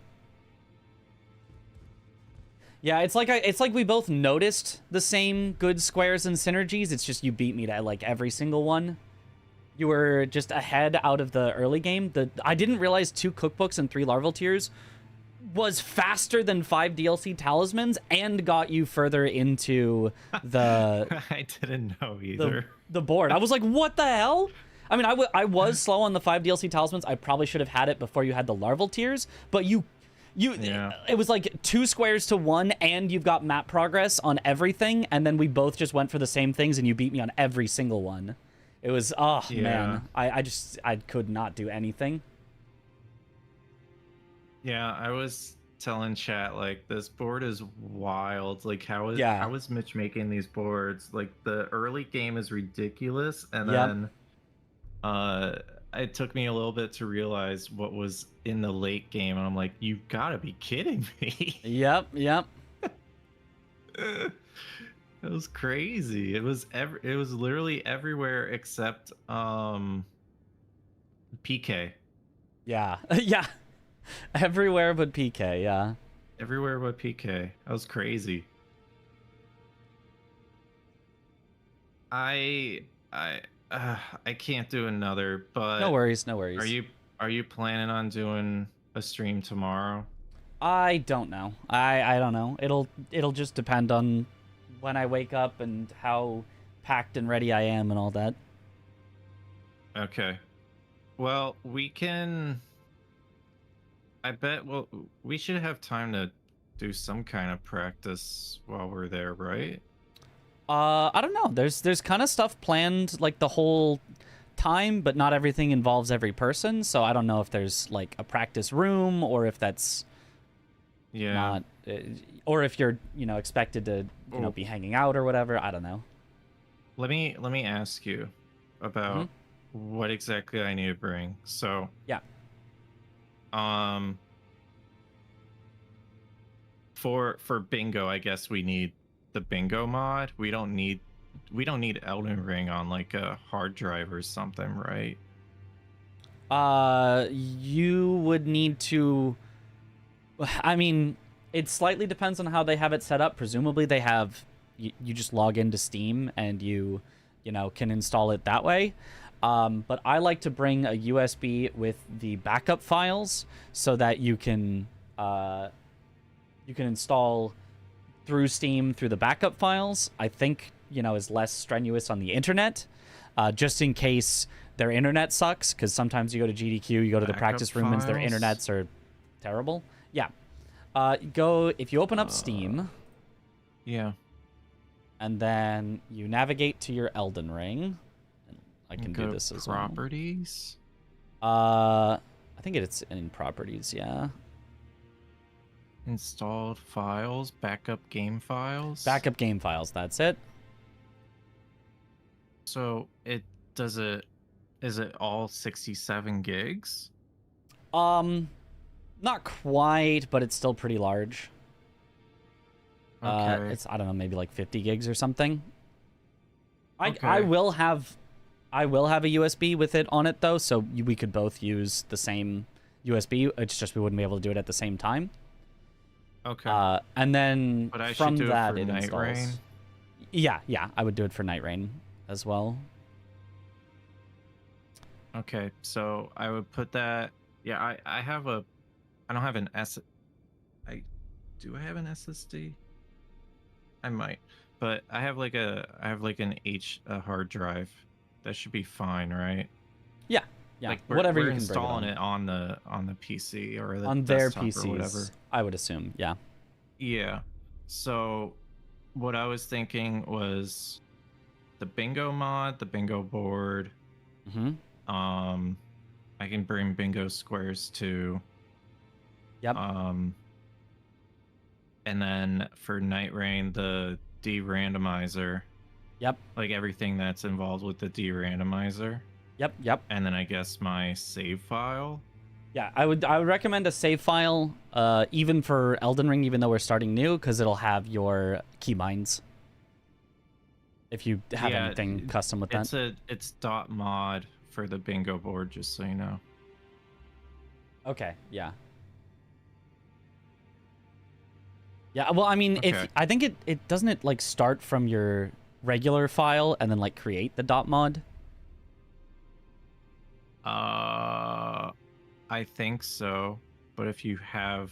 Yeah, it's like we both noticed the same good squares and synergies. It's just you beat me to like every single one. You were just ahead out of the early game. I didn't realize 2 cookbooks and 3 larval tiers was faster than 5 DLC talismans and got you further into the I didn't know either. The board. I was like, what the hell? I mean, I was slow on the 5 DLC talismans. I probably should have had it before you had the larval tiers, but it was like 2 squares to 1, and you've got map progress on everything, and then we both just went for the same things, and you beat me on every single one. It was, man, I could not do anything. Yeah, I was telling chat, like, this board is wild. Like, how is Mitch making these boards? Like, the early game is ridiculous, and then it took me a little bit to realize what was in the late game, and I'm like, you've got to be kidding me. Yep. It was crazy. It was literally everywhere except PK. Yeah. Yeah. Everywhere but PK, yeah. Everywhere but PK. That was crazy. I can't do another, but no worries. Are you planning on doing a stream tomorrow? I don't know. I don't know. It'll just depend on when I wake up and how packed and ready I am and all that. Okay. Well, we can... I bet, well, we should have time to do some kind of practice while we're there, right? I don't know. There's kind of stuff planned like the whole time, but not everything involves every person, so I don't know if there's like a practice room or if that's not... or if you're, expected to, be hanging out or whatever. I don't know. Let me ask you about what exactly I need to bring. So yeah. For bingo, I guess we need the bingo mod. We don't need Elden Ring on like a hard drive or something, right? You would need to... I mean, it slightly depends on how they have it set up. Presumably they have... You just log into Steam and you can install it that way. But I like to bring a USB with the backup files so that you can install through Steam through the backup files. I think, is less strenuous on the internet, just in case their internet sucks, because sometimes you go to GDQ, you go to the Backup practice room, and their files? internets are terrible. Yeah. If you open up Steam, Yeah. and then you navigate to your Elden Ring. I can Go do to this as well. properties. I think it's in properties, yeah. Installed files, backup game files. Backup game files, that's it. So is it all 67 gigs? Not quite, but it's still pretty large. Okay. It's, I don't know, maybe like 50 gigs or something. I Okay. will have a USB with it on it though, so we could both use the same USB. It's just we wouldn't be able to do it at the same time. Okay. And then But I should from do it that for it Night installs. Rain? Yeah, I would do it for Night Rain as well. Okay, so I would put that. Yeah, I have a. I don't have an S. Do I have an SSD? I might, but I have like a hard drive. That should be fine, right? Yeah, Like whatever we're you can bring installing it it on the PC or the on their desktop or whatever. PCs. I would assume, yeah. Yeah. So what I was thinking was the bingo mod, the bingo board. Mm-hmm. I can bring bingo squares too. Yep. And then for Night Rain, the de-randomizer. Yep. Like everything that's involved with the de-randomizer. Yep. And then I guess my save file. Yeah, I would recommend a save file, even for Elden Ring, even though we're starting new, because it'll have your keybinds. If you have Yeah, anything custom with that. It's .mod for the bingo board, just so you know. Okay, yeah. Yeah, well, I mean, Okay. if I think it doesn't it like start from your regular file and then like create the .mod. I think so. But if you have,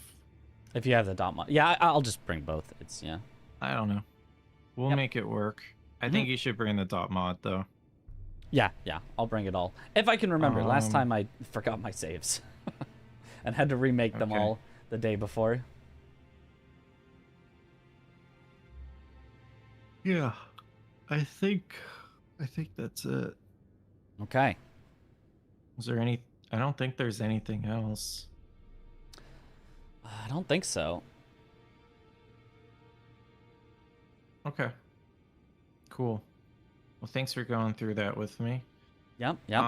If you have the .mod, yeah, I'll just bring both. It's yeah. I don't know. We'll Yep. make it work. I think you should bring the .mod though. Yeah, I'll bring it all. If I can remember. Last Um, time I forgot my saves and had to remake them Okay. all the day before. Yeah. I think that's it. Okay. Is there any I don't think there's anything else. I don't think so. Okay. Cool. Well, thanks for going through that with me. Yep. Yeah,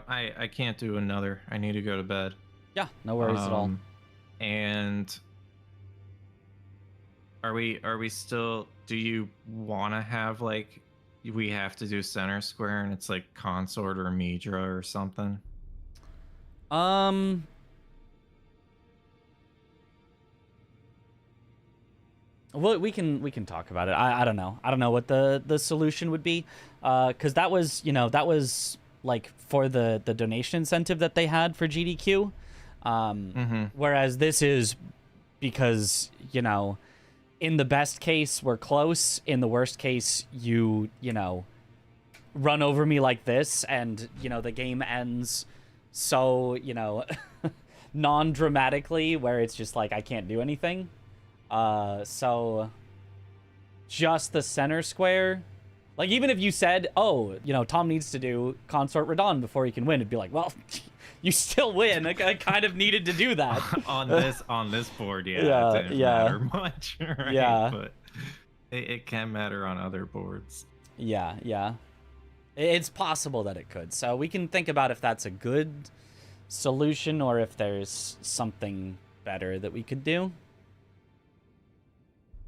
I can't do another. I need to go to bed. Yeah, no worries at all. And are we still, do you want to have like, we have to do center square and it's like consort or Midra or something? Well, we can talk about it. I don't know. I don't know what the solution would be, because that was like for the donation incentive that they had for GDQ, whereas this is because in the best case we're close, in the worst case you run over me like this, and the game ends so non-dramatically where it's just like I can't do anything. So just the center square, like even if you said, oh, Tom needs to do Consort Radon before he can win, it'd be like, well, you still win. I kind of needed to do that. on this board, it didn't matter much, right? Yeah. But it can matter on other boards. Yeah. It's possible that it could. So we can think about if that's a good solution or if there's something better that we could do.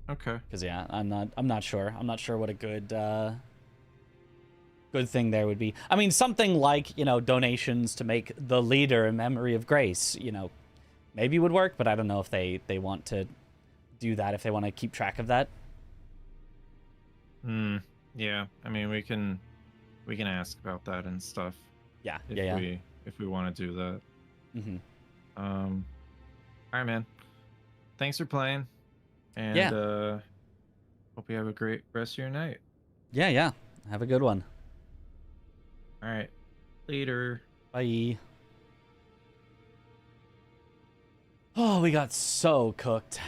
Okay. Because I'm not sure. I'm not sure what a good thing there would be. I mean, something like donations to make the leader in memory of Grace. Maybe would work, but I don't know if they want to do that. If they want to keep track of that. Yeah. I mean, we can ask about that and stuff. Yeah. If we want to do that. Mm-hmm. All right, man. Thanks for playing. And hope you have a great rest of your night. Yeah. Have a good one. All right. Later. Bye. Oh, we got so cooked.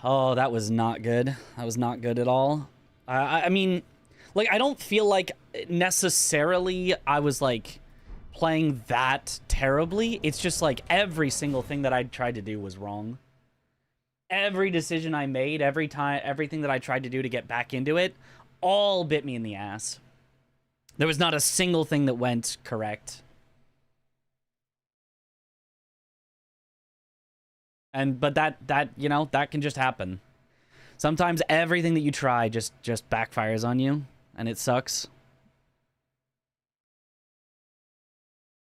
Oh, that was not good. That was not good at all. I mean, like, I don't feel like necessarily I was, like, playing that terribly. It's just, like, every single thing that I tried to do was wrong. Every decision I made, everything that I tried to do to get back into it, all bit me in the ass. There was not a single thing that went correct. But that you know, that can just happen. Sometimes everything that you try just backfires on you, and it sucks.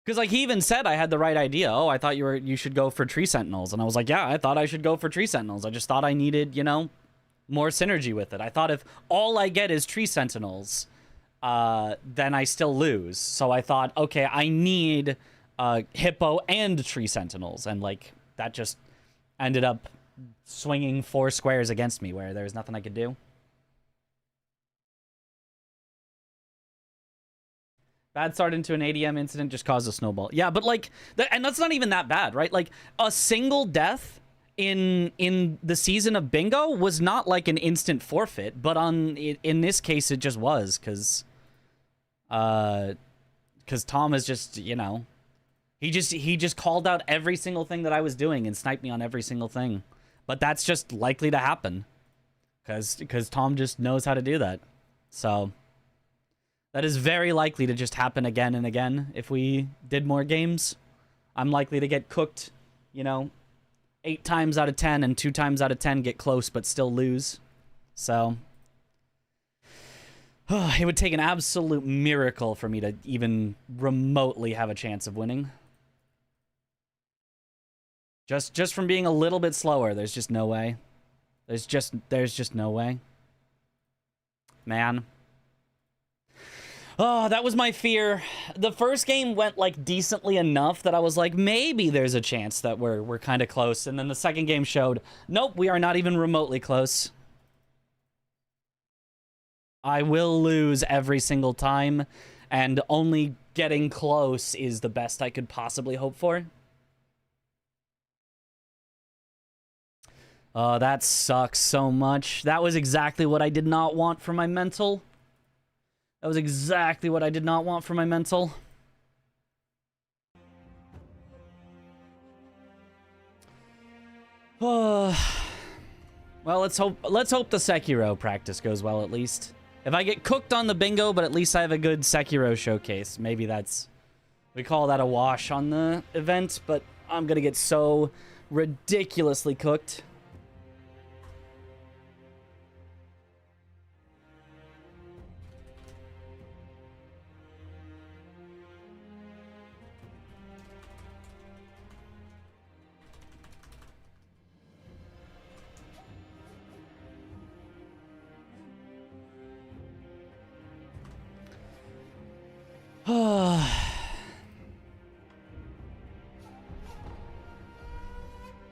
Because, like, he even said I had the right idea. Oh, I thought you should go for Tree Sentinels. And I was like, yeah, I thought I should go for Tree Sentinels. I just thought I needed, you know, more synergy with it. I thought if all I get is Tree Sentinels, then I still lose. So I thought, okay, I need Hippo and Tree Sentinels. And, like, that just ended up swinging 4 squares against me where there was nothing I could do. Bad start into an ADM incident just caused a snowball. Yeah, but, like, and that's not even that bad, right? Like, a single death in the season of Bingo was not like an instant forfeit, but in this case it just was, because Tom is just, you know, he just called out every single thing that I was doing and sniped me on every single thing. But that's just likely to happen, because Tom just knows how to do that. So that is very likely to just happen again and again if we did more games. I'm likely to get cooked, you know, 8 times out of 10, and 2 times out of 10 get close but still lose. So it would take an absolute miracle for me to even remotely have a chance of winning. Just from being a little bit slower, there's just no way. There's just no way. Man. Oh, that was my fear. The first game went, like, decently enough that I was like, maybe there's a chance that we're kind of close. And then the second game showed, nope, we are not even remotely close. I will lose every single time, and only getting close is the best I could possibly hope for. Oh, that sucks so much. That was exactly what I did not want for my mental. That was exactly what I did not want for my mental. Oh. Well, let's hope the Sekiro practice goes well at least. If I get cooked on the bingo, but at least I have a good Sekiro showcase. Maybe we call that a wash on the event, but I'm gonna get so ridiculously cooked.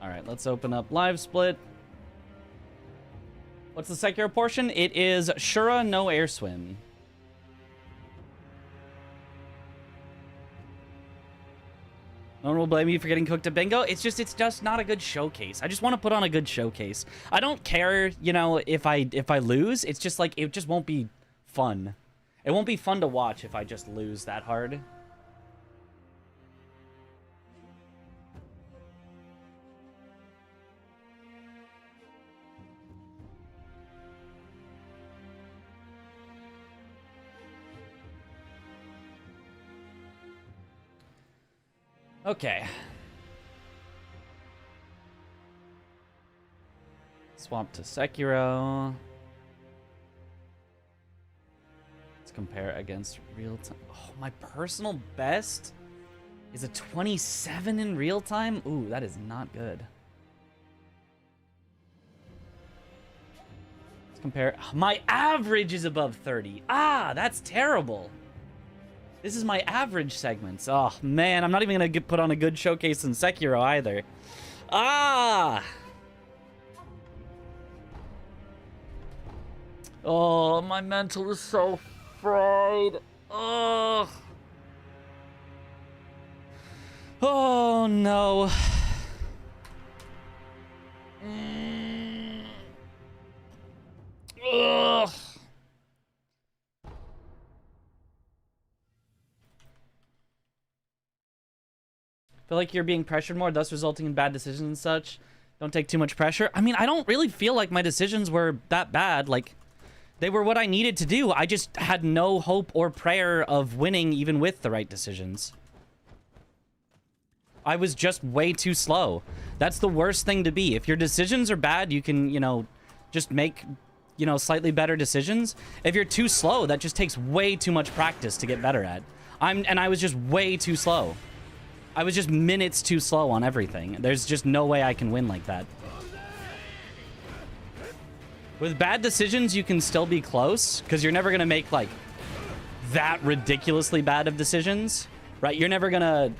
Alright, let's open up Live Split. What's the Sekiro portion? It is Shura no air swim. No one will blame you for getting cooked at bingo. It's just not a good showcase. I just want to put on a good showcase. I don't care, you know, if I lose. It's just like, it just won't be fun. It won't be fun to watch if I just lose that hard. Okay. Swap to Sekiro. Let's compare against real time. Oh, my personal best is a 27 in real time? Ooh, that is not good. Let's compare. My average is above 30. Ah, that's terrible. This is my average segments. Oh, man, I'm not even going to put on a good showcase in Sekiro either. Ah! Oh, my mental is so fried. Ugh. Oh, no. Ugh. Feel like you're being pressured more, thus resulting in bad decisions and such. Don't take too much pressure. I mean, I don't really feel like my decisions were that bad. Like, they were what I needed to do. I just had no hope or prayer of winning even with the right decisions. I was just way too slow. That's the worst thing to be. If your decisions are bad, you can, you know, just make, you know, slightly better decisions. If you're too slow, that just takes way too much practice to get better at. And I was just way too slow. I was just minutes too slow on everything. There's just no way I can win like that. With bad decisions, you can still be close, because you're never going to make, like, that ridiculously bad of decisions, right? You're never going to...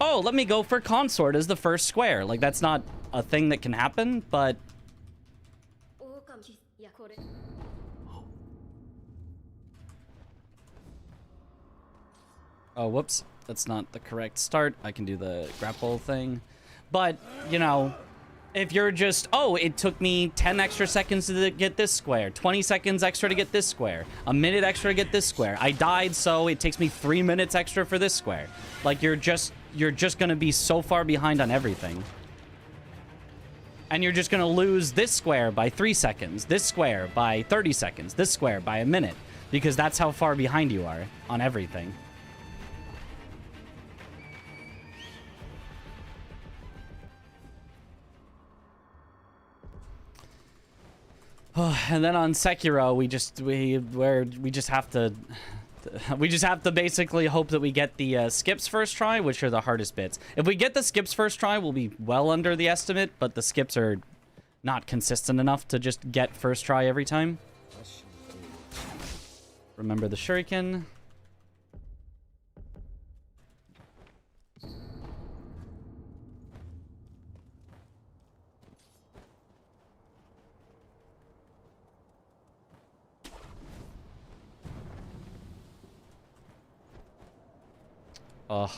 Oh, let me go for consort as the first square. Like, that's not a thing that can happen, but... Oh, whoops. That's not the correct start. I can do the grapple thing. But, you know, if you're just, oh, it took me 10 extra seconds to get this square, 20 seconds extra to get this square, a minute extra to get this square. I died, so it takes me 3 minutes extra for this square. Like, you're just gonna be so far behind on everything. And you're just gonna lose this square by 3 seconds, this square by 30 seconds, this square by a minute, because that's how far behind you are on everything. And then on Sekiro, we just have to basically hope that we get the skips first try, which are the hardest bits. If we get the skips first try, we'll be well under the estimate, but the skips are not consistent enough to just get first try every time. Remember the shuriken. Ugh.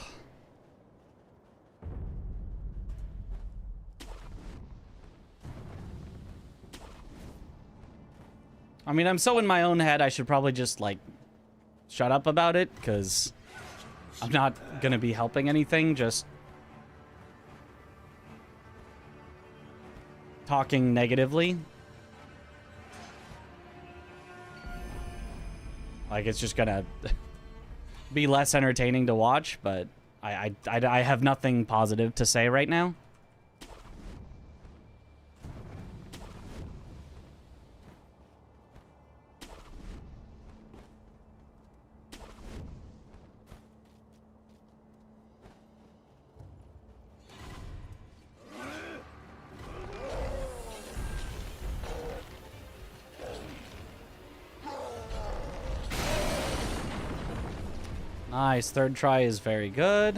I mean, I'm so in my own head, I should probably just, like, shut up about it, because I'm not gonna be helping anything, just talking negatively. Like, it's just gonna be less entertaining to watch, but I have nothing positive to say right now. Nice, third try is very good.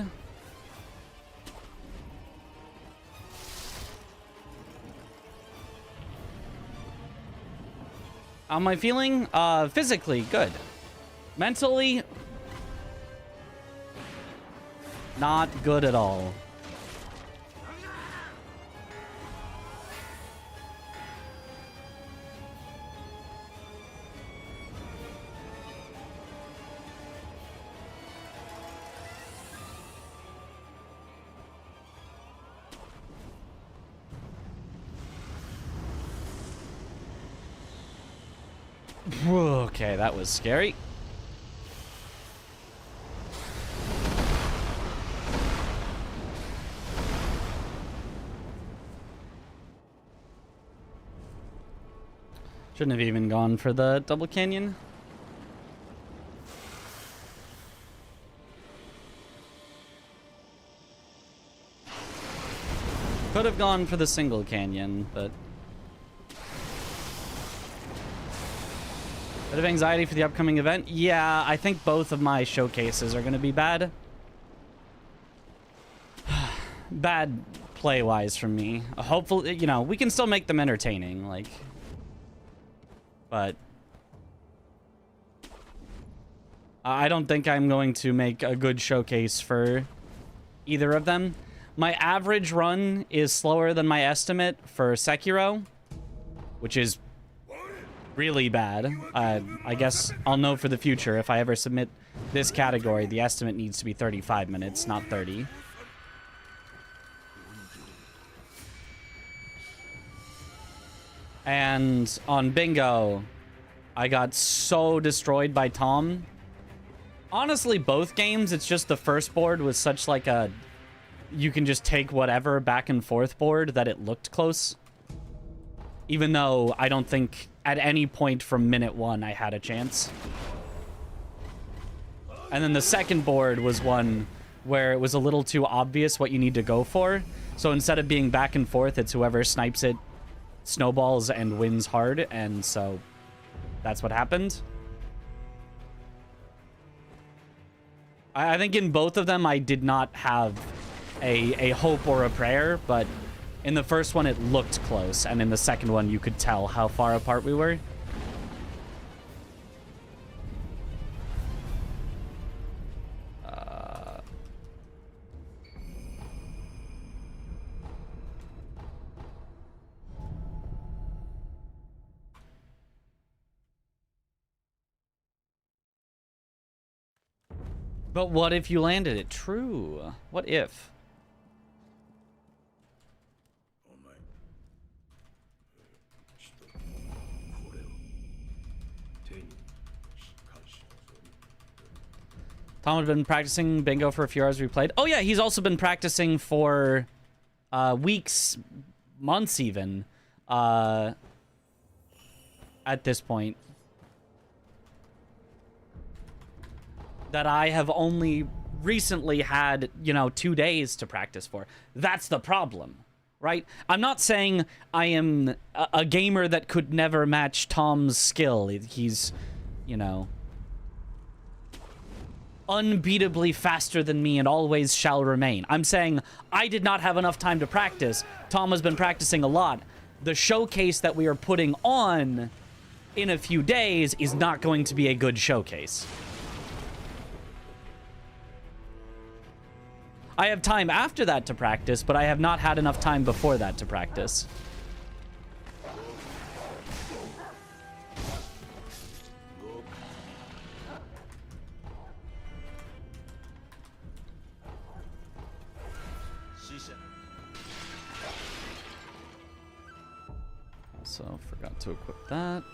How am I feeling? Physically, good. Mentally, not good at all. Okay, that was scary. Shouldn't have even gone for the double canyon. Could have gone for the single canyon, but... Bit of anxiety for the upcoming event? Yeah, I think both of my showcases are going to be bad. Bad play-wise from me. Hopefully, you know, we can still make them entertaining, like... but I don't think I'm going to make a good showcase for either of them. My average run is slower than my estimate for Sekiro, which is really bad. I guess I'll know for the future if I ever submit this category. The estimate needs to be 35 minutes, not 30. And on bingo, I got so destroyed by Tom. Honestly, both games, it's just the first board was such like a you can just take whatever back and forth board that it looked close. Even though I don't think at any point from minute 1 I had a chance. And then the second board was one where it was a little too obvious what you need to go for. So instead of being back and forth, it's whoever snipes it snowballs and wins hard. And so that's what happened. I think in both of them, I did not have a hope or a prayer, but in the first one, it looked close, and in the second one, you could tell how far apart we were. But what if you landed it? True. What if? Tom had been practicing bingo for a few hours we played. Oh yeah, he's also been practicing for weeks, months even, at this point. That I have only recently had, 2 days to practice for. That's the problem, right? I'm not saying I am a gamer that could never match Tom's skill. He's, unbeatably faster than me and always shall remain. I'm saying I did not have enough time to practice. Tom has been practicing a lot. The showcase that we are putting on in a few days is not going to be a good showcase. I have time after that to practice, but I have not had enough time before that to practice. Also, forgot to equip that.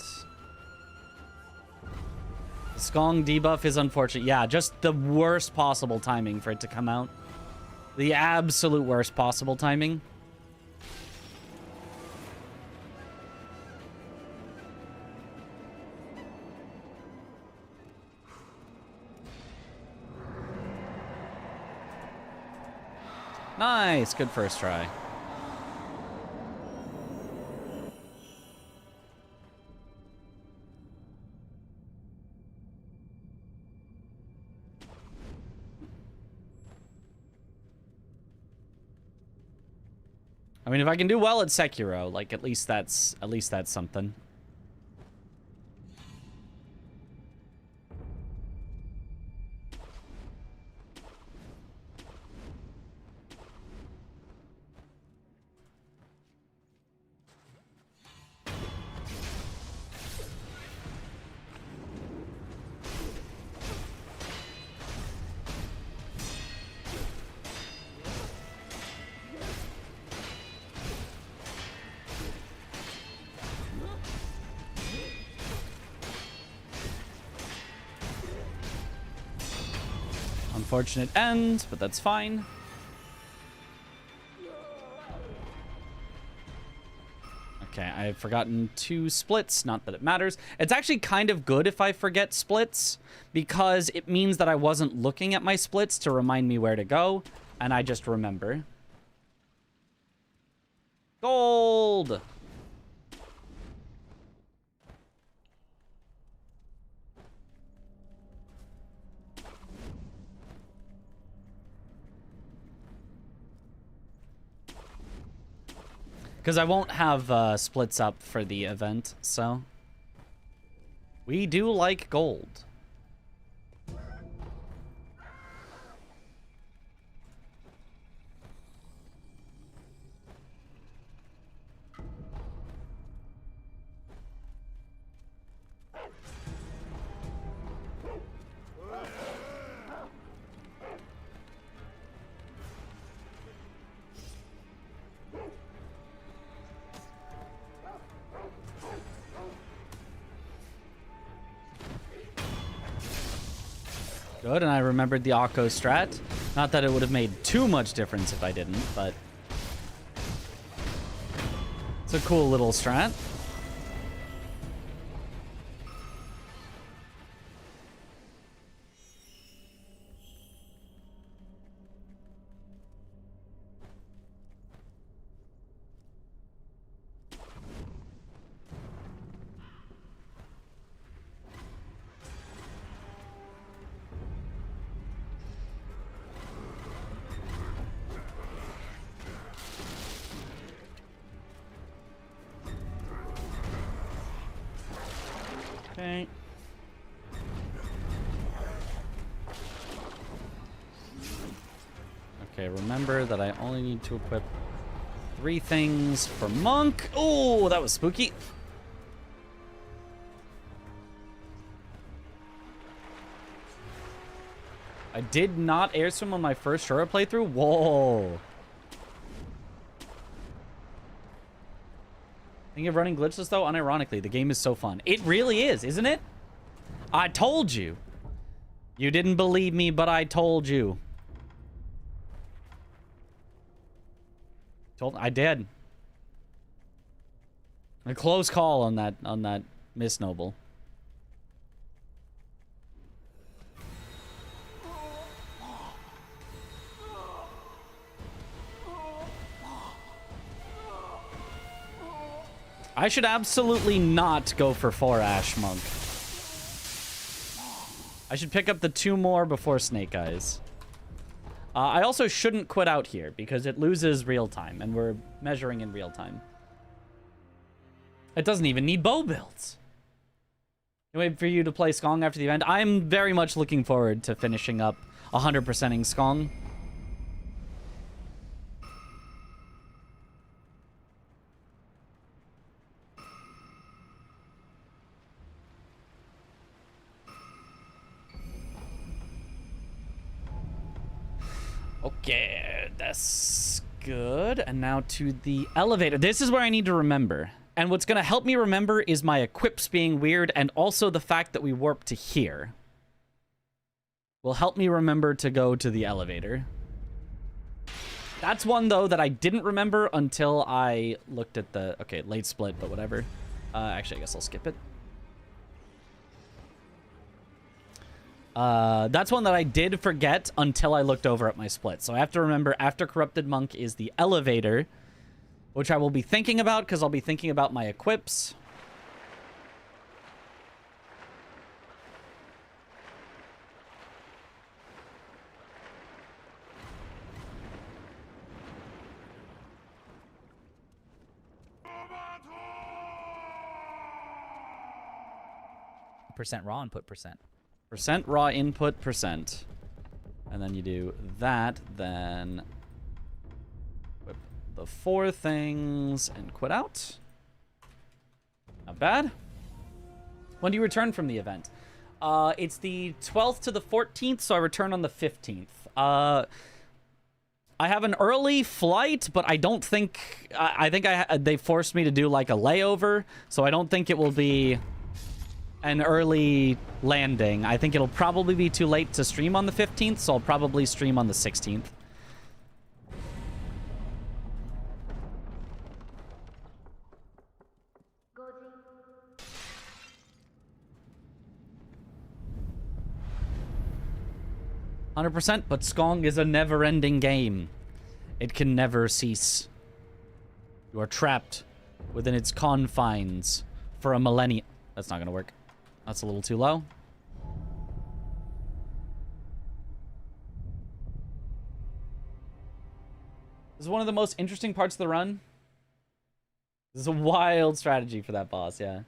The Skong debuff is unfortunate. Yeah, just the worst possible timing for it to come out. The absolute worst possible timing. Nice, good first try. I mean, if I can do well at Sekiro, like at least that's something. Unfortunate end, but that's fine. Okay, I've forgotten 2 splits. Not that it matters. It's actually kind of good if I forget splits, because it means that I wasn't looking at my splits to remind me where to go, and I just remember. Gold! Because I won't have splits up for the event, so... We do like gold. Good, and I remembered the Akko strat. Not that it would have made too much difference if I didn't, but it's a cool little strat. Okay. Okay, remember that I only need to equip 3 things for Monk. Oh, that was spooky. I did not air swim on my first Shura playthrough. Whoa. Think of running glitchless though? Unironically, the game is so fun. It really is, isn't it? I told you. You didn't believe me, but I told you. I did. A close call on that Miss Noble. I should absolutely not go for 4 Ash Monk. I should pick up the 2 more before Snake Eyes. I also shouldn't quit out here because it loses real time, and we're measuring in real time. It doesn't even need bow builds. Wait for you to play Skong after the event. I'm very much looking forward to finishing up 100%ing Skong. Okay, that's good. And now to the elevator. This is where I need to remember. And what's going to help me remember is my equips being weird and also the fact that we warp to here. Will help me remember to go to the elevator. That's one, though, that I didn't remember until I looked at the... Okay, late split, but whatever. Actually, I guess I'll skip it. That's one that I did forget until I looked over at my split. So I have to remember after Corrupted Monk is the elevator, which I will be thinking about because I'll be thinking about my equips. Percent raw input percent. Percent raw input percent. And then you do that, then equip the 4 things and quit out. Not bad. When do you return from the event? It's the 12th to the 14th, so I return on the 15th. I have an early flight, but I don't think... I think they forced me to do like a layover, so I don't think it will be an early landing. I think it'll probably be too late to stream on the 15th, so I'll probably stream on the 16th. %, but Skong is a never-ending game. It can never cease. You are trapped within its confines for a millennium. That's not gonna work. That's a little too low. This is one of the most interesting parts of the run. This is a wild strategy for that boss, yeah.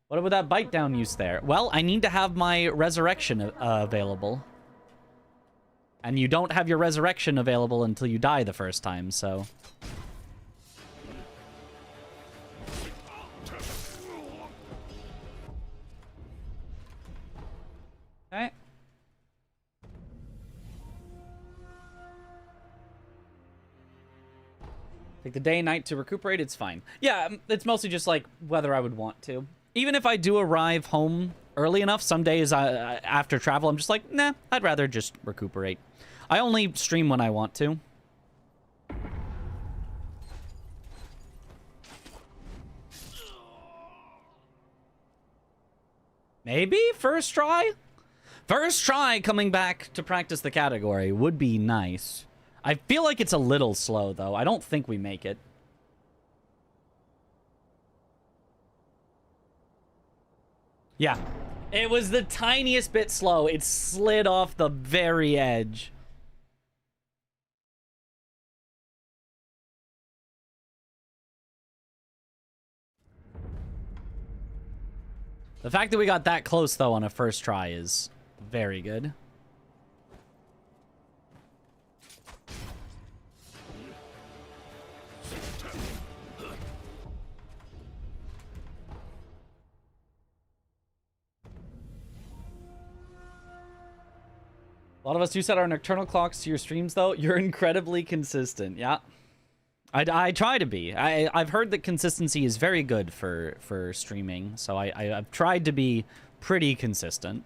What about that bite down use there? Well, I need to have my resurrection available. And you don't have your resurrection available until you die the first time, so... Okay. Take the day and night to recuperate, it's fine. Yeah, it's mostly just like whether I would want to. Even if I do arrive home early enough, some days after travel, I'm just like, nah, I'd rather just recuperate. I only stream when I want to. Maybe first try? First try coming back to practice the category would be nice. I feel like it's a little slow, though. I don't think we make it. Yeah. It was the tiniest bit slow. It slid off the very edge. The fact that we got that close, though, on a first try is very good. A lot of us do set our nocturnal clocks to your streams, though. You're incredibly consistent. Yeah. I try to be. I've heard that consistency is very good for streaming, so I've tried to be pretty consistent.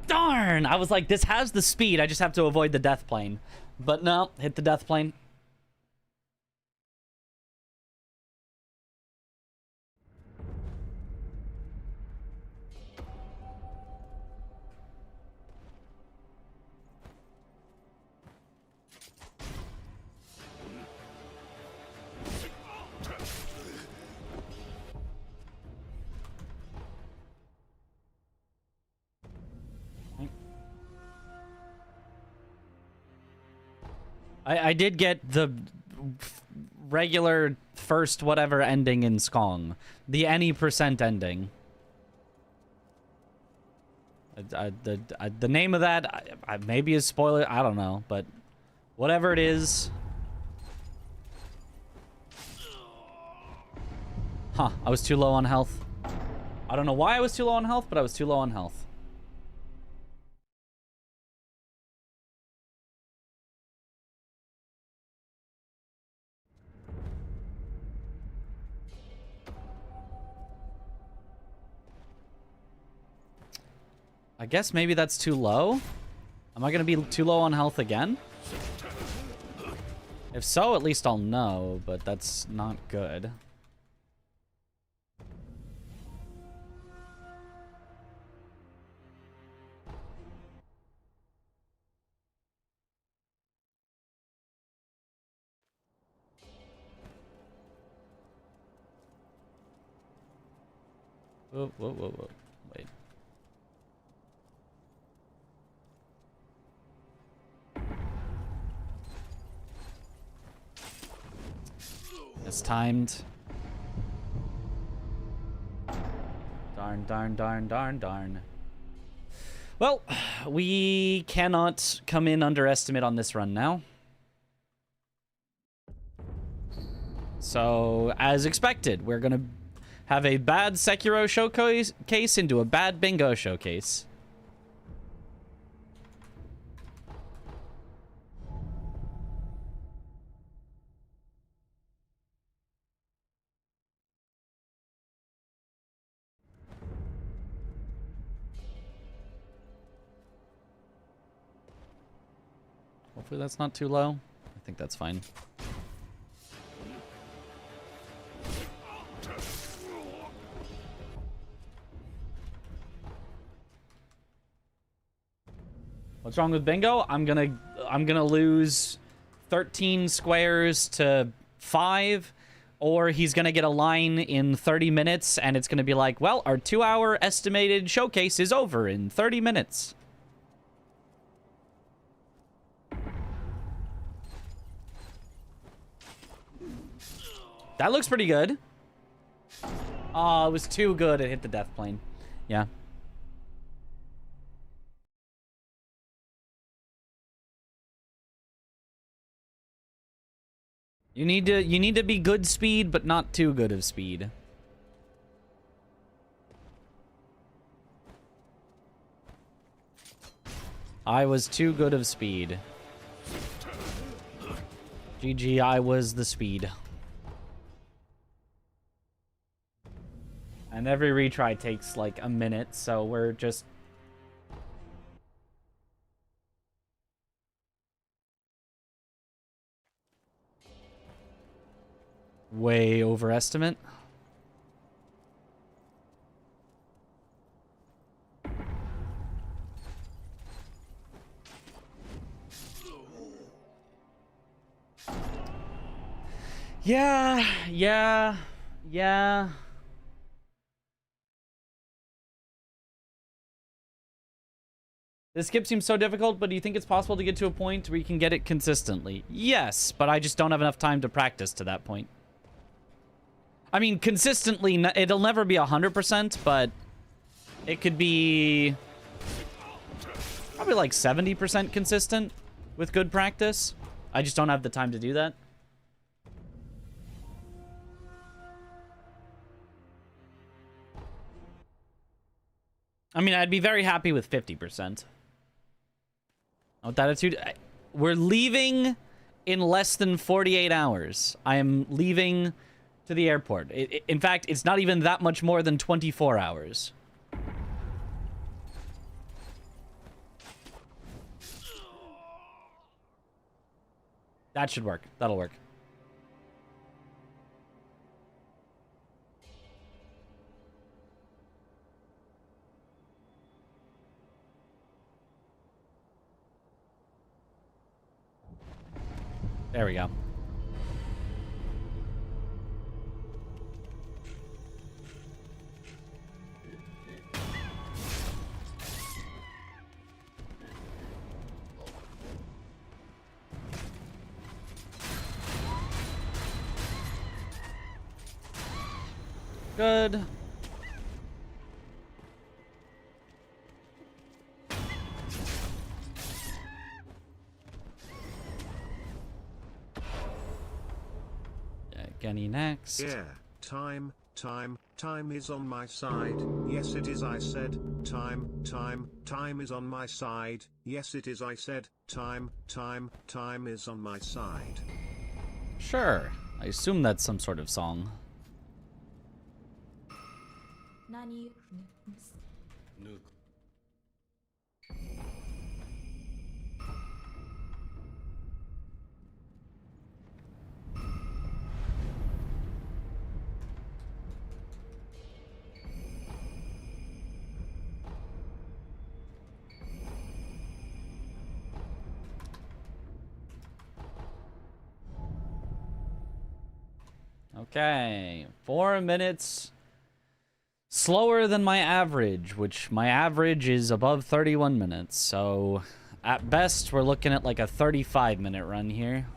Darn! I was like, this has the speed, I just have to avoid the death plane. But no, hit the death plane. I did get the regular first whatever ending in Skong. The any percent ending. The name of that maybe is spoiler. I don't know, but whatever it is. Huh, I was too low on health. I don't know why I was too low on health, but I was too low on health. I guess maybe that's too low. Am I going to be too low on health again? If so, at least I'll know, but that's not good. Whoa, whoa, whoa, whoa. Wait. It's timed. Darn, darn, darn, darn, darn. Well, we cannot come in underestimate on this run now. So, as expected, we're gonna have a bad Sekiro showcase into a bad bingo showcase. Hopefully that's not too low. I think that's fine. What's wrong with bingo? I'm gonna lose 13 squares to 5, or he's gonna get a line in 30 minutes, and it's gonna be like, well, our 2-hour estimated showcase is over in 30 minutes. That looks pretty good. Oh, it was too good. It hit the death plane. Yeah. You need to be good speed, but not too good of speed. I was too good of speed. GG, I was the speed. And every retry takes like a minute, so we're just... way overestimate. Yeah. This skip seems so difficult, but do you think it's possible to get to a point where you can get it consistently? Yes, but I just don't have enough time to practice to that point. I mean, consistently, it'll never be 100%, but it could be probably like 70% consistent with good practice. I just don't have the time to do that. I mean, I'd be very happy with 50%. With attitude, we're leaving in less than 48 hours. I am leaving to the airport. In fact, it's not even that much more than 24 hours. That should work. That'll work. There we go. Good. Genny next. Yeah, time is on my side. Yes, it is, I said. Time is on my side. Yes, it is, I said. Time is on my side. Sure. I assume that's some sort of song. Okay, 4 minutes slower than my average, which my average is above 31 minutes. So at best, we're looking at like a 35-minute run here.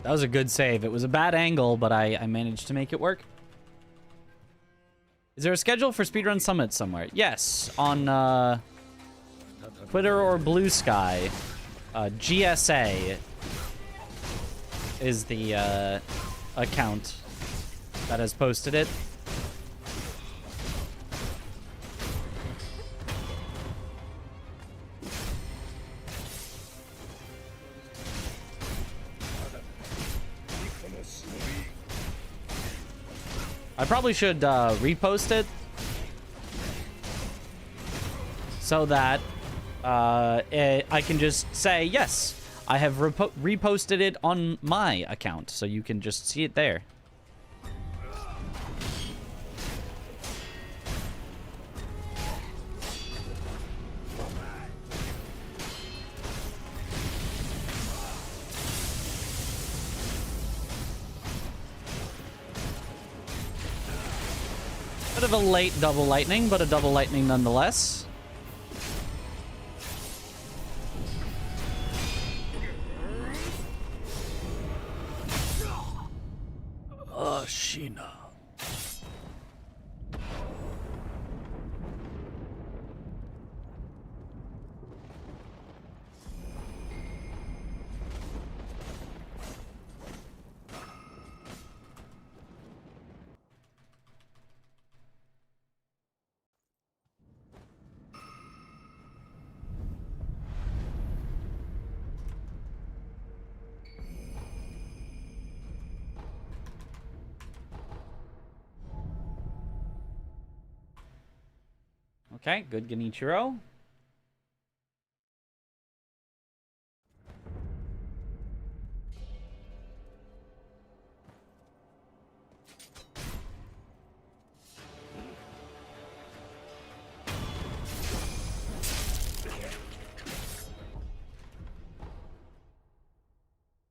That was a good save. It was a bad angle, but I managed to make it work. Is there a schedule for Speedrun Summit somewhere? Yes, on Twitter or Blue Sky. GSA is the account that has posted it. I probably should repost it so that I can just say, yes, I have reposted it on my account, so you can just see it there. of a late double lightning, but a double lightning nonetheless. Sheena. Okay, good Genichiro.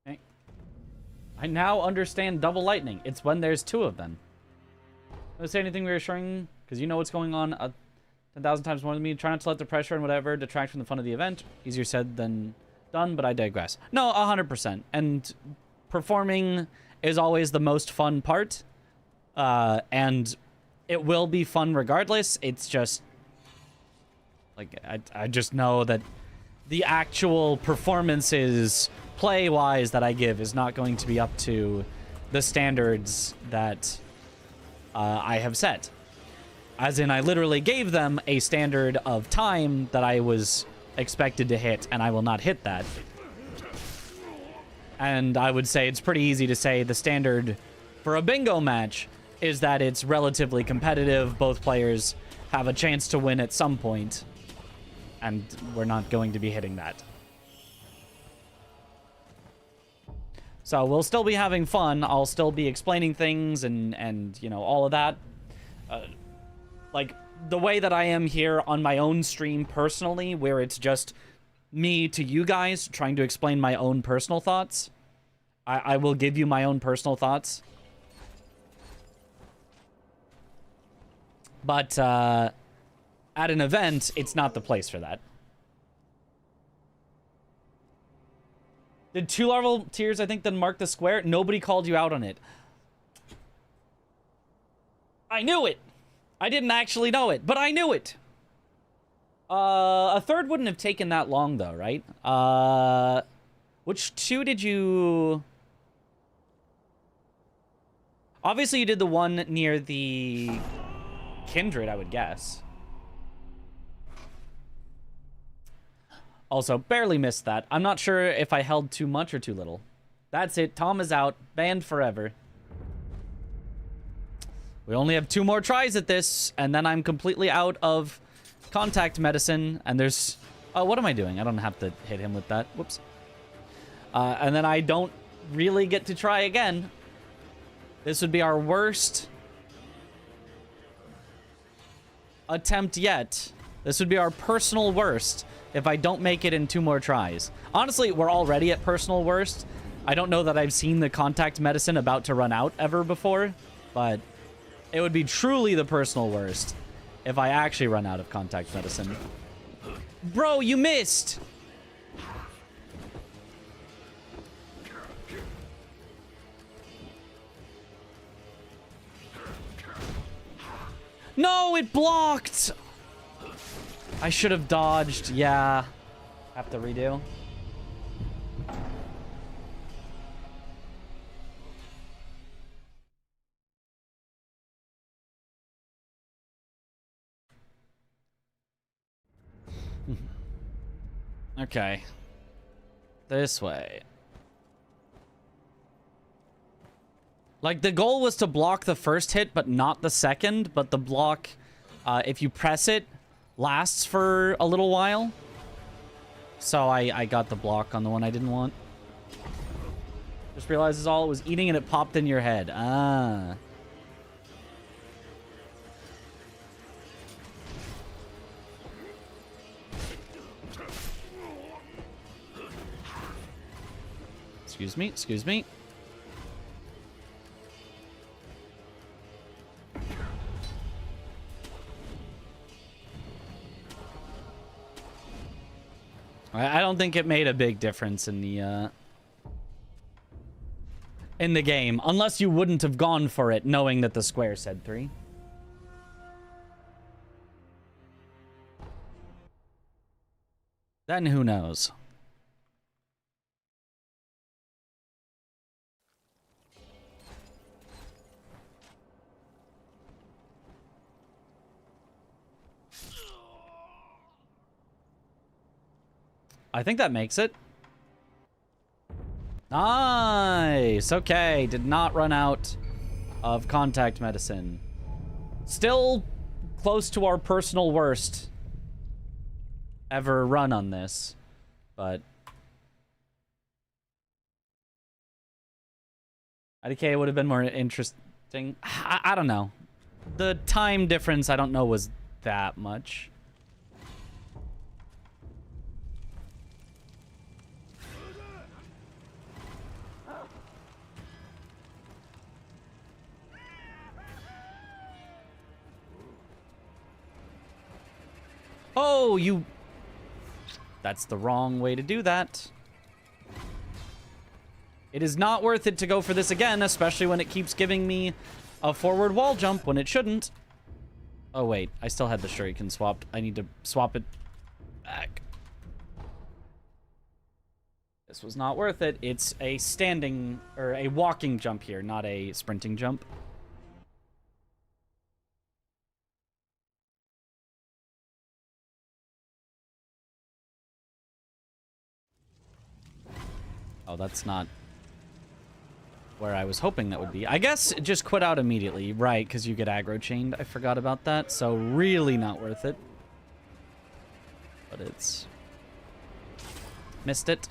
Okay. I now understand double lightning. It's when there's two of them. Don't say anything reassuring, because you know what's going on 10,000 times more than me. Try not to let the pressure and whatever detract from the fun of the event. Easier said than done, but I digress. No, 100%. And performing is always the most fun part. And it will be fun regardless. It's just... like, I just know that the actual performances, play-wise, that I give is not going to be up to the standards that I have set. As in, I literally gave them a standard of time that I was expected to hit, and I will not hit that. And I would say it's pretty easy to say the standard for a bingo match is that it's relatively competitive. Both players have a chance to win at some point, and we're not going to be hitting that. So we'll still be having fun. I'll still be explaining things and you know, all of that. Like, the way that I am here on my own stream personally, where it's just me to you guys trying to explain my own personal thoughts. I will give you my own personal thoughts. But at an event, it's not the place for that. Did 2 larval tears, I think, then mark the square? Nobody called you out on it. I knew it! I didn't actually know it, but I knew it! A third wouldn't have taken that long, though, right? Which 2 did you... Obviously, you did the one near the Kindred, I would guess. Also, barely missed that. I'm not sure if I held too much or too little. That's it. Tom is out. Banned forever. We only have 2 more tries at this, and then I'm completely out of contact medicine, and there's... Oh, what am I doing? I don't have to hit him with that. Whoops. And then I don't really get to try again. This would be our worst attempt yet. This would be our personal worst if I don't make it in 2 more tries. Honestly, we're already at personal worst. I don't know that I've seen the contact medicine about to run out ever before, but it would be truly the personal worst if I actually run out of contact medicine. Bro, you missed! No, it blocked! I should have dodged. Yeah. Have to redo. Okay. This way. Like, the goal was to block the first hit, but not the second. But the block, if you press it, lasts for a little while. So I got the block on the one I didn't want. Just realized this all it was eating and it popped in your head. Ah. Excuse me, excuse me. don't think it made a big difference in the game, unless you wouldn't have gone for it knowing that the square said 3. Then who knows? I think that makes it. Nice. Okay, did not run out of contact medicine. Still close to our personal worst ever run on this, but IDK would have been more interesting. I don't know. The time difference, I don't know, was that much. Oh, you... That's the wrong way to do that. It is not worth it to go for this again, especially when it keeps giving me a forward wall jump when it shouldn't. Oh, wait. I still had the shuriken swapped. I need to swap it back. This was not worth it. It's a standing, or a walking jump here, not a sprinting jump. Oh, that's not where I was hoping that would be. I guess just quit out immediately, right, because you get aggro chained. I forgot about that, so really not worth it. But it's... Missed it.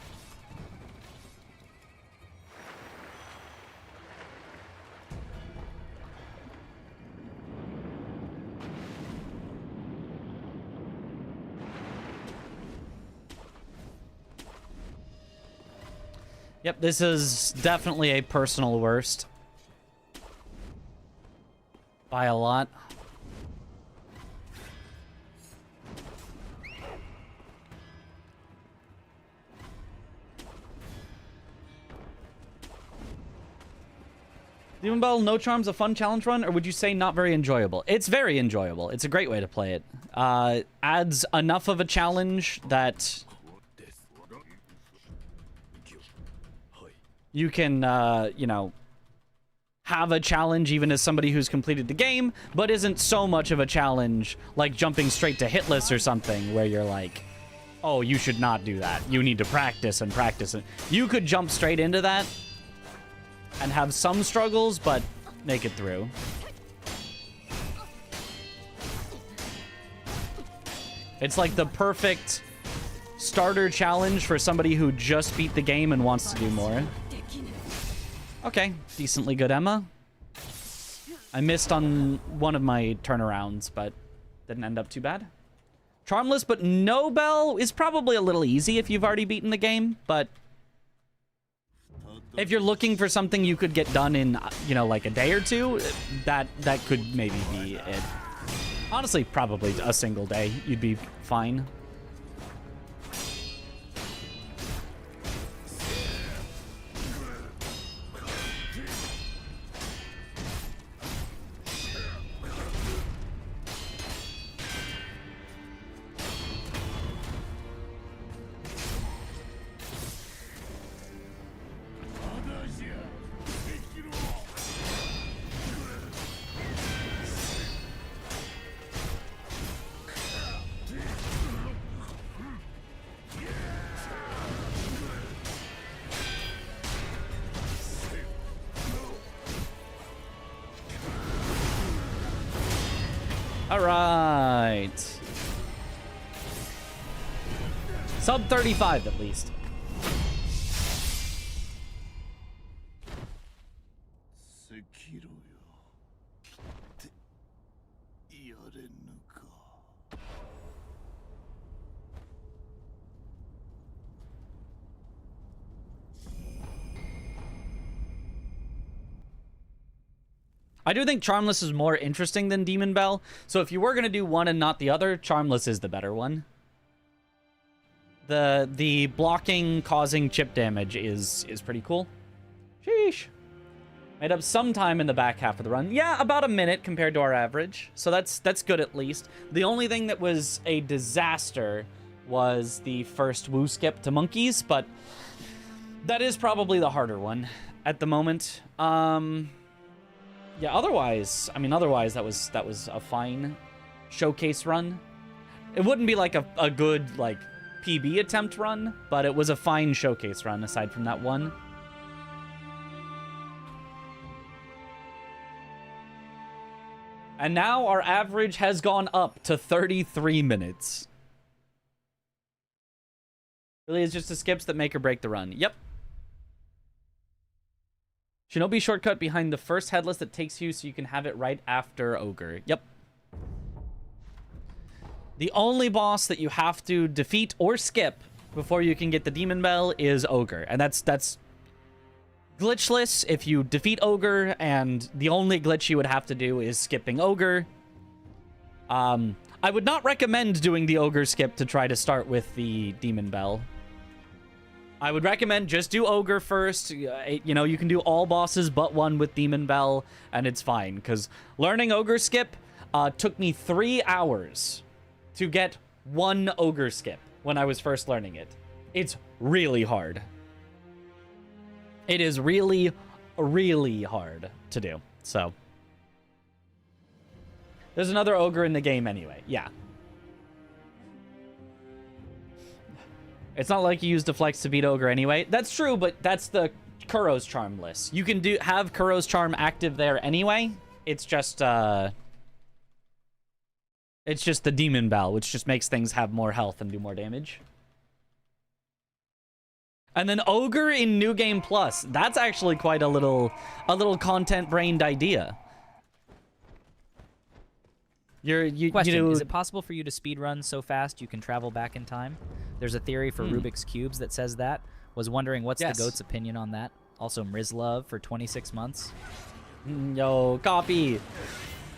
Yep, this is definitely a personal worst. By a lot. Demon Bell, No Charm's a fun challenge run, or would you say not very enjoyable? It's very enjoyable. It's a great way to play it. Adds enough of a challenge that you can, you know, have a challenge even as somebody who's completed the game, but isn't so much of a challenge like jumping straight to hitless or something where you're like, oh, you should not do that. You need to practice and practice. You could jump straight into that and have some struggles, but make it through. It's like the perfect starter challenge for somebody who just beat the game and wants to do more. Okay, decently good Emma. I missed on one of my turnarounds, but didn't end up too bad. Charmless but no bell is probably a little easy if you've already beaten the game, but if you're looking for something you could get done in, you know, like a day or two, that could maybe be it. Honestly, probably a single day, you'd be fine. All right. Sub 35 at least. I do think Charmless is more interesting than Demon Bell, so if you were going to do one and not the other, Charmless is the better one. The blocking causing chip damage is pretty cool. Sheesh. Made up some time in the back half of the run. Yeah, about a minute compared to our average. So that's good at least. The only thing that was a disaster was the first woo skip to monkeys, but that is probably the harder one at the moment. Yeah, otherwise that was a fine showcase run. It wouldn't be like a good like PB attempt run, but it was a fine showcase run aside from that one. And now our average has gone up to 33 minutes. Really, it's just the skips that make or break the run. Yep. Shinobi shortcut behind the first headless that takes you so you can have it right after Ogre. Yep. The only boss that you have to defeat or skip before you can get the Demon Bell is Ogre. And that's glitchless if you defeat Ogre, and the only glitch you would have to do is skipping Ogre. I would not recommend doing the Ogre skip to try to start with the Demon Bell. I would recommend just do Ogre first. You know, you can do all bosses but one with Demon Bell, and it's fine. Because learning Ogre skip took me 3 hours to get one Ogre skip when I was first learning it. It's really hard. It is really, really hard to do. So, there's another Ogre in the game anyway. Yeah. It's not like you use Deflex to beat Ogre anyway. That's true, but that's the Kuro's Charm list. You can have Kuro's Charm active there anyway. It's just the Demon Bell, which just makes things have more health and do more damage. And then Ogre in New Game Plus. That's actually quite a little content-brained idea. Question, is it possible for you to speedrun so fast you can travel back in time? There's a theory for Rubik's Cubes that says that. Was wondering what's the GOAT's opinion on that. Also, Mrizlov for 26 months. Yo, copy.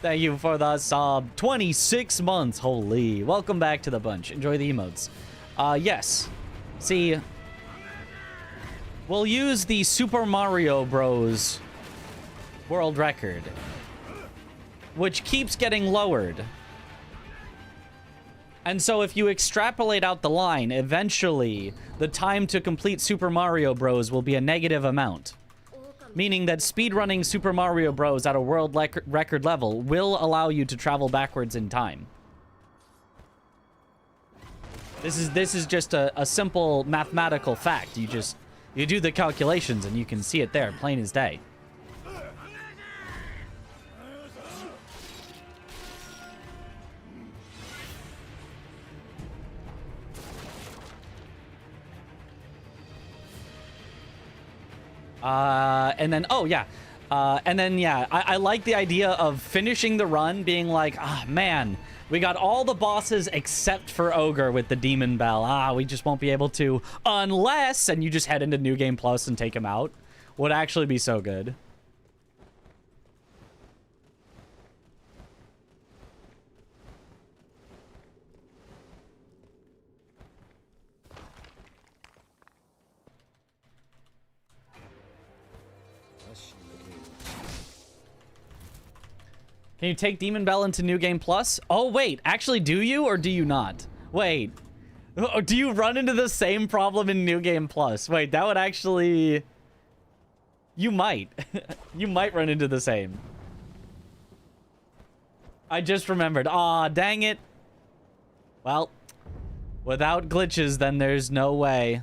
Thank you for the sub. 26 months. Holy. Welcome back to the bunch. Enjoy the emotes. Yes. See, we'll use the Super Mario Bros. World record, which keeps getting lowered. And so if you extrapolate out the line, eventually the time to complete Super Mario Bros. Will be a negative amount. Meaning that speedrunning Super Mario Bros. At a world record level will allow you to travel backwards in time. This is just a simple mathematical fact. You do the calculations and you can see it there, plain as day. And then, I like the idea of finishing the run being like, man, we got all the bosses except for Ogre with the Demon Bell. We just won't be able to unless, and you just head into New Game Plus and take him out. Would actually be so good. Can you take Demon Bell into New Game Plus? Oh, wait. Actually, do you or do you not? Wait. Do you run into the same problem in New Game Plus? Wait, that would actually... You might. You might run into the same. I just remembered. Aw, dang it. Well, without glitches, then there's no way.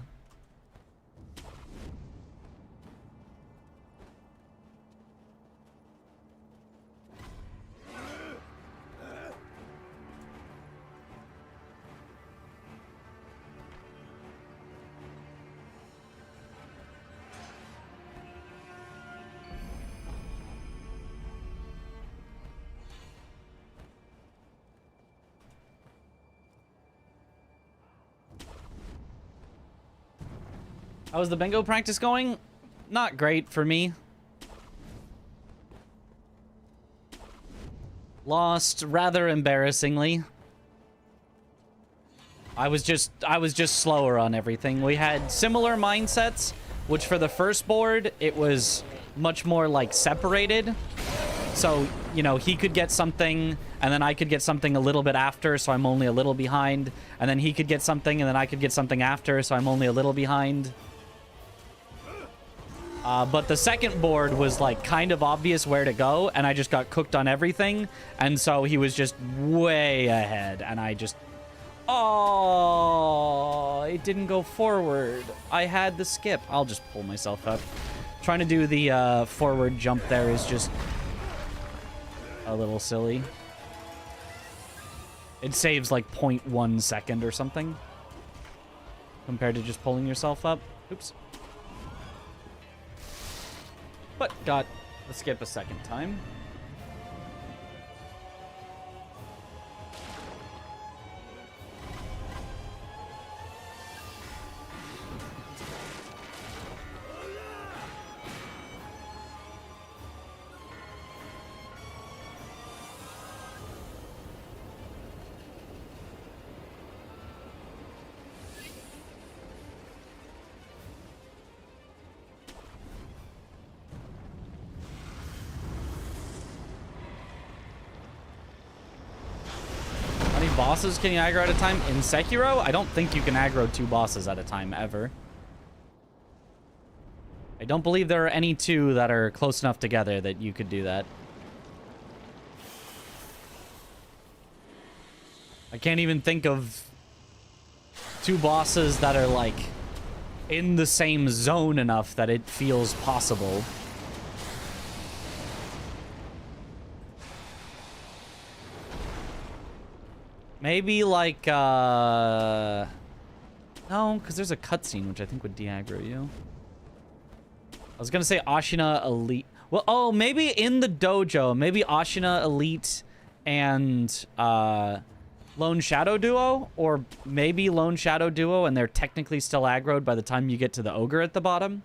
How's the bingo practice going? Not great for me. Lost rather embarrassingly. I was just slower on everything. We had similar mindsets, which for the first board, it was much more like separated. So, you know, he could get something, and then I could get something a little bit after, so I'm only a little behind. And then he could get something, and then I could get something after, so I'm only a little behind. But the second board was, like, kind of obvious where to go, and I just got cooked on everything. And so he was just way ahead, and I just... Oh, it didn't go forward. I had the skip. I'll just pull myself up. Trying to do the forward jump there is just a little silly. It saves like 0.1 second or something compared to just pulling yourself up. Oops. But got the skip a second time. Bosses can you aggro at a time? In Sekiro, I don't think you can aggro 2 bosses at a time, ever. I don't believe there are any 2 that are close enough together that you could do that. I can't even think of 2 bosses that are, like, in the same zone enough that it feels possible. Maybe, like, no, because there's a cutscene, which I think would de-aggro you. I was gonna say Ashina Elite. Well, oh, maybe in the dojo. Maybe Ashina Elite and, Lone Shadow Duo? Or maybe Lone Shadow Duo, and they're technically still aggroed by the time you get to the ogre at the bottom.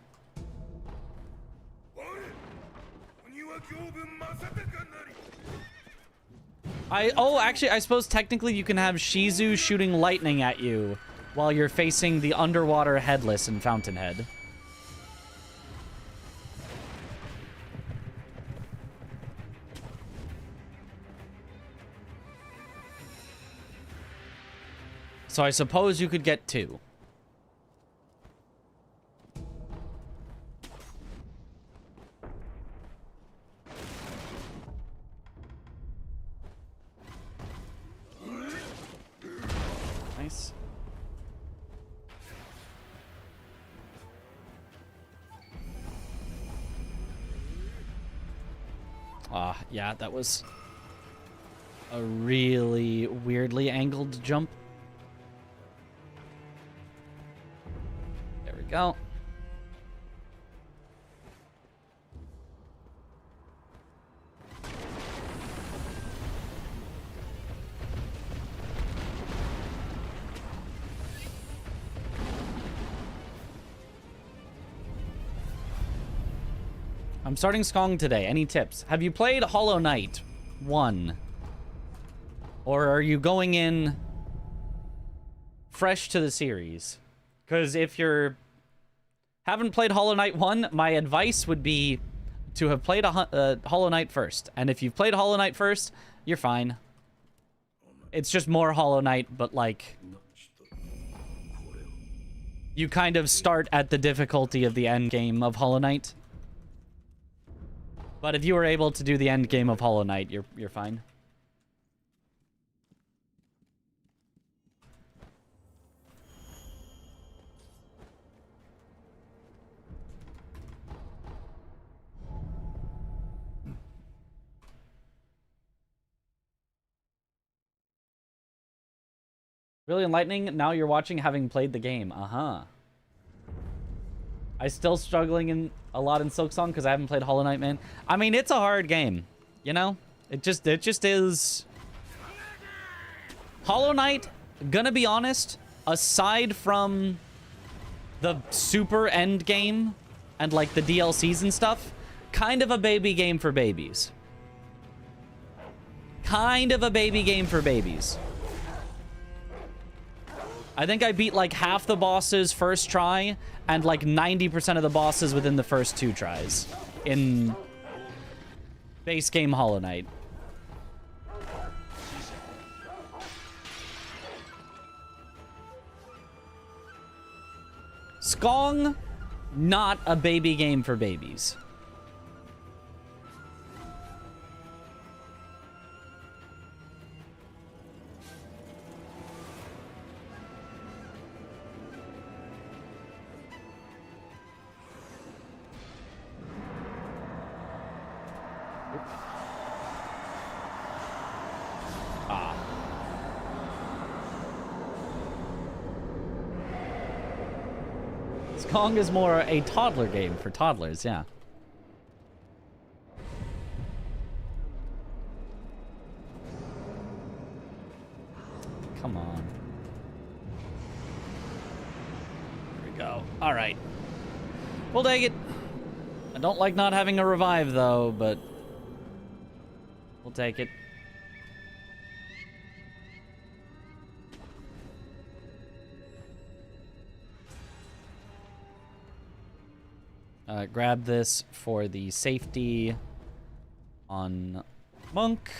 Actually, I suppose technically you can have Shizu shooting lightning at you while you're facing the underwater headless in Fountainhead. So I suppose you could get 2. Nice. Yeah, that was a really weirdly angled jump. There we go. I'm starting Skong today. Any tips? Have you played Hollow Knight 1? Or are you going in fresh to the series? Because if you're haven't played Hollow Knight 1, my advice would be to have played Hollow Knight first. And if you've played Hollow Knight first, you're fine. It's just more Hollow Knight, but like... you kind of start at the difficulty of the end game of Hollow Knight. But if you were able to do the end game of Hollow Knight, you're fine. Really enlightening. Now you're watching having played the game. Uh-huh. I still struggling a lot in Silksong because I haven't played Hollow Knight, man. I mean, it's a hard game, you know? It just is. Hollow Knight, gonna be honest, aside from the super end game and like the DLCs and stuff, kind of a baby game for babies. Kind of a baby game for babies. I think I beat like half the bosses first try and like 90% of the bosses within the first 2 tries in base game Hollow Knight. Skong, not a baby game for babies. Skong is more a toddler game for toddlers, yeah. Come on. There we go. All right. We'll take it. I don't like not having a revive, though, but we'll take it. Grab this for the safety on Monk.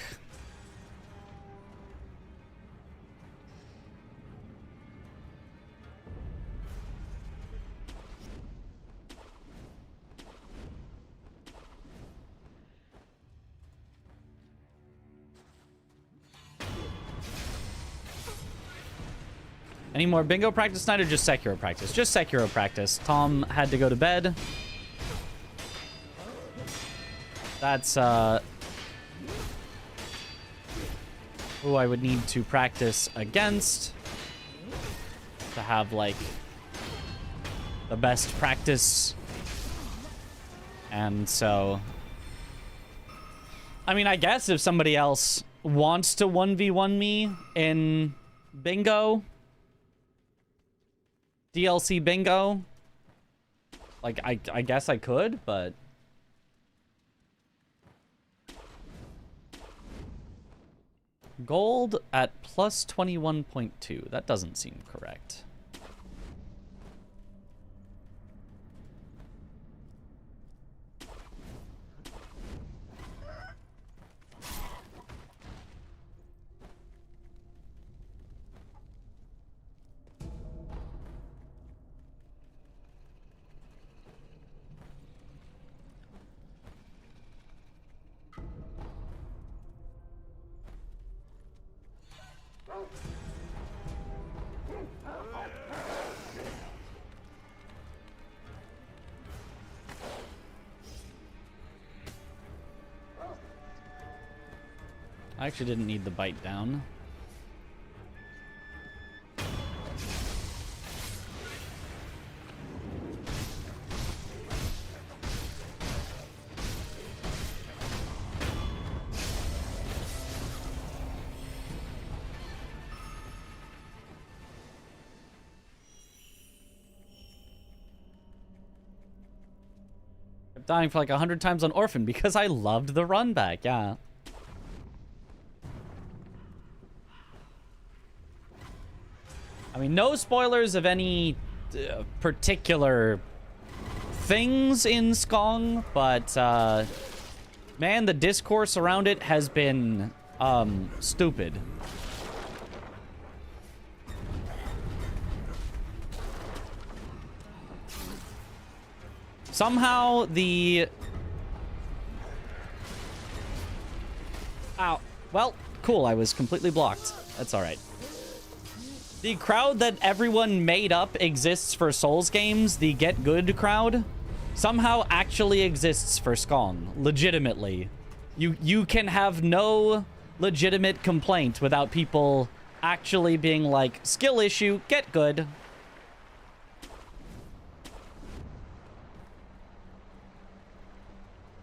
Any more bingo practice tonight or just Sekiro practice? Just Sekiro practice. Tom had to go to bed. That's, who I would need to practice against to have, like, the best practice. And so, I mean, I guess if somebody else wants to 1v1 me in bingo, DLC bingo, like, I guess I could, but... Gold at plus 21.2. That doesn't seem correct. I actually didn't need the bite down. Kept dying for like 100 times on Orphan because I loved the run back, yeah. I mean, no spoilers of any particular things in Skong, but, man, the discourse around it has been, stupid. Somehow, the... Ow. Well, cool, I was completely blocked. That's alright. The crowd that everyone made up exists for Souls games, the Get Good crowd, somehow actually exists for Skong. Legitimately. You can have no legitimate complaint without people actually being like, skill issue, get good.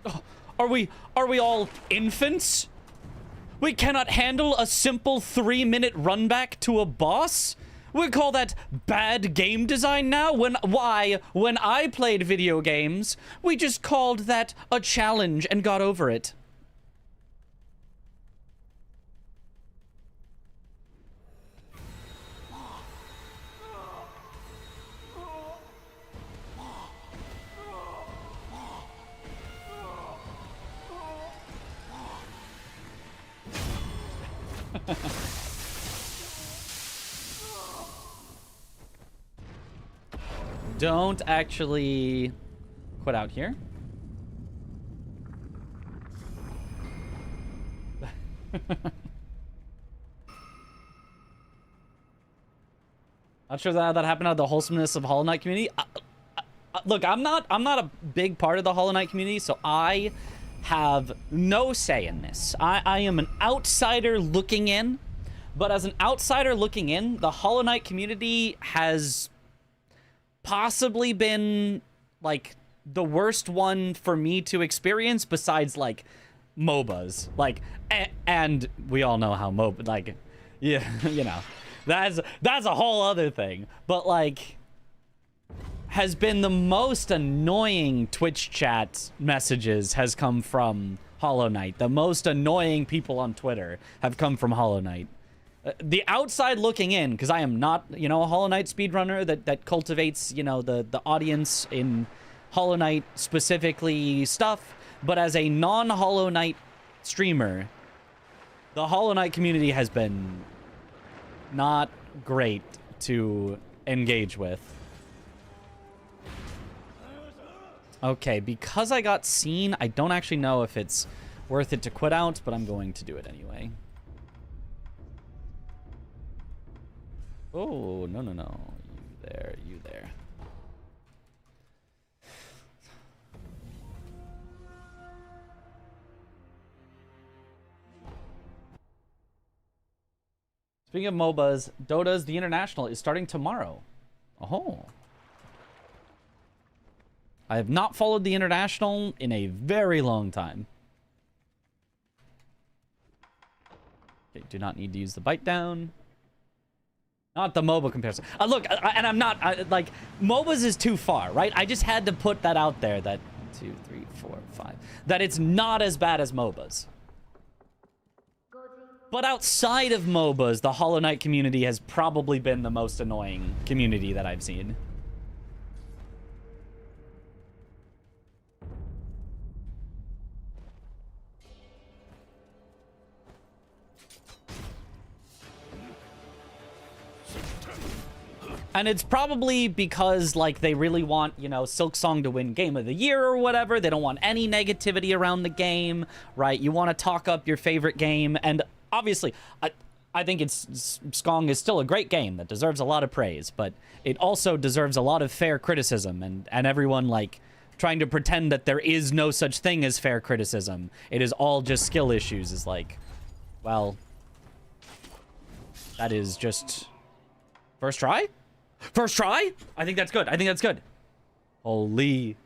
Oh, are we all infants? We cannot handle a simple 3-minute run back to a boss? We call that bad game design now? When I played video games, we just called that a challenge and got over it. Don't actually quit out here. Not sure that happened out of the wholesomeness of Hollow Knight community. Look, I'm not a big part of the Hollow Knight community, so I have no say in this. I am an outsider looking in, but as an outsider looking in, the Hollow Knight community has possibly been like the worst one for me to experience besides like MOBAs. Like, and we all know how MOBA, like, yeah, you know, that's a whole other thing. But like, has been the most annoying Twitch chat messages has come from Hollow Knight. The most annoying people on Twitter have come from Hollow Knight. The outside looking in, because I am not, you know, a Hollow Knight speedrunner that cultivates, you know, the audience in Hollow Knight specifically stuff, but as a non-Hollow Knight streamer, the Hollow Knight community has been not great to engage with. Okay, because I got seen, I don't actually know if it's worth it to quit out, but I'm going to do it anyway. Oh, no, no, no. You there, you there. Speaking of MOBAs, Dota's The International is starting tomorrow. Oh. I have not followed The International in a very long time. Okay, do not need to use the bite down. Not the MOBA comparison. Look, and I'm not, like, MOBAs is too far, right? I just had to put that out there that 2, 3, 4, 5. That it's not as bad as MOBAs. But outside of MOBAs, the Hollow Knight community has probably been the most annoying community that I've seen. And it's probably because, like, they really want, you know, Silksong to win Game of the Year or whatever. They don't want any negativity around the game, right? You want to talk up your favorite game. And obviously, I think Skong is still a great game that deserves a lot of praise. But it also deserves a lot of fair criticism. And everyone, like, trying to pretend that there is no such thing as fair criticism. It is all just skill issues is like, well, that is just first try? First try? I think that's good. I think that's good. Holy.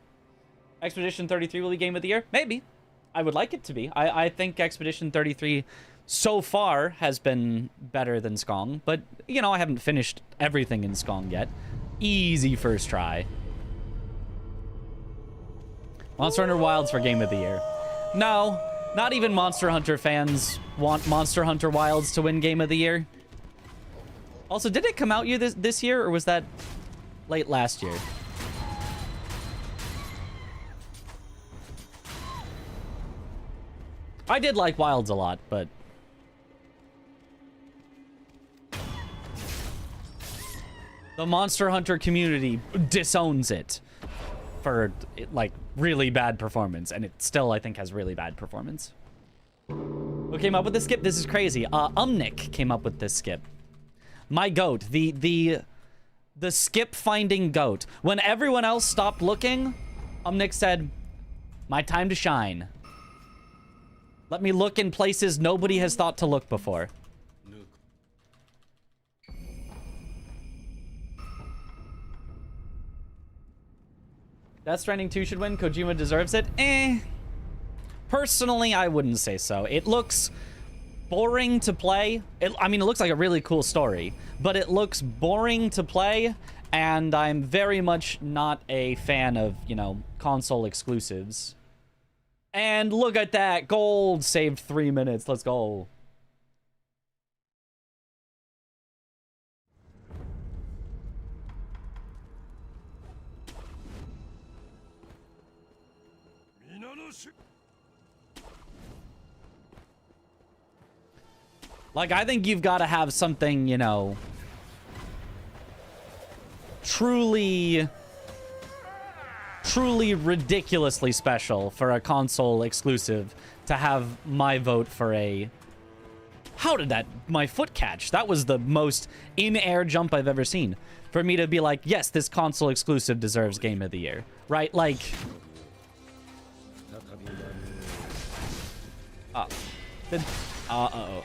Expedition 33 will be Game of the Year? Maybe. I would like it to be. I think Expedition 33 so far has been better than Skong. But, you know, I haven't finished everything in Skong yet. Easy first try. Monster Hunter Wilds for Game of the Year. No, not even Monster Hunter fans want Monster Hunter Wilds to win Game of the Year. Also, did it come out this year, or was that late last year? I did like Wilds a lot, but the Monster Hunter community disowns it for, like, really bad performance, and it still, I think, has really bad performance. Who came up with this skip? This is crazy. Umnick came up with this skip. My goat, the skip finding goat. When everyone else stopped looking, Umnick said, "My time to shine. Let me look in places nobody has thought to look before." Death Stranding 2 should win. Kojima deserves it. Personally, I wouldn't say so. It looks boring to play. I mean, it looks like a really cool story, but it looks boring to play, and I'm very much not a fan of, you know, console exclusives. And look at that. Gold saved 3 minutes. Let's go. Like, I think you've got to have something, you know, truly ridiculously special for a console exclusive to have my vote for a... How did my foot catch? That was the most in-air jump I've ever seen. For me to be like, yes, this console exclusive deserves Game of the Year. Right? Like... Uh-oh.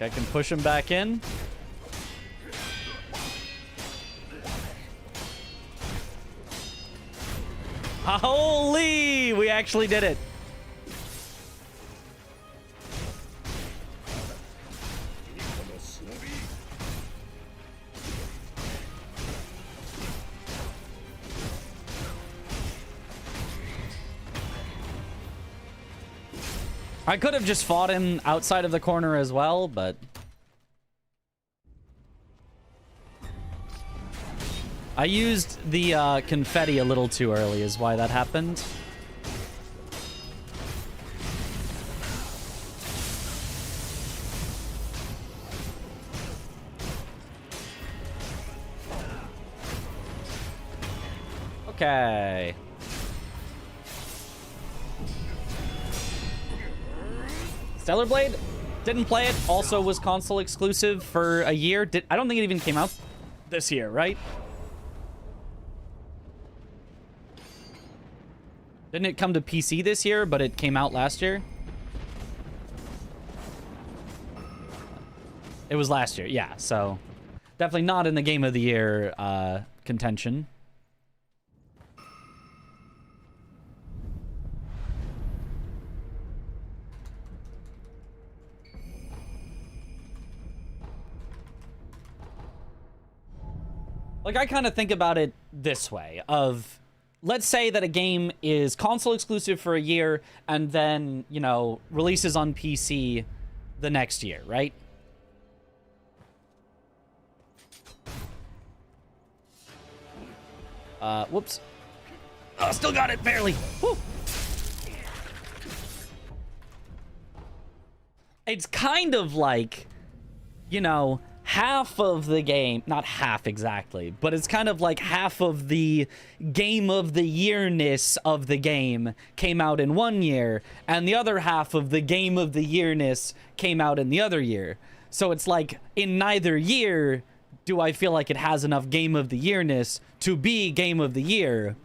I can push him back in. Holy! We actually did it. I could have just fought him outside of the corner as well, but... I used the confetti a little too early is why that happened. Okay. Stellar Blade, didn't play it. Also was console exclusive for a year. I don't think it even came out this year, right? Didn't it come to PC this year, but it came out last year? It was last year, yeah. So definitely not in the Game of the Year contention. Like, I kind of think about it this way of, let's say that a game is console exclusive for a year and then, you know, releases on PC the next year, right? Whoops. Oh, still got it, barely. Woo. It's kind of like, you know, half of the game, not half exactly, but it's kind of like half of the Game of the Yearness of the game came out in one year, and the other half of the Game of the Yearness came out in the other year. So it's like, in neither year do I feel like it has enough Game of the Yearness to be Game of the Year.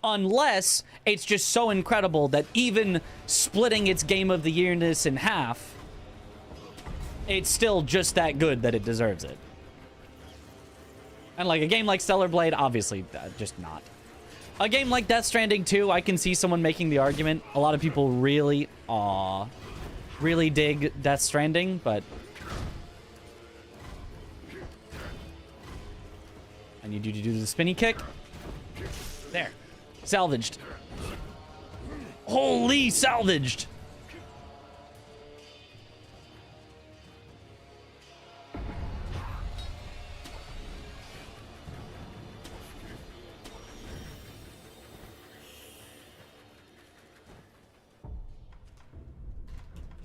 Unless it's just so incredible that even splitting its Game of the Yearness in half, it's still just that good that it deserves it. And like a game like Stellar Blade, obviously, just not. A game like Death Stranding 2, I can see someone making the argument. A lot of people really, really dig Death Stranding, but... I need you to do the spinny kick. There. Salvaged. Holy salvaged!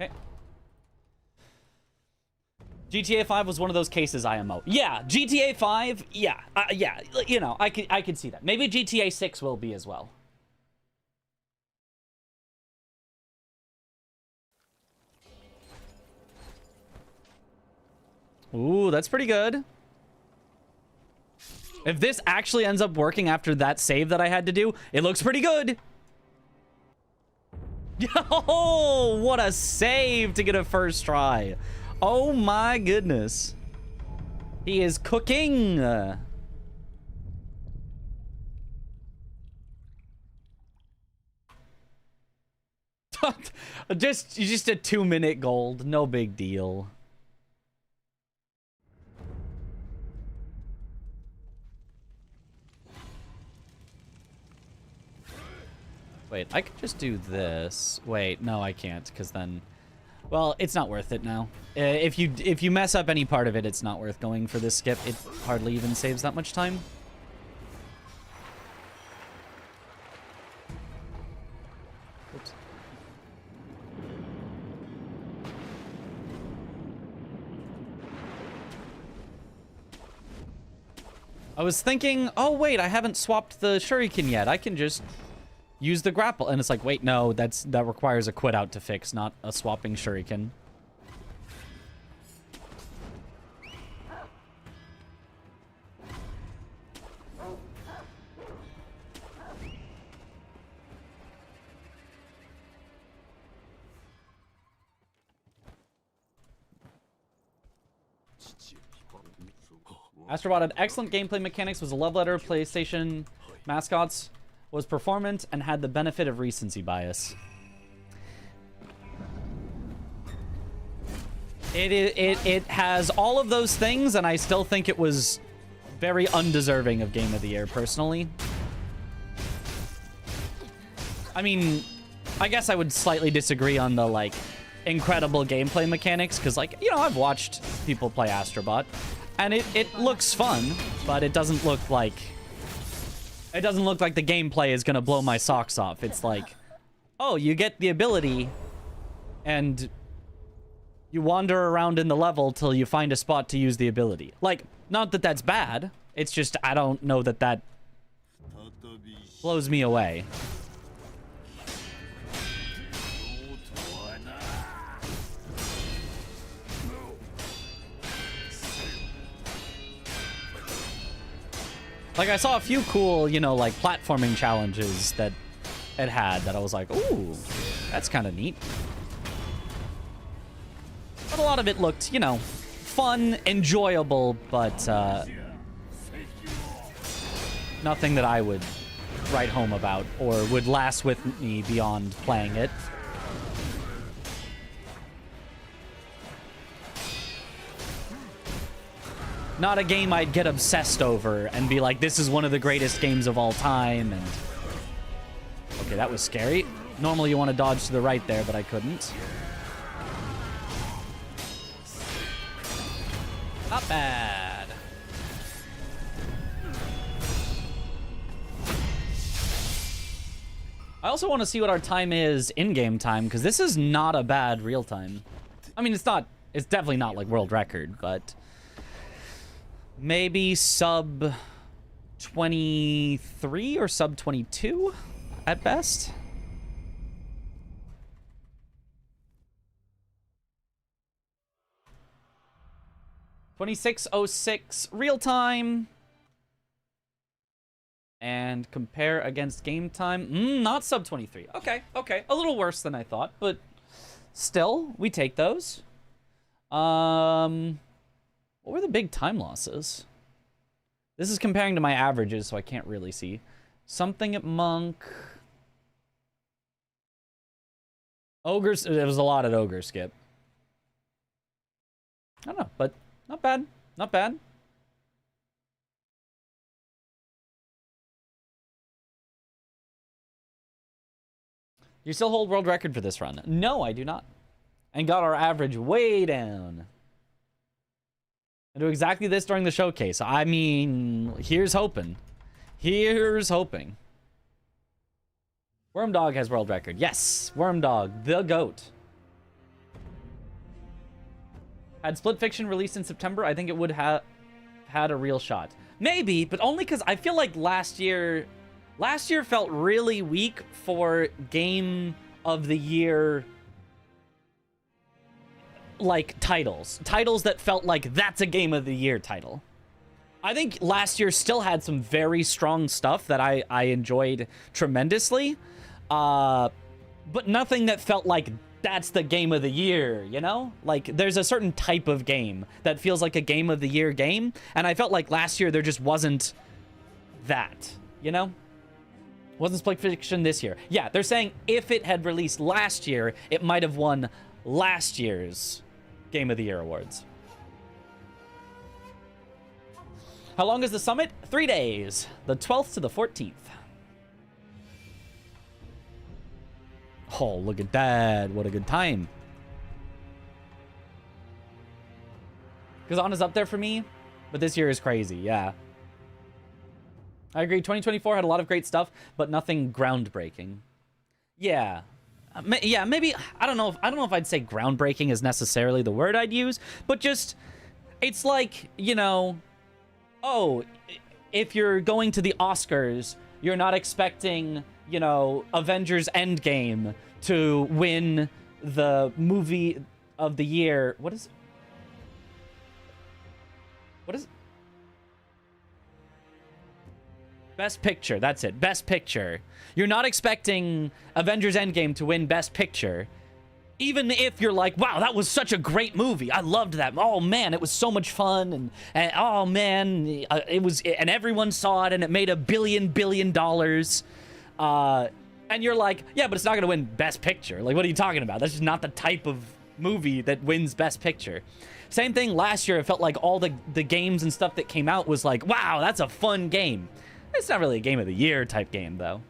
Okay. GTA 5 was one of those cases, IMO. Yeah, GTA 5, yeah, you know, I could see that. Maybe GTA 6 will be as well. Ooh, that's pretty good. If this actually ends up working after that save that I had to do, it looks pretty good. Oh, what a save to get a first try. Oh my goodness. He is cooking. just a 2-minute gold, no big deal. Wait, I could just do this. Wait, no, I can't, because then Well, it's not worth it now. If you mess up any part of it, it's not worth going for this skip. It hardly even saves that much time. Oops. I was thinking, oh wait, I haven't swapped the shuriken yet. I can just use the grapple. And it's like, wait, no, that requires a quit out to fix, not a swapping shuriken. Astrobot had excellent gameplay mechanics, was a love letter, PlayStation mascots, was performant, and had the benefit of recency bias. It has all of those things, and I still think it was very undeserving of Game of the Year, personally. I mean, I guess I would slightly disagree on the, like, incredible gameplay mechanics, because, like, you know, I've watched people play Astrobot, and it looks fun, but it doesn't look like... It doesn't look like the gameplay is gonna blow my socks off. It's like, oh, you get the ability, and you wander around in the level till you find a spot to use the ability. Like, not that that's bad. It's just, I don't know that that blows me away. Like, I saw a few cool, you know, like, platforming challenges that it had that I was like, ooh, that's kind of neat. But a lot of it looked, you know, fun, enjoyable, but nothing that I would write home about or would last with me beyond playing it. Not a game I'd get obsessed over and be like, this is one of the greatest games of all time, and... Okay, that was scary. Normally you want to dodge to the right there, but I couldn't. Not bad. I also want to see what our time is in-game time, because this is not a bad real time. I mean, it's not... It's definitely not, like, world record, but... Maybe sub 23 or sub 22 at best. $26.06 real time. And compare against game time. Not sub 23. Okay, okay. A little worse than I thought, but still, we take those. What were the big time losses? This is comparing to my averages, so I can't really see. Something at Monk. Ogres, there was a lot at Ogre Skip. I don't know, but not bad. Not bad. You still hold world record for this run? No, I do not. And got our average way down. I do exactly this during the showcase. I mean, here's hoping. Here's hoping. Wormdog has world record. Yes, Wormdog, the GOAT. Had Split Fiction released in September, I think it would have had a real shot. Maybe, but only because I feel like last year felt really weak for Game of the Year, like, titles that felt like that's a Game of the Year title. I think last year still had some very strong stuff that I enjoyed tremendously, but nothing that felt like that's the Game of the Year, you know? Like, there's a certain type of game that feels like a Game of the Year game, and I felt like last year there just wasn't that, you know? Wasn't Split Fiction this year. Yeah, they're saying if it had released last year, it might have won last year's Game of the Year awards. How long is the summit? 3 days. The 12th to the 14th. Oh, look at that. What a good time. Kazan is up there for me, but this year is crazy, yeah. I agree, 2024 had a lot of great stuff, but nothing groundbreaking. Yeah. Yeah, maybe, I don't know if I'd say groundbreaking is necessarily the word I'd use, but just, it's like, you know, oh, if you're going to the Oscars, you're not expecting, you know, Avengers Endgame to win the movie of the year. What is it? Best Picture, that's it. Best Picture. You're not expecting Avengers Endgame to win Best Picture. Even if you're like, wow, that was such a great movie. I loved that. Oh, man, it was so much fun. And oh, man, it was... And everyone saw it, and it made $1 billion. And you're like, yeah, but it's not going to win Best Picture. Like, what are you talking about? That's just not the type of movie that wins Best Picture. Same thing last year. It felt like all the games and stuff that came out was like, wow, that's a fun game. It's not really a Game of the Year type game, though.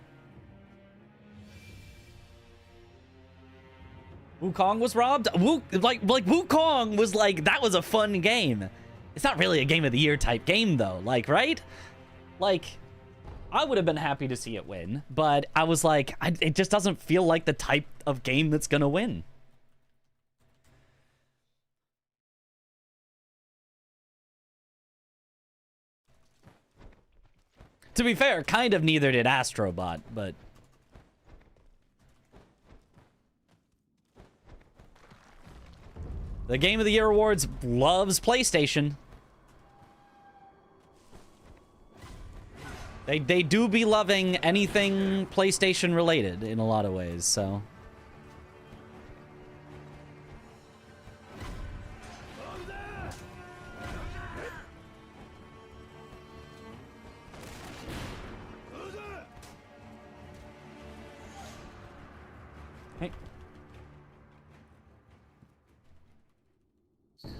Wukong was robbed? Wukong was like, that was a fun game. It's not really a Game of the Year type game, though. Like, right? Like, I would have been happy to see it win, but I was like, it just doesn't feel like the type of game that's gonna win. To be fair, kind of neither did Astrobot, but... The Game of the Year Awards loves PlayStation. They do be loving anything PlayStation related in a lot of ways, so...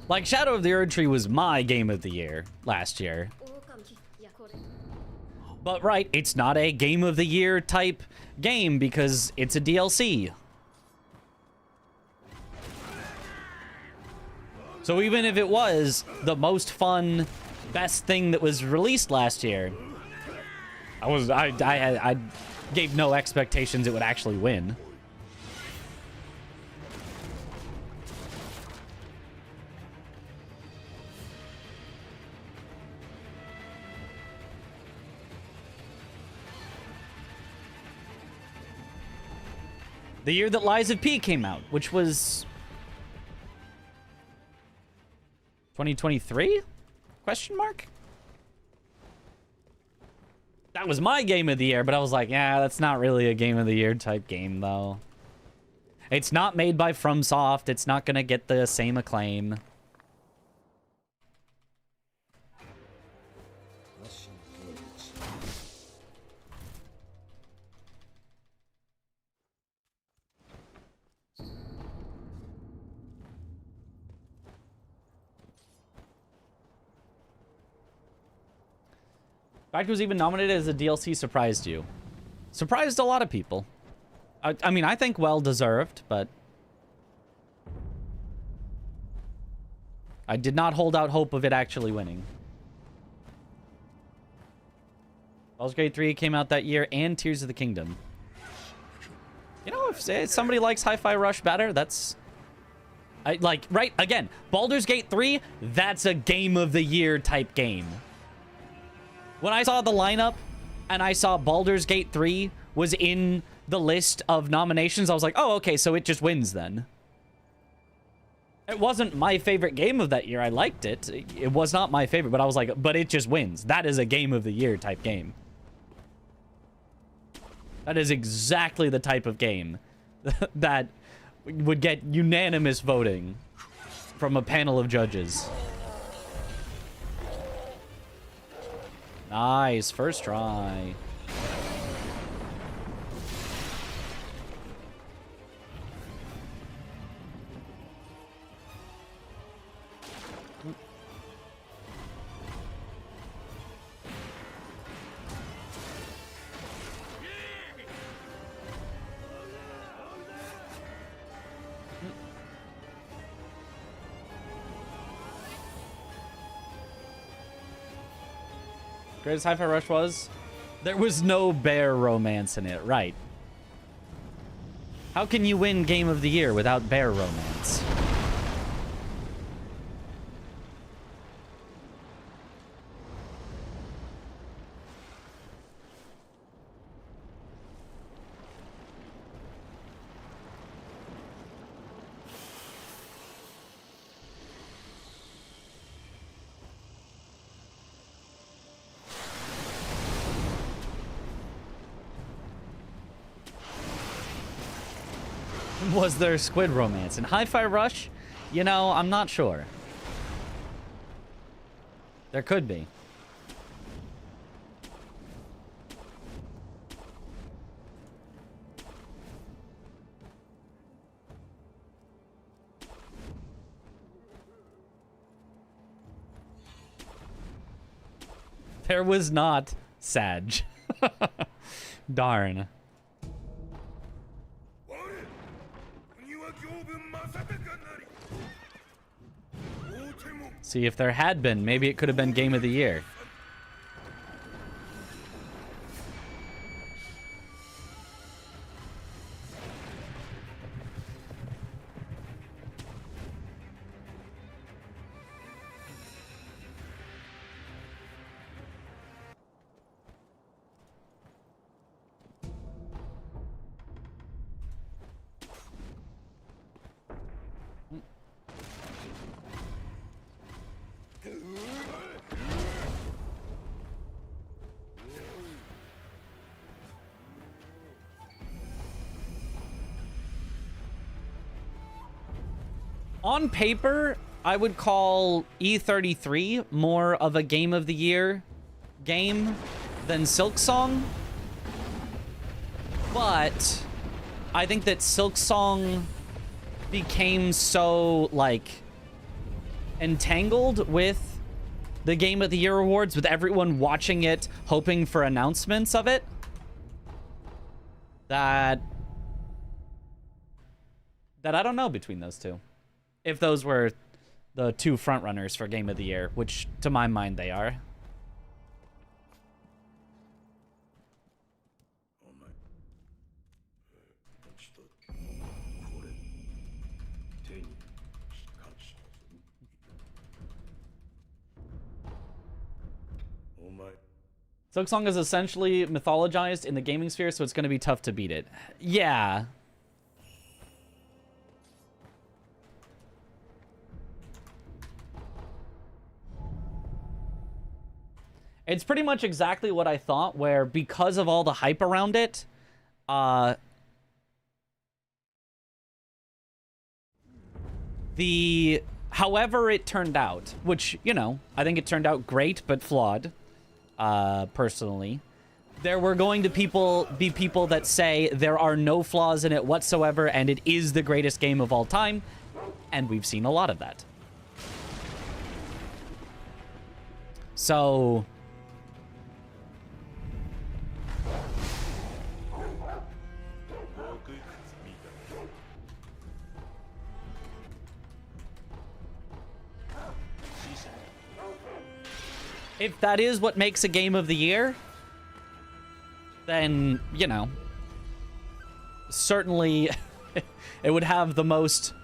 Like, Shadow of the Erdtree was my Game of the Year last year. But right, it's not a Game of the Year type game because it's a DLC. So even if it was the most fun, best thing that was released last year, I gave no expectations it would actually win. The year that Lies of P came out, which was 2023? Question mark? That was my Game of the Year, but I was like, yeah, that's not really a Game of the Year type game, though. It's not made by FromSoft. It's not gonna get the same acclaim. The fact it was even nominated as a DLC surprised you. Surprised a lot of people. I mean, I think well deserved, but... I did not hold out hope of it actually winning. Baldur's Gate 3 came out that year, and Tears of the Kingdom. You know, if somebody likes Hi-Fi Rush better, that's... right, again, Baldur's Gate 3, that's a Game of the Year type game. When I saw the lineup and I saw Baldur's Gate 3 was in the list of nominations, I was like, oh, okay, so it just wins then. It wasn't my favorite game of that year. I liked it. It was not my favorite, but I was like, but it just wins. That is a Game of the Year type game. That is exactly the type of game that would get unanimous voting from a panel of judges. Nice, first try. Greatest Hi-Fi Rush was? There was no bear romance in it, right? How can you win Game of the Year without bear romance? Was there squid romance? In Hi-Fi Rush? You know, I'm not sure. There could be. There was not Sag. Darn. See, if there had been, maybe it could have been Game of the Year. On paper, I would call E33 more of a Game of the Year game than Silksong. But I think that Silksong became so, like, entangled with the Game of the Year awards, with everyone watching it, hoping for announcements of it, that I don't know between those two. If those were the two frontrunners for Game of the Year, which to my mind they are. Silksong is essentially mythologized in the gaming sphere, so it's going to be tough to beat it. Yeah. It's pretty much exactly what I thought, where because of all the hype around it, however it turned out, which, you know, I think it turned out great, but flawed, personally. There were going to be people that say there are no flaws in it whatsoever, and it is the greatest game of all time, and we've seen a lot of that. So if that is what makes a Game of the Year, then, you know, certainly it would have the most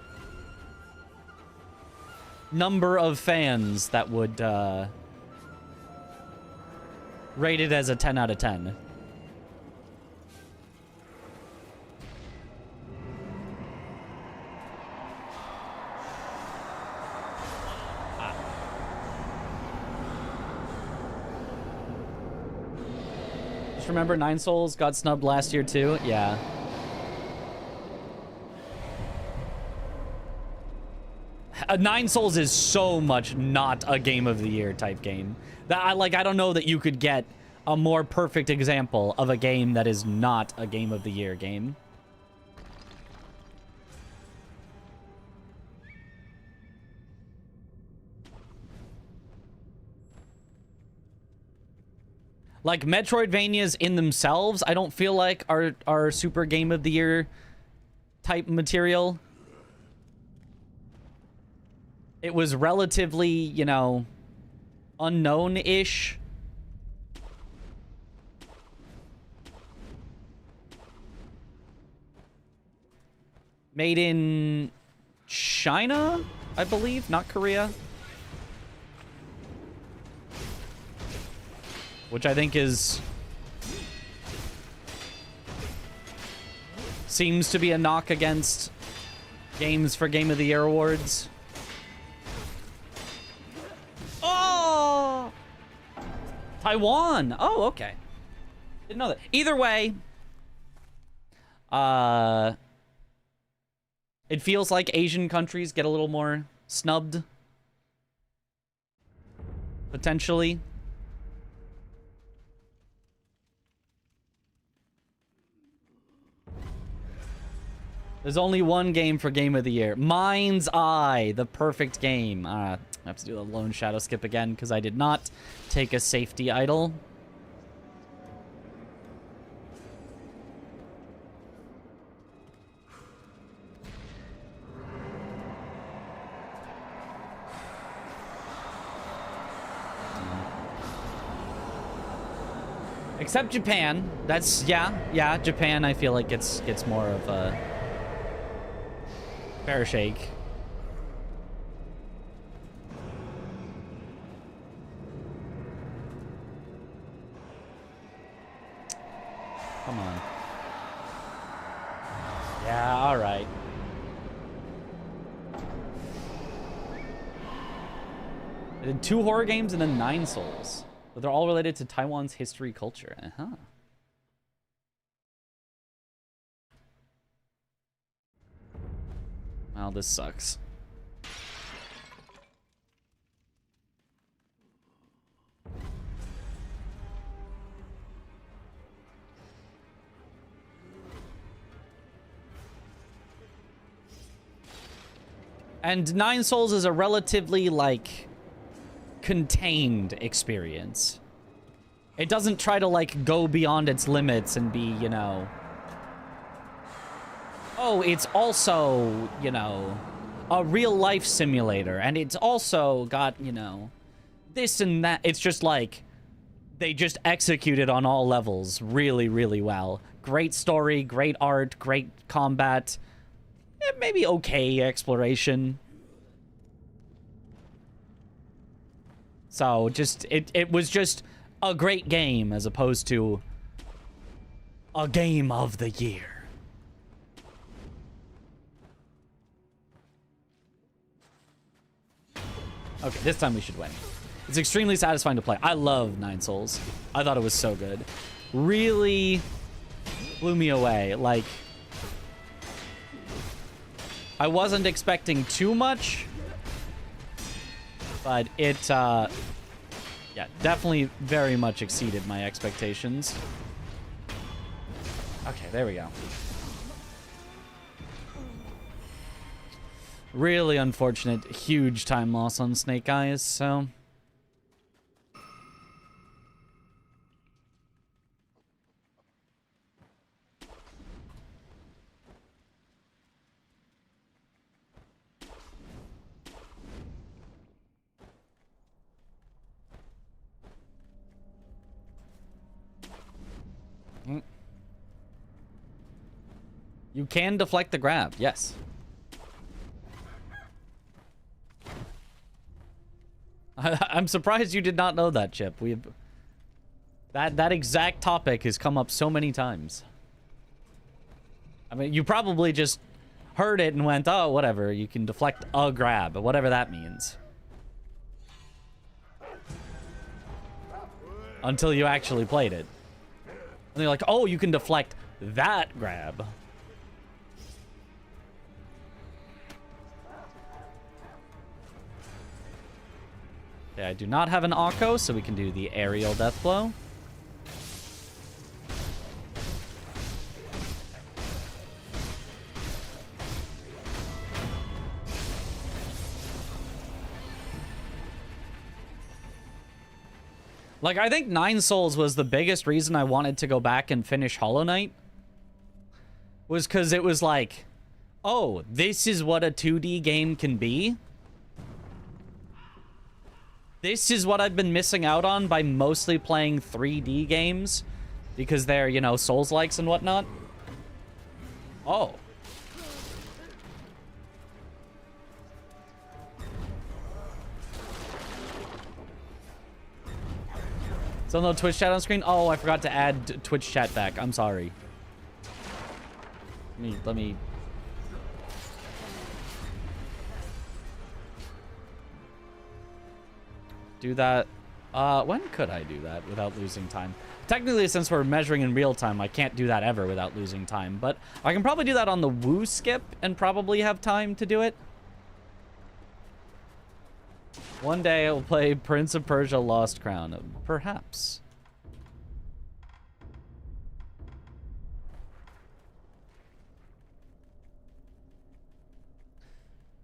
number of fans that would rate it as a 10 out of 10. Remember Nine Souls got snubbed last year too? Yeah. Nine Souls is so much not a Game of the Year type game. That I don't know that you could get a more perfect example of a game that is not a Game of the Year game. Like, Metroidvanias in themselves, I don't feel like are super Game of the Year type material. It was relatively, you know, unknown-ish Made in China, I believe, not Korea. Which I think is... seems to be a knock against games for Game of the Year awards. Oh! Taiwan! Oh, okay. Didn't know that. Either way, it feels like Asian countries get a little more snubbed. Potentially. There's only one game for Game of the Year. Mind's Eye, the perfect game. I have to do the Lone Shadow skip again because I did not take a safety idol. Except Japan. That's, yeah, Japan I feel like gets more of a fair shake. Come on. Yeah, alright. I did 2 horror games and then 9 souls. But they're all related to Taiwan's history culture. Uh-huh. Well, this sucks. And 9 Souls is a relatively, like, contained experience. It doesn't try to, like, go beyond its limits and be, you know... oh, it's also, you know, a real-life simulator, and it's also got, you know, this and that. It's just like, they just executed on all levels really, really well. Great story, great art, great combat, maybe okay exploration. So, just, it was just a great game as opposed to a game of the year. Okay, this time we should win. It's extremely satisfying to play. I love 9 Souls. I thought it was so good. Really blew me away. Like, I wasn't expecting too much, but it, yeah, definitely very much exceeded my expectations. Okay, there we go. Really unfortunate, huge time loss on Snake Eyes, so... You can deflect the grab, yes. I'm surprised you did not know that, Chip. That exact topic has come up so many times. I mean, you probably just heard it and went, oh, whatever, you can deflect a grab, whatever that means. Until you actually played it. And you're like, oh, you can deflect that grab. Okay, I do not have an Akko, so we can do the aerial death blow. Like, I think 9 Souls was the biggest reason I wanted to go back and finish Hollow Knight. Was because it was like, oh, this is what a 2D game can be. This is what I've been missing out on by mostly playing 3D games. Because they're, you know, Souls-likes and whatnot. Oh. Still no Twitch chat on screen? Oh, I forgot to add Twitch chat back. I'm sorry. Let me... do that. When could I do that without losing time? Technically, since we're measuring in real time, I can't do that ever without losing time. But I can probably do that on the Woo skip and probably have time to do it. One day I will play Prince of Persia Lost Crown. Perhaps.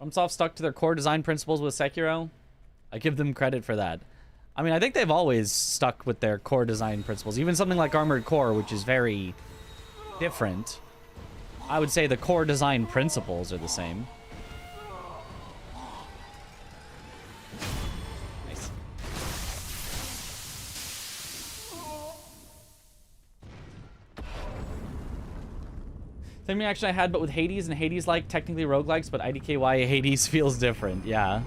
FromSoft stuck to their core design principles with Sekiro. I give them credit for that. I mean, I think they've always stuck with their core design principles. Even something like Armored Core, which is very different. I would say the core design principles are the same. Nice. Same reaction I had, but with Hades, and Hades like technically roguelikes, but IDKY Hades feels different. Yeah.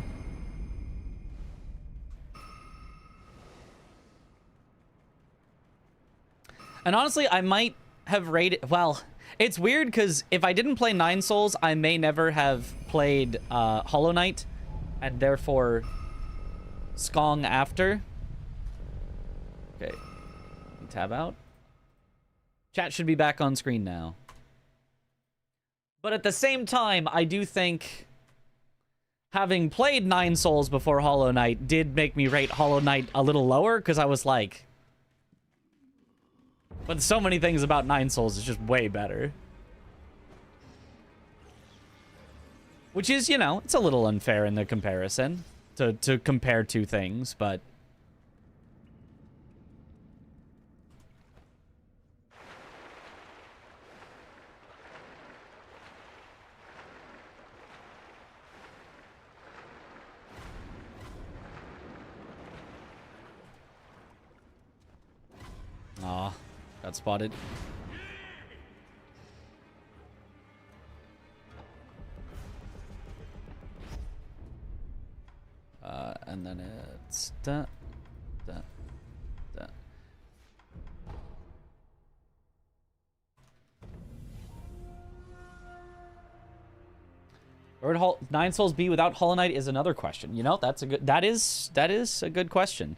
And honestly, I might have rated... Well, it's weird because if I didn't play Nine Souls, I may never have played Hollow Knight, and therefore Skong after. Okay. Tab out. Chat should be back on screen now. But at the same time, I do think having played Nine Souls before Hollow Knight did make me rate Hollow Knight a little lower, because I was like... But so many things about Nine Souls is just way better. Which is, you know, it's a little unfair in the comparison to compare two things, but... Aw. Got spotted. And then it's da. Nine Souls be without Hollow Knight is another question. You know, that is a good question.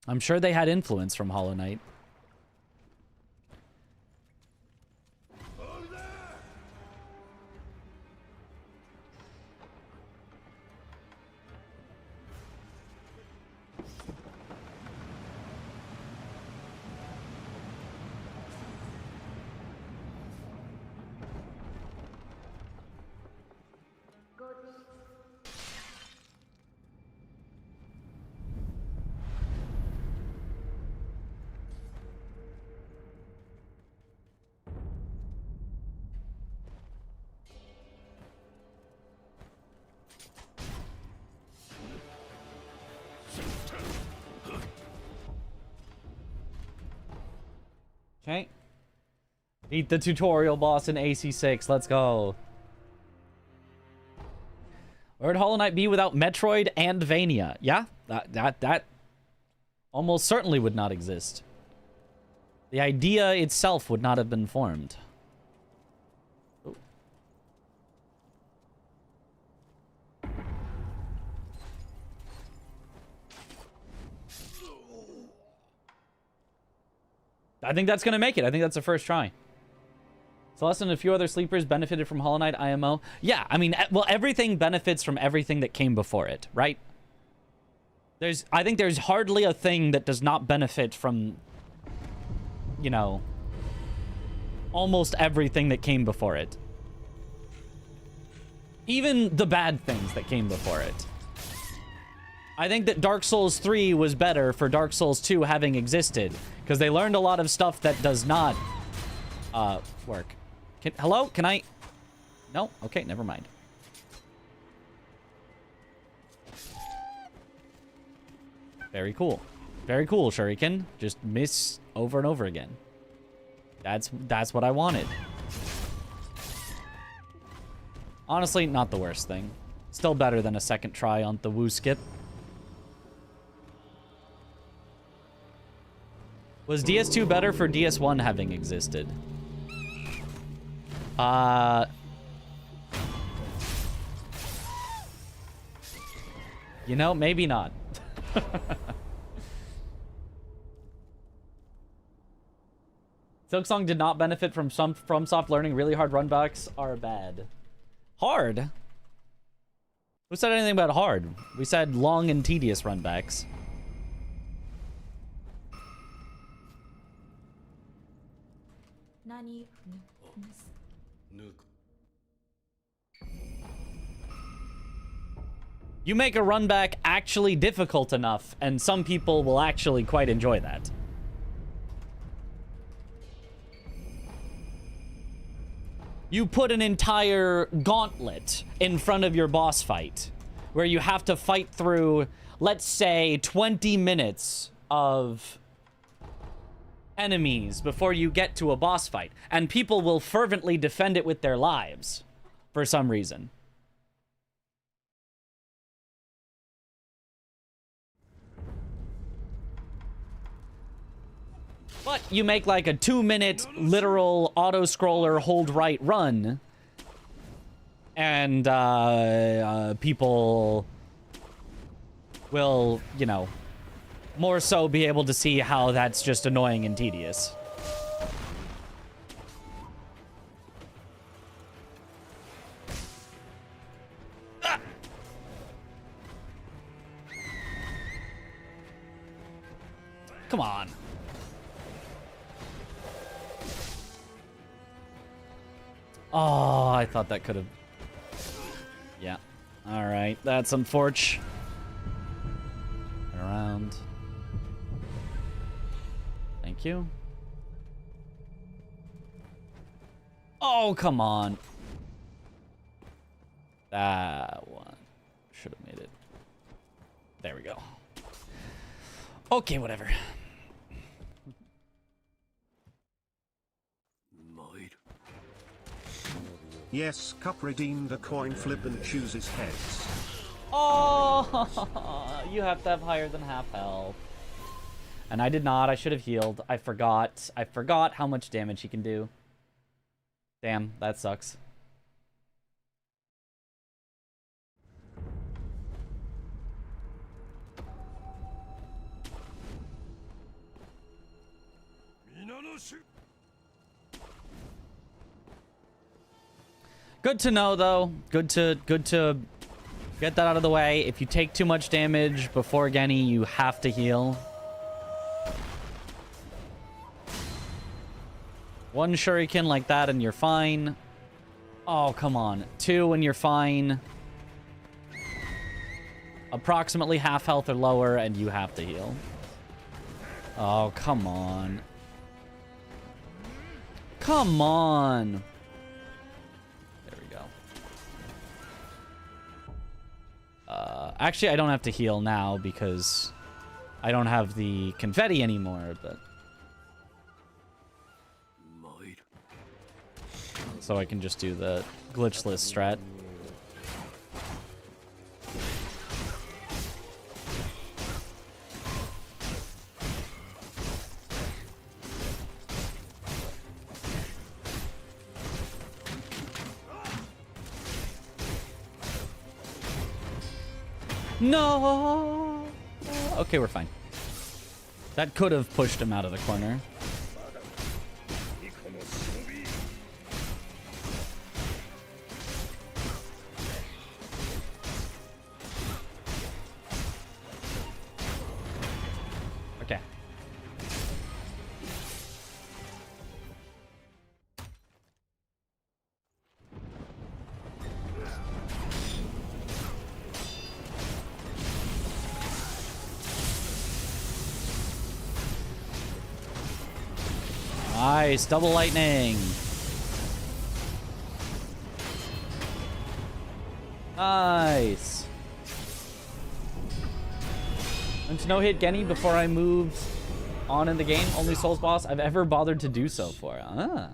I'm sure they had influence from Hollow Knight. Okay. Beat the tutorial boss in AC6. Let's go. Where would Hollow Knight be without Metroid and Vania? Yeah, that almost certainly would not exist. The idea itself would not have been formed. Ooh. I think that's going to make it. I think that's the first try. Celeste and a few other sleepers benefited from Hollow Knight IMO. Yeah, I mean, well, everything benefits from everything that came before it, right? I think there's hardly a thing that does not benefit from, you know, almost everything that came before it. Even the bad things that came before it. I think that Dark Souls 3 was better for Dark Souls 2 having existed, because they learned a lot of stuff that does not work. Hello? Can I? No? Okay, never mind. Very cool. Very cool, Shuriken. Just miss over and over again. That's what I wanted. Honestly, not the worst thing. Still better than a second try on the Woo skip. Was DS2 better for DS1 having existed? You know, maybe not. Silksong did not benefit from some FromSoft learning. Really hard runbacks are bad. Hard? Who said anything about hard? We said long and tedious runbacks. You make a runback actually difficult enough, and some people will actually quite enjoy that. You put an entire gauntlet in front of your boss fight, where you have to fight through, let's say, 20 minutes of enemies before you get to a boss fight, and people will fervently defend it with their lives for some reason. But you make like a 2-minute literal auto-scroller hold right run, and people will, you know, more so be able to see how that's just annoying and tedious. Ah! Come on. Oh, I thought that could have... Yeah. Alright, that's unfortunate. Around. Thank you. Oh, come on. That one. Should have made it. There we go. Okay, whatever. Yes, Cup redeem the coin flip and chooses heads. Oh, you have to have higher than half health. And I did not. I should have healed. I forgot. I forgot how much damage he can do. Damn, that sucks. Good to know, though. Good to get that out of the way. If you take too much damage before Genny, you have to heal. One shuriken like that and you're fine. Oh, come on. 2 and you're fine. Approximately half health or lower and you have to heal. Oh, come on. Come on. Actually, I don't have to heal now because I don't have the confetti anymore, but... So I can just do the glitchless strat. No! Okay, we're fine. That could have pushed him out of the corner. Okay. Nice, double lightning. Nice. And to no-hit Genny before I moved on in the game. Only Souls boss I've ever bothered to do so for. Ah.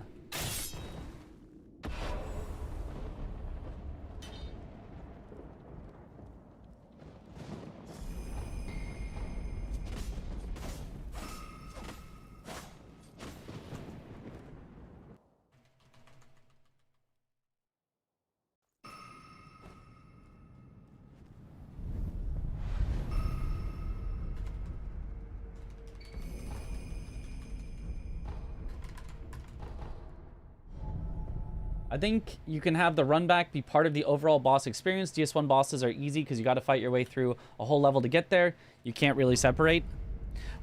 I think you can have the run back be part of the overall boss experience. DS1 bosses are easy because you got to fight your way through a whole level to get there. You can't really separate.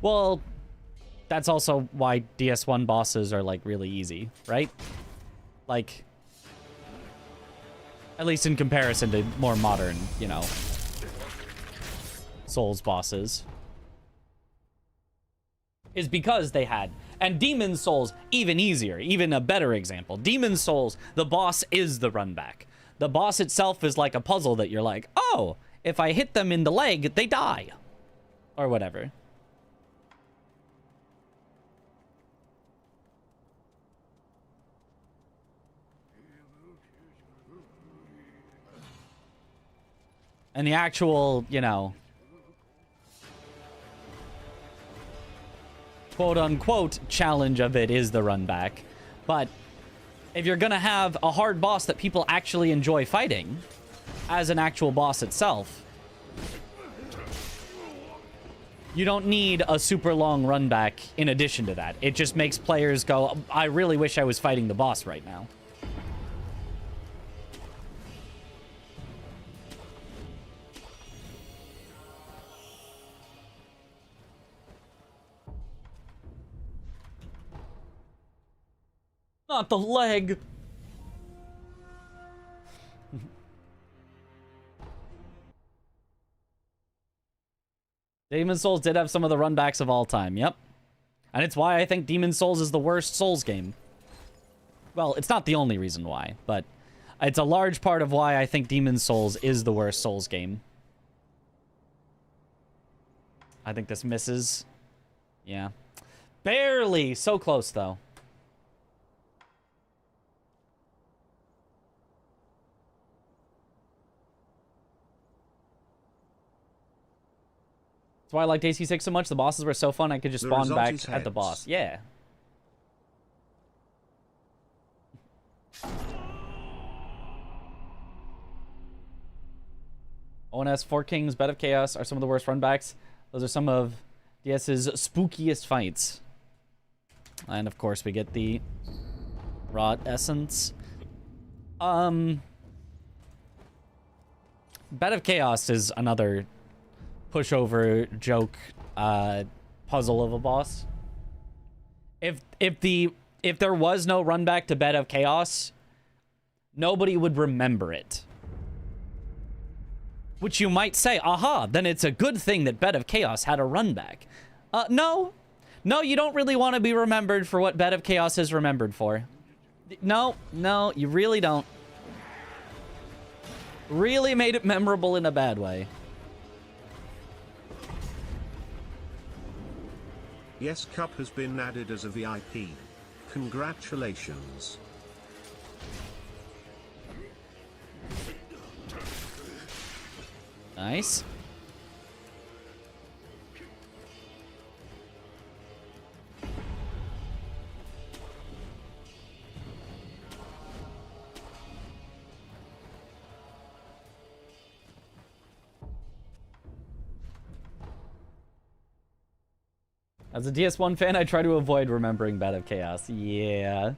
Well, that's also why DS1 bosses are, like, really easy, right? Like, at least in comparison to more modern, you know, Souls bosses. Is because they had... And Demon's Souls, even easier, even a better example. Demon's Souls, the boss is the run back. The boss itself is like a puzzle that you're like, oh, if I hit them in the leg, they die. Or whatever. And the actual, you know, quote-unquote challenge of it is the run back. But if you're gonna have a hard boss that people actually enjoy fighting as an actual boss itself, you don't need a super long run back in addition to that. It just makes players go, I really wish I was fighting the boss right now. Not the leg. Demon's Souls did have some of the runbacks of all time, yep. And it's why I think Demon's Souls is the worst Souls game. Well, it's not the only reason why, but it's a large part of why I think Demon's Souls is the worst Souls game. I think this misses. Yeah. Barely. So close, though. That's why I liked AC6 so much. The bosses were so fun, I could just spawn back at the boss. Yeah. ONS, Four Kings, Bed of Chaos are some of the worst runbacks. Those are some of DS's spookiest fights. And of course, we get the Rot Essence. Bed of Chaos is another pushover joke puzzle of a boss. If there was no run back to Bed of Chaos, nobody would remember it. Which you might say, aha, then it's a good thing that Bed of Chaos had a run back. No, you don't really want to be remembered for what Bed of Chaos is remembered for. No, you really don't. Really made it memorable in a bad way. Yes, Cup has been added as a VIP. Congratulations. Nice. As a DS1 fan, I try to avoid remembering Bed of Chaos. Yeah.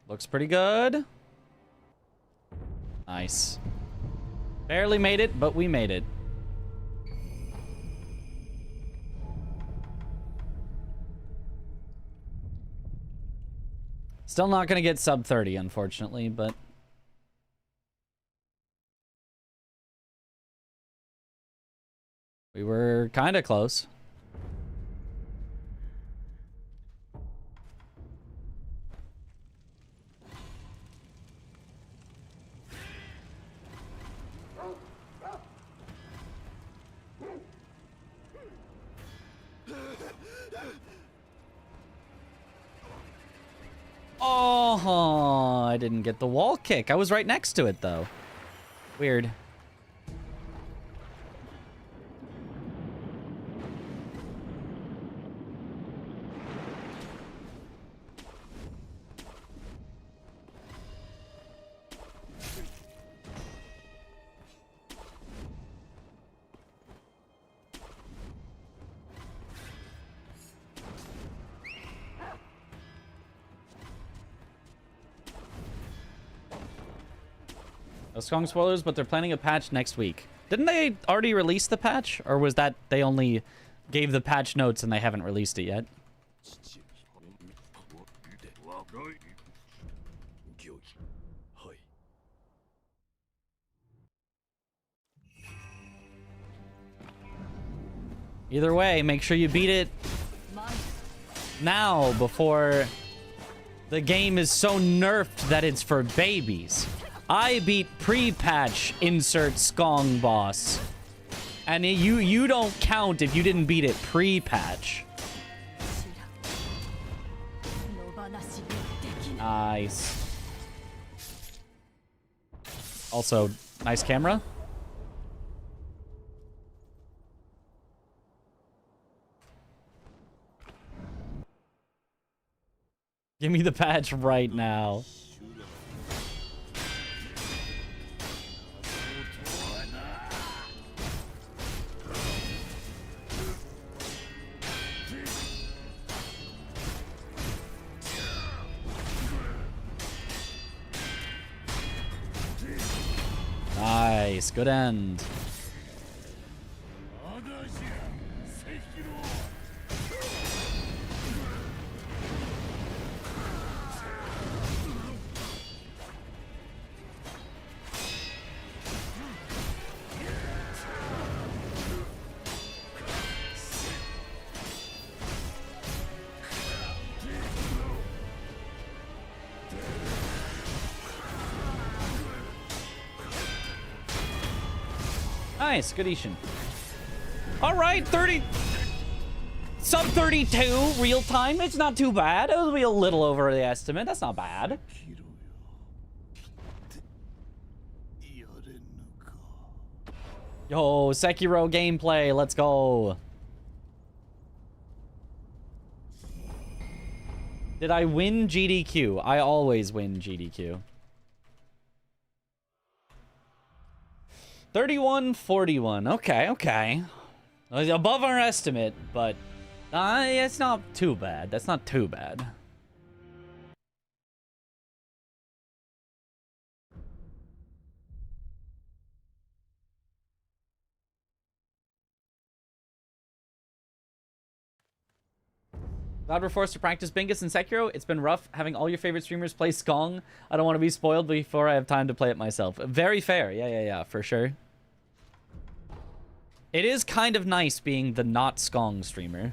Looks pretty good. Nice. Barely made it, but we made it. Still not going to get sub 30, unfortunately, but... we were kind of close. Oh, I didn't get the wall kick. I was right next to it, though. Weird. No Skong spoilers, but they're planning a patch next week. Didn't they already release the patch? Or was that they only gave the patch notes and they haven't released it yet? Either way, make sure you beat it now before the game is so nerfed that it's for babies. I beat pre-patch insert Skong boss. And you don't count if you didn't beat it pre-patch. Nice. Also, nice camera. Give me the patch right now. Nice, good end. Nice, good Ishin. All right, 30... Sub 32 real time. It's not too bad. It'll be a little over the estimate. That's not bad. Yo, Sekiro gameplay. Let's go. Did I win GDQ? I always win GDQ. 31-41. Okay, okay. Above our estimate, but it's not too bad. That's not too bad. Glad we're forced to practice Bingus and Sekiro. It's been rough having all your favorite streamers play Skong. I don't want to be spoiled before I have time to play it myself. Very fair. Yeah, for sure. It is kind of nice being the not Skong streamer.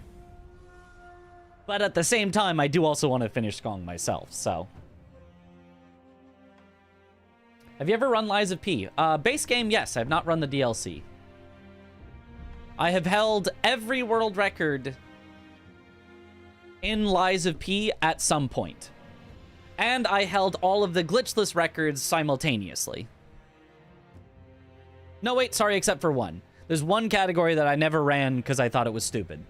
But at the same time, I do also want to finish Skong myself, so. Have you ever run Lies of P? Base game, yes. I have not run the DLC. I have held every world record in Lies of P at some point. And I held all of the glitchless records simultaneously. No, wait, sorry, except for one. There's one category that I never ran because I thought it was stupid.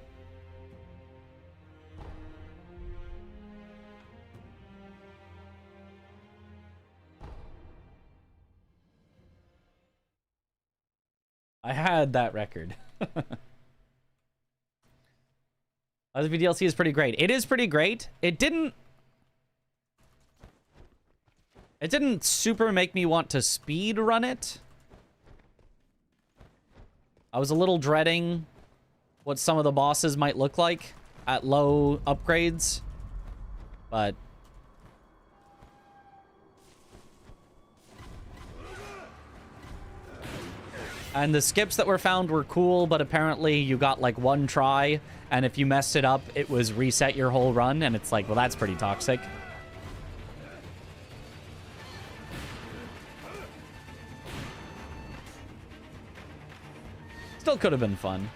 I had that record. The DLC is pretty great. It is pretty great. It didn't super make me want to speed run it. I was a little dreading what some of the bosses might look like at low upgrades, but and the skips that were found were cool, but apparently you got like one try, and if you messed it up, it was reset your whole run, and it's like, well, that's pretty toxic. Still could have been fun.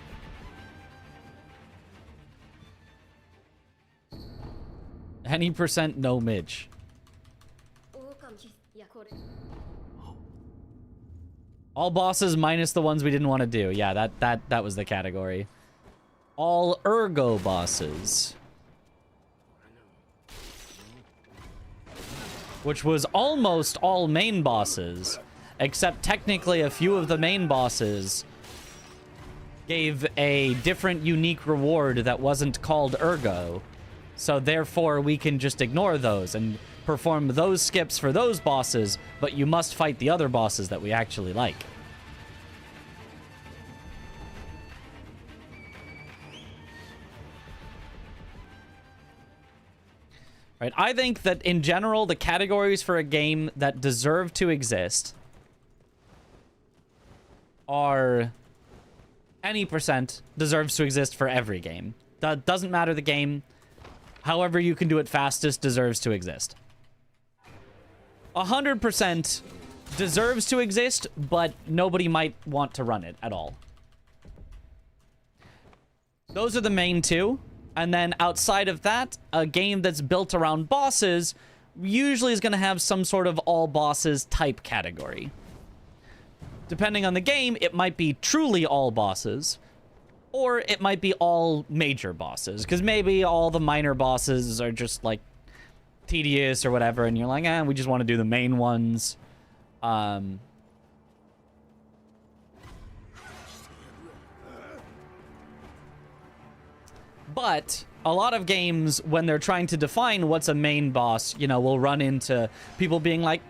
Any percent no Midge. All bosses minus the ones we didn't want to do. Yeah, that was the category. All ergo bosses. Which was almost all main bosses, except technically a few of the main bosses gave a different unique reward that wasn't called ergo. So therefore, we can just ignore those and perform those skips for those bosses, but you must fight the other bosses that we actually like. Right? I think that in general, the categories for a game that deserve to exist are any percent deserves to exist for every game. That doesn't matter the game. However you can do it fastest deserves to exist. 100% deserves to exist, but nobody might want to run it at all. Those are the main two. And then outside of that, a game that's built around bosses usually is going to have some sort of all bosses type category. Depending on the game, it might be truly all bosses, or it might be all major bosses, because maybe all the minor bosses are just like tedious or whatever, and you're like, we just want to do the main ones. But a lot of games, when they're trying to define what's a main boss, you know, will run into people being like,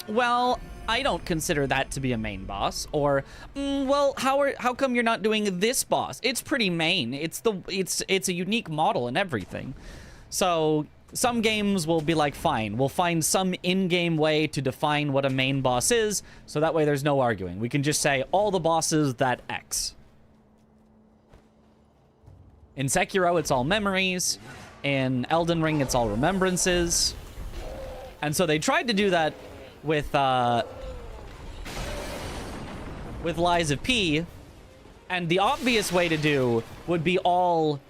well, I don't consider that to be a main boss. Or, well, how come you're not doing this boss? It's pretty main. It's a unique model and everything. So some games will be like, fine, we'll find some in-game way to define what a main boss is, so that way there's no arguing. We can just say all the bosses that X. In Sekiro, it's all memories. In Elden Ring, it's all remembrances. And so they tried to do that with Lies of P. And the obvious way to do would be all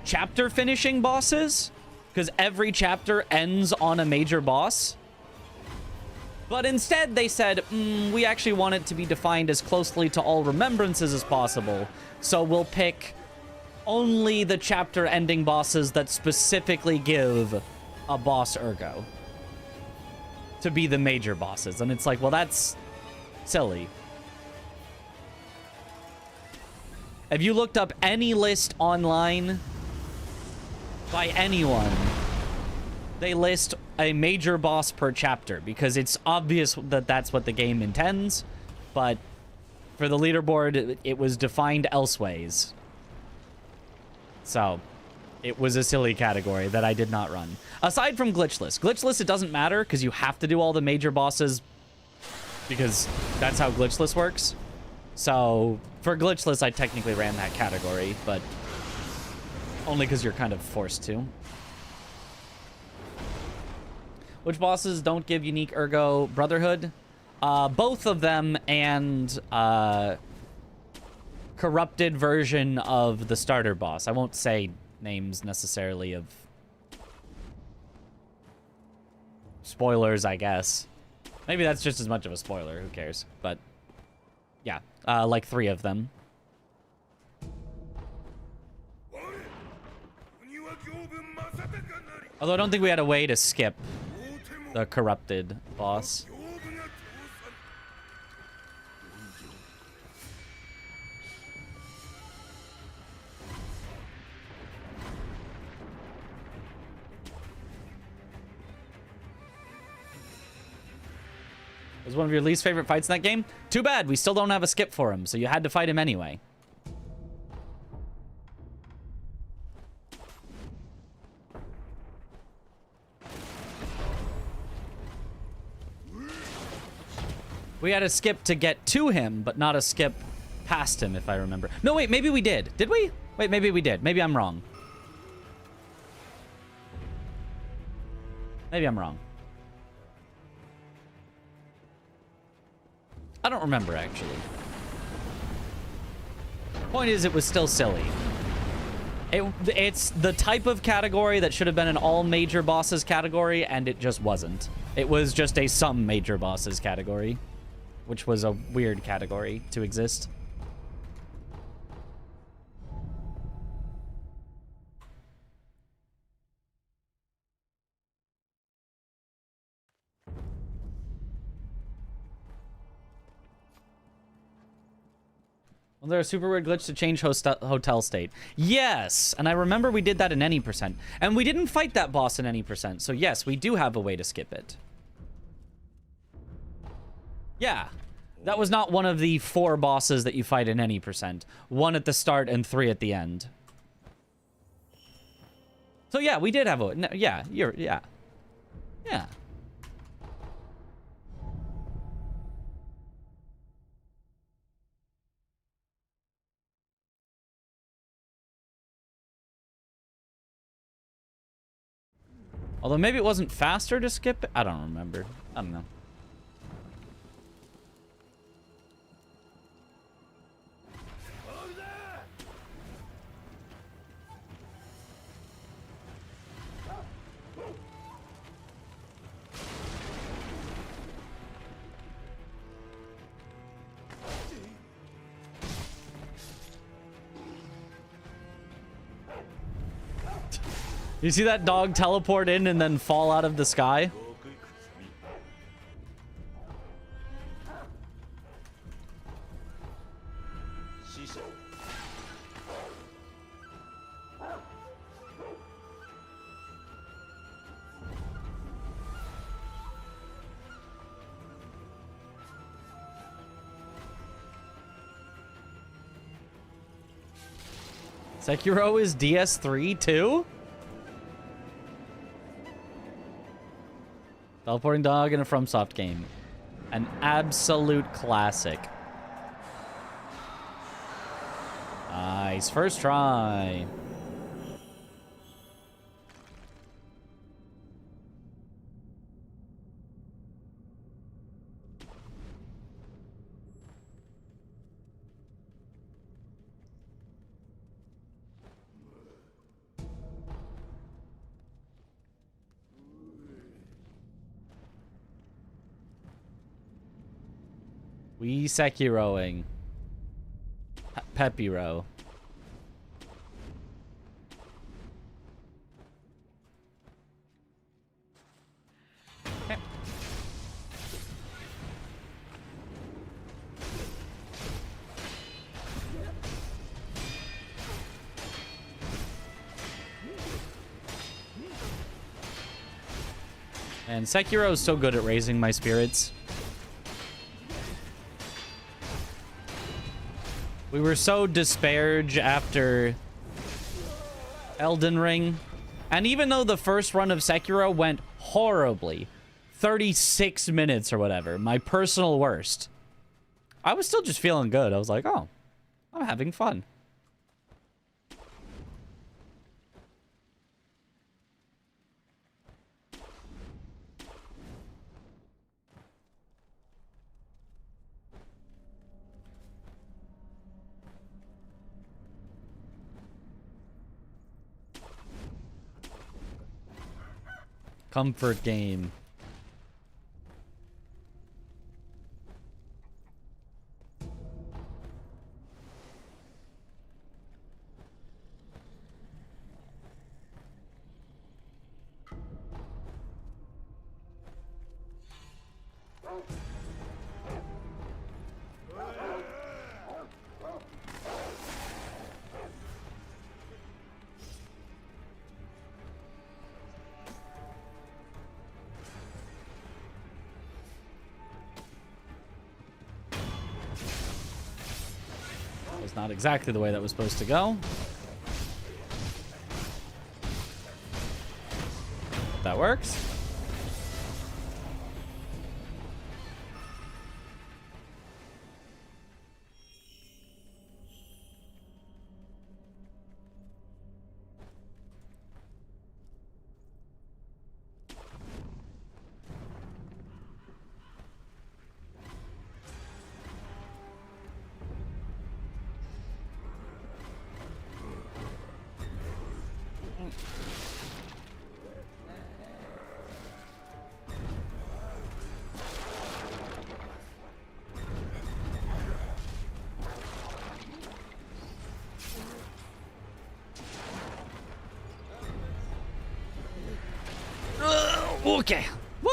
chapter finishing bosses, because every chapter ends on a major boss. But instead, they said, we actually want it to be defined as closely to all remembrances as possible. So we'll pick only the chapter ending bosses that specifically give a boss ergo to be the major bosses. And it's like, well, that's silly. Have you looked up any list online by anyone? They list a major boss per chapter because it's obvious that that's what the game intends, but for the leaderboard, it was defined elseways. So, it was a silly category that I did not run. Aside from glitchless. Glitchless, it doesn't matter because you have to do all the major bosses because that's how glitchless works. So, for glitchless, I technically ran that category, but only because you're kind of forced to. Which bosses don't give unique ergo? Brotherhood? Both of them and corrupted version of the starter boss. I won't say names necessarily of spoilers, I guess. Maybe that's just as much of a spoiler. Who cares? But yeah, like 3 of them. Although I don't think we had a way to skip the corrupted boss. Was one of your least favorite fights in that game? Too bad, we still don't have a skip for him, so you had to fight him anyway. We had a skip to get to him, but not a skip past him, if I remember. No, wait, maybe we did. Did we? Wait, maybe we did. Maybe I'm wrong. Maybe I'm wrong. I don't remember, actually. Point is, it was still silly. It's the type of category that should have been an all major bosses category, and it just wasn't. It was just a some major bosses category, which was a weird category to exist. Was there a super weird glitch to change hotel state? Yes, and I remember we did that in any percent. And we didn't fight that boss in any percent, so yes, we do have a way to skip it. Yeah, that was not one of the 4 bosses that you fight in any percent. 1 at the start and 3 at the end. So yeah, we did have a... No, yeah, yeah. Yeah. Although maybe it wasn't faster to skip it. I don't remember. I don't know. You see that dog teleport in and then fall out of the sky? Sekiro is DS3 too? Teleporting dog in a FromSoft game. An absolute classic. Nice. First try. We Sekiroing. Pepiro. Okay. And Sekiro is so good at raising my spirits. We were so disparaged after Elden Ring. And even though the first run of Sekiro went horribly, 36 minutes or whatever, my personal worst, I was still just feeling good. I was like, oh, I'm having fun. Comfort game. Not exactly the way that was supposed to go. That works. Okay. Woo.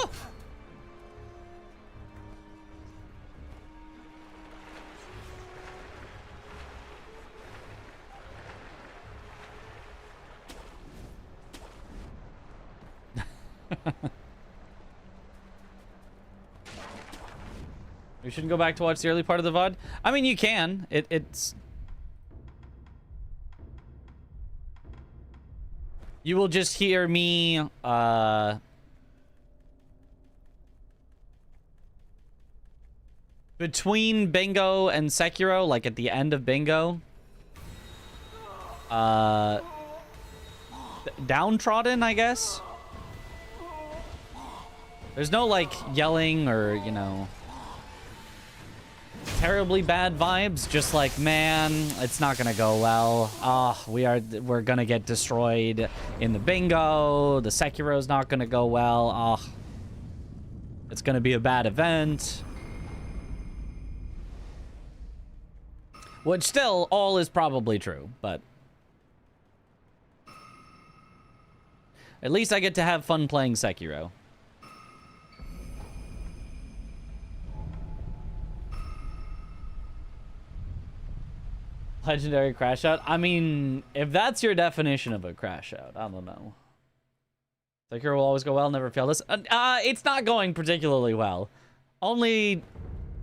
We shouldn't go back to watch the early part of the VOD. I mean, you can. It's... You will just hear me, between Bingo and Sekiro, like at the end of Bingo, downtrodden, I guess. There's no, like, yelling or, you know, terribly bad vibes. Just like, man, it's not gonna go well. We're gonna get destroyed in the Bingo. The Sekiro's not gonna go well. It's gonna be a bad event. Which still, all is probably true, but... At least I get to have fun playing Sekiro. Legendary crash out? I mean, if that's your definition of a crash out, I don't know. Sekiro will always go well, never fail this. It's not going particularly well. Only,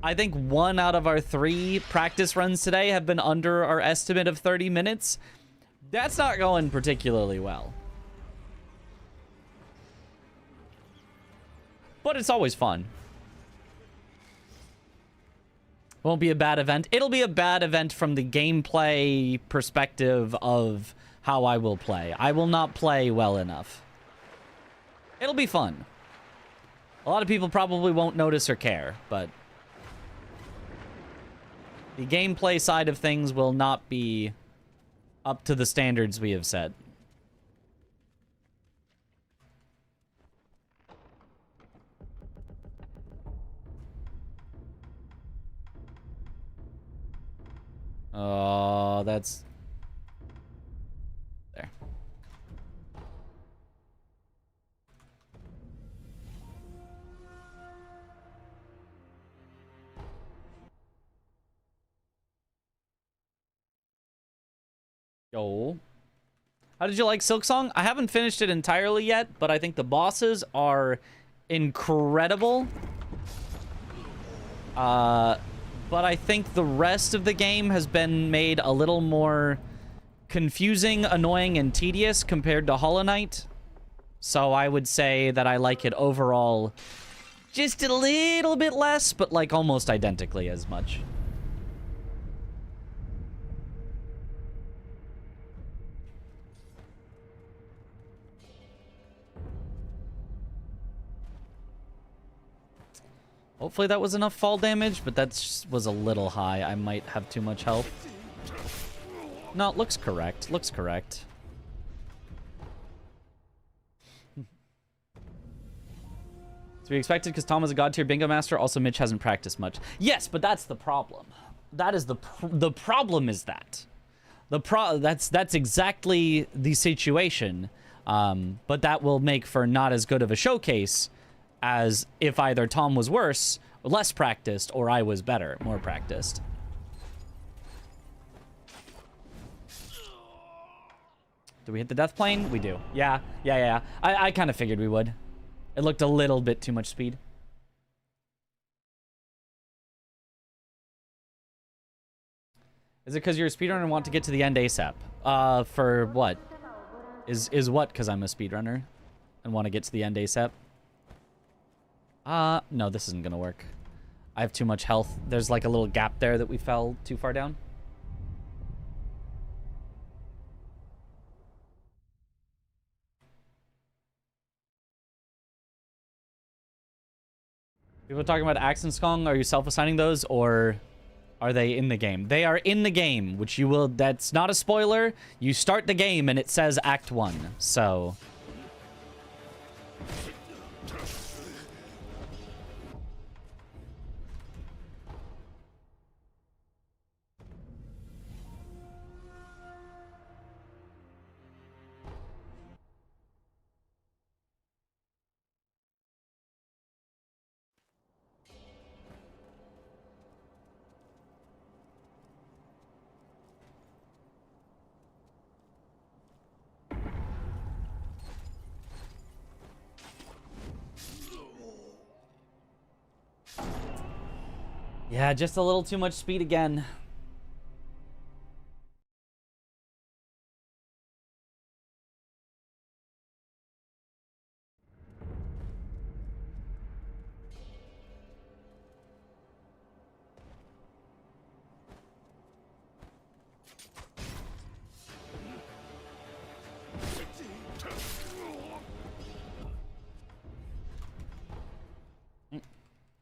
I think 1 out of our 3 practice runs today have been under our estimate of 30 minutes. That's not going particularly well. But it's always fun. Won't be a bad event. It'll be a bad event from the gameplay perspective of how I will play. I will not play well enough. It'll be fun. A lot of people probably won't notice or care, but the gameplay side of things will not be up to the standards we have set. Oh, that's... There. Yo. How did you like Silksong? I haven't finished it entirely yet, but I think the bosses are incredible. But I think the rest of the game has been made a little more confusing, annoying, and tedious compared to Hollow Knight. So I would say that I like it overall just a little bit less, but like almost identically as much. Hopefully that was enough fall damage, but that was a little high. I might have too much health. No, it looks correct. Looks correct. To be expected because Tom is a god tier bingo master. Also, Mitch hasn't practiced much. Yes, but that's the problem. That is the problem is that. That's exactly the situation. But that will make for not as good of a showcase as if either Tom was worse, less practiced, or I was better, more practiced. Do we hit the death plane? We do. Yeah. I kind of figured we would. It looked a little bit too much speed. Is it because you're a speedrunner and want to get to the end ASAP? For what? Is what because I'm a speedrunner and want to get to the end ASAP? No, this isn't gonna work. I have too much health. There's like a little gap there that we fell too far down. People talking about Axe and Skong, are you self-assigning those or are they in the game? They are in the game, which you will, that's not a spoiler. You start the game and it says Act 1, so... Yeah, just a little too much speed again.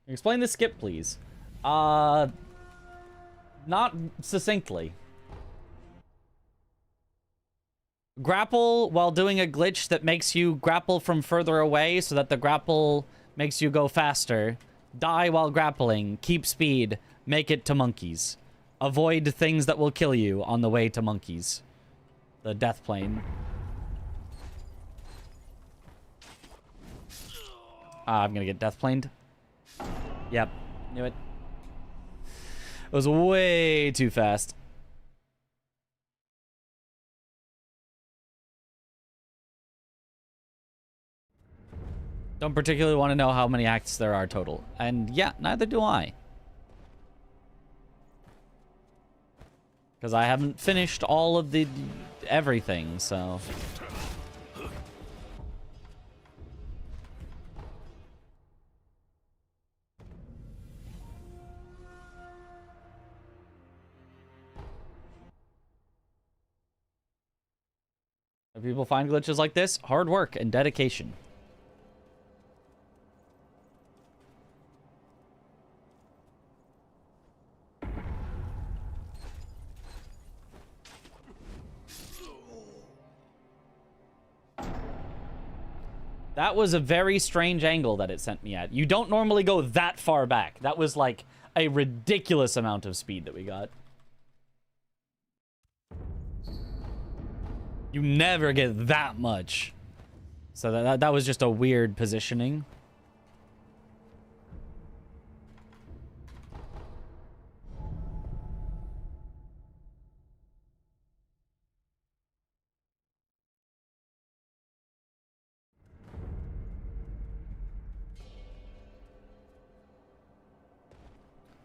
Explain the skip, please. Not succinctly. Grapple while doing a glitch that makes you grapple from further away so that the grapple makes you go faster. Die while grappling. Keep speed. Make it to monkeys. Avoid things that will kill you on the way to monkeys. The death plane. I'm gonna get death planed. Yep, knew it. It was way too fast. Don't particularly want to know how many acts there are total. And yeah, neither do I. Because I haven't finished all of the everything, so... If people find glitches like this, hard work and dedication. That was a very strange angle that it sent me at. You don't normally go that far back. That was like a ridiculous amount of speed that we got. You never get that much. So that was just a weird positioning.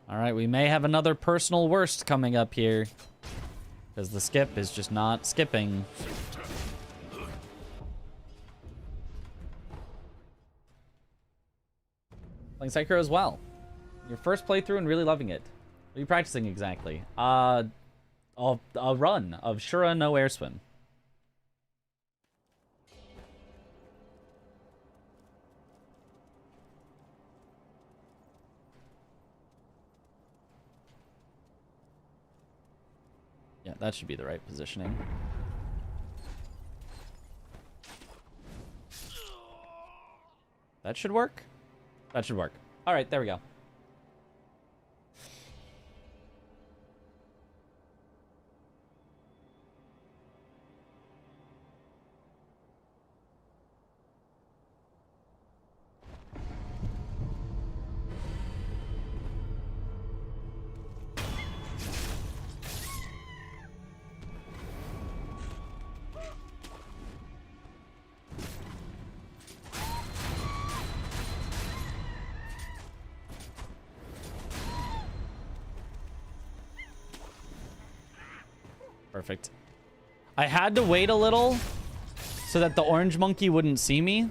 All right, we may have another personal worst coming up here. Because the skip is just not skipping. Playing Sekiro as well. Your first playthrough and really loving it. What are you practicing exactly? A run of Shura no Air Swim. Yeah, that should be the right positioning. That should work? That should work. All right, there we go. Perfect. I had to wait a little so that the orange monkey wouldn't see me.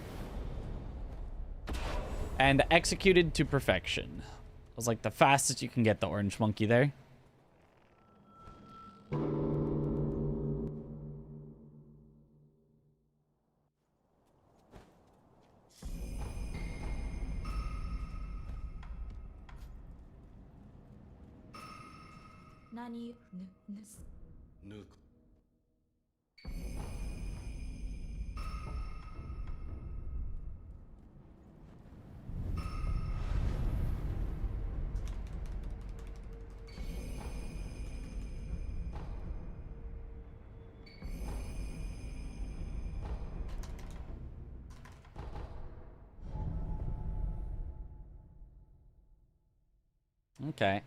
And executed to perfection. It was like the fastest you can get the orange monkey there. Okay.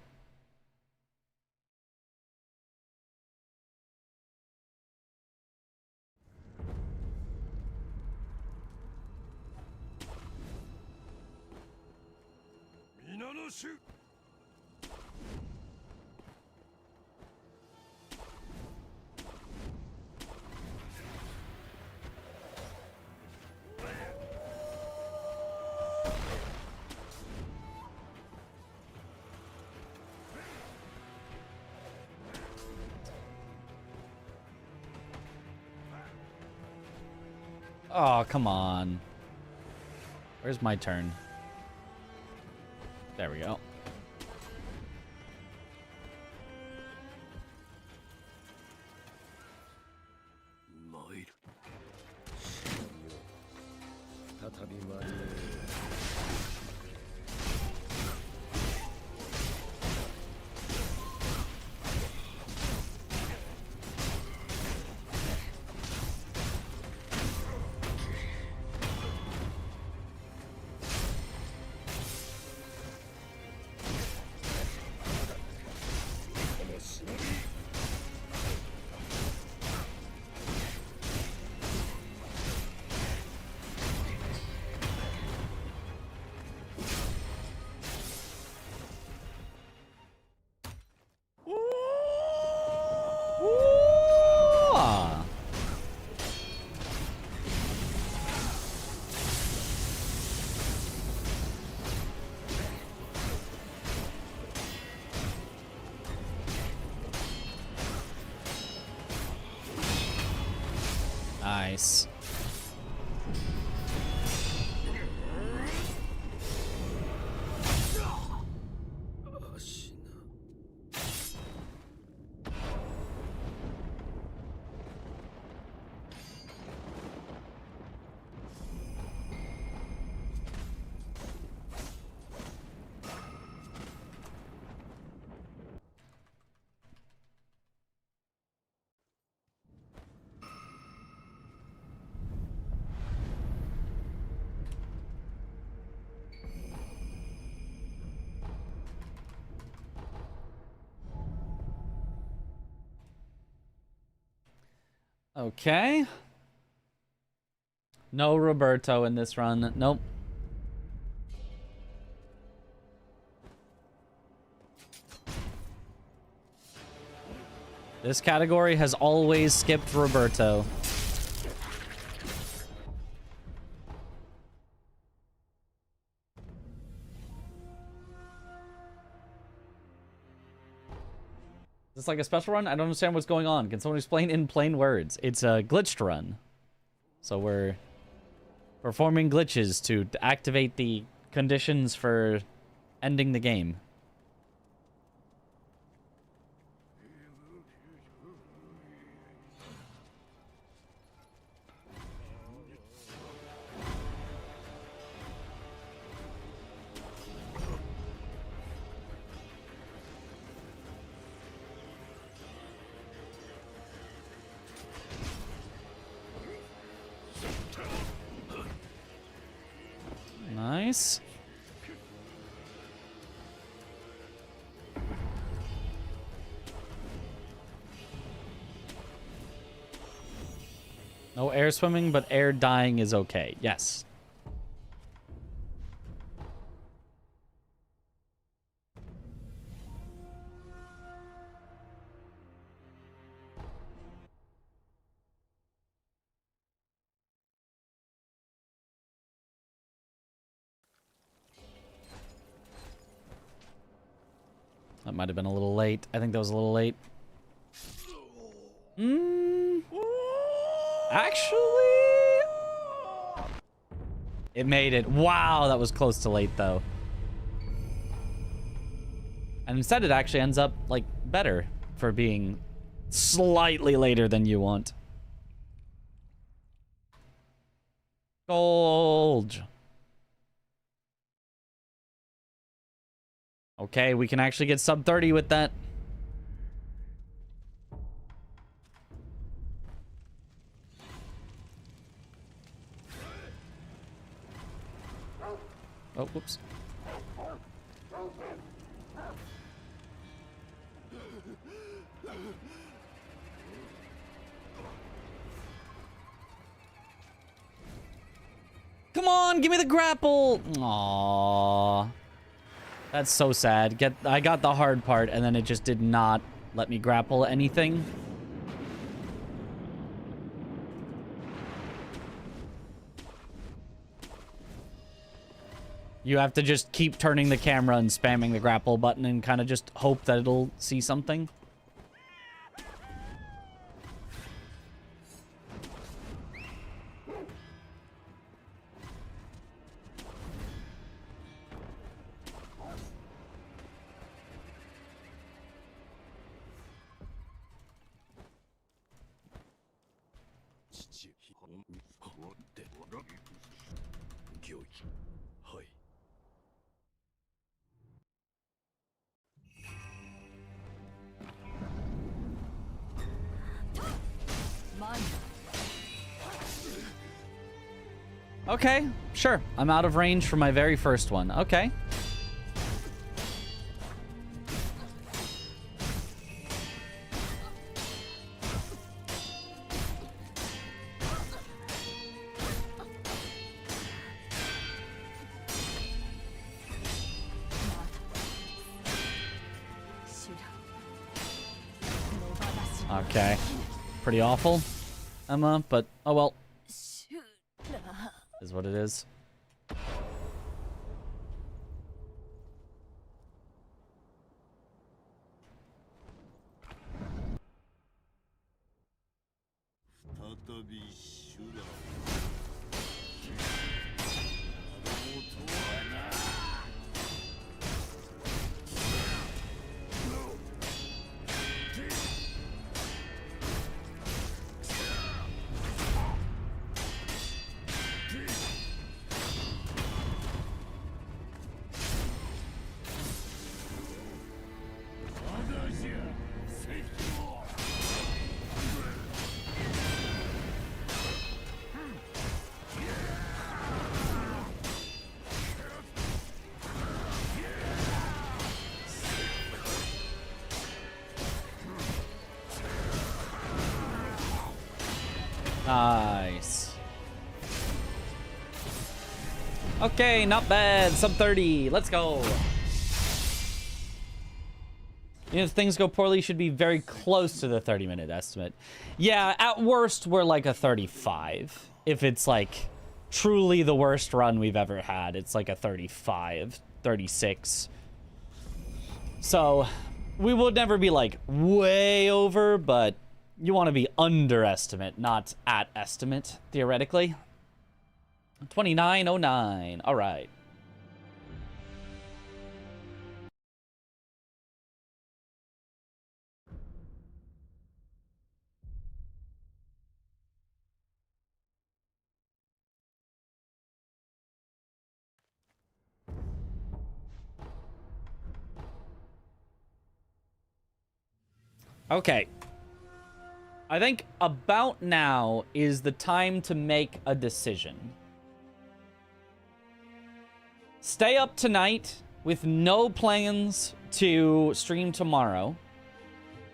Oh, come on. Where's my turn? There we go. Nice. Okay. No Roberto in this run. Nope. This category has always skipped Roberto. Is this like a special run? I don't understand what's going on. Can someone explain in plain words? It's a glitched run. So we're performing glitches to activate the conditions for ending the game. Nice. No air swimming, but air dying is okay. Yes. That might have been a little late. I think that was a little late. Actually, it made it. Wow, that was close to late, though. And instead, it actually ends up, like, better for being slightly later than you want. Gold. Okay, we can actually get sub 30 with that. Oh, whoops. Come on, give me the grapple. Aww. That's so sad. I got the hard part, and then it just did not let me grapple anything. You have to just keep turning the camera and spamming the grapple button and kind of just hope that it'll see something. Okay, sure. I'm out of range for my very first one. Okay. Okay. Pretty awful, Emma, but oh well. Is what it is. Nice. Okay, not bad. Sub 30. Let's go. You know, if things go poorly, you should be very close to the 30-minute estimate. Yeah, at worst, we're like a 35. If it's like truly the worst run we've ever had, it's like a 35, 36. So we would never be like way over, but you want to be underestimate, not at estimate, theoretically. 2909. All right. Okay. I think about now is the time to make a decision. Stay up tonight with no plans to stream tomorrow,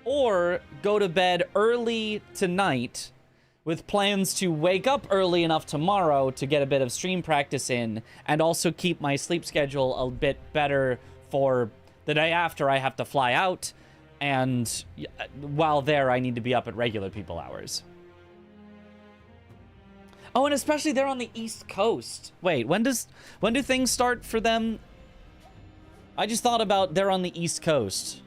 or go to bed early tonight with plans to wake up early enough tomorrow to get a bit of stream practice in, and also keep my sleep schedule a bit better for the day after I have to fly out. And while there, I need to be up at regular people hours. Oh, and especially they're on the East Coast. Wait, when do things start for them? I just thought about they're on the East Coast.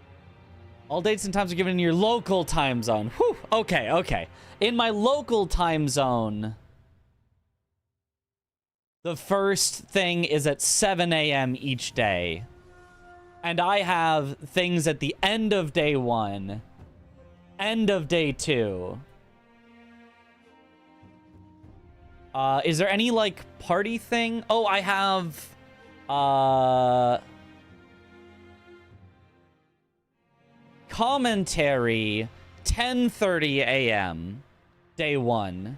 All dates and times are given in your local time zone. Whew. Okay, okay. In my local time zone, the first thing is at 7 a.m. each day. And I have things at the end of day 1, end of day 2. Is there any, like, party thing? Oh, I have, commentary, 10:30 a.m. day 1.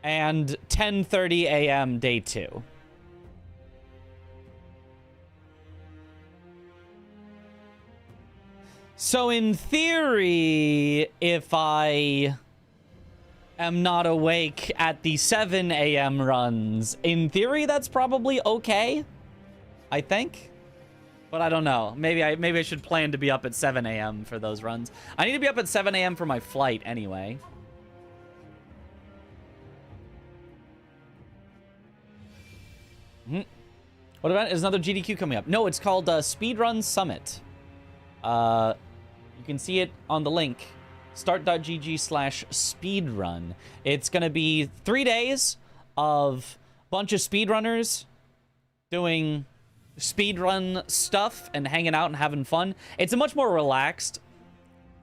And 10:30 a.m. day 2. So in theory, if I am not awake at the 7 a.m. runs, in theory that's probably okay, I think. But I don't know. Maybe I should plan to be up at 7 a.m. for those runs. I need to be up at 7 a.m. for my flight anyway. What event is another GDQ coming up? No, it's called Speedrun Summit. You can see it on the link, start.gg/speedrun. It's going to be 3 days of a bunch of speedrunners doing speedrun stuff and hanging out and having fun. It's a much more relaxed.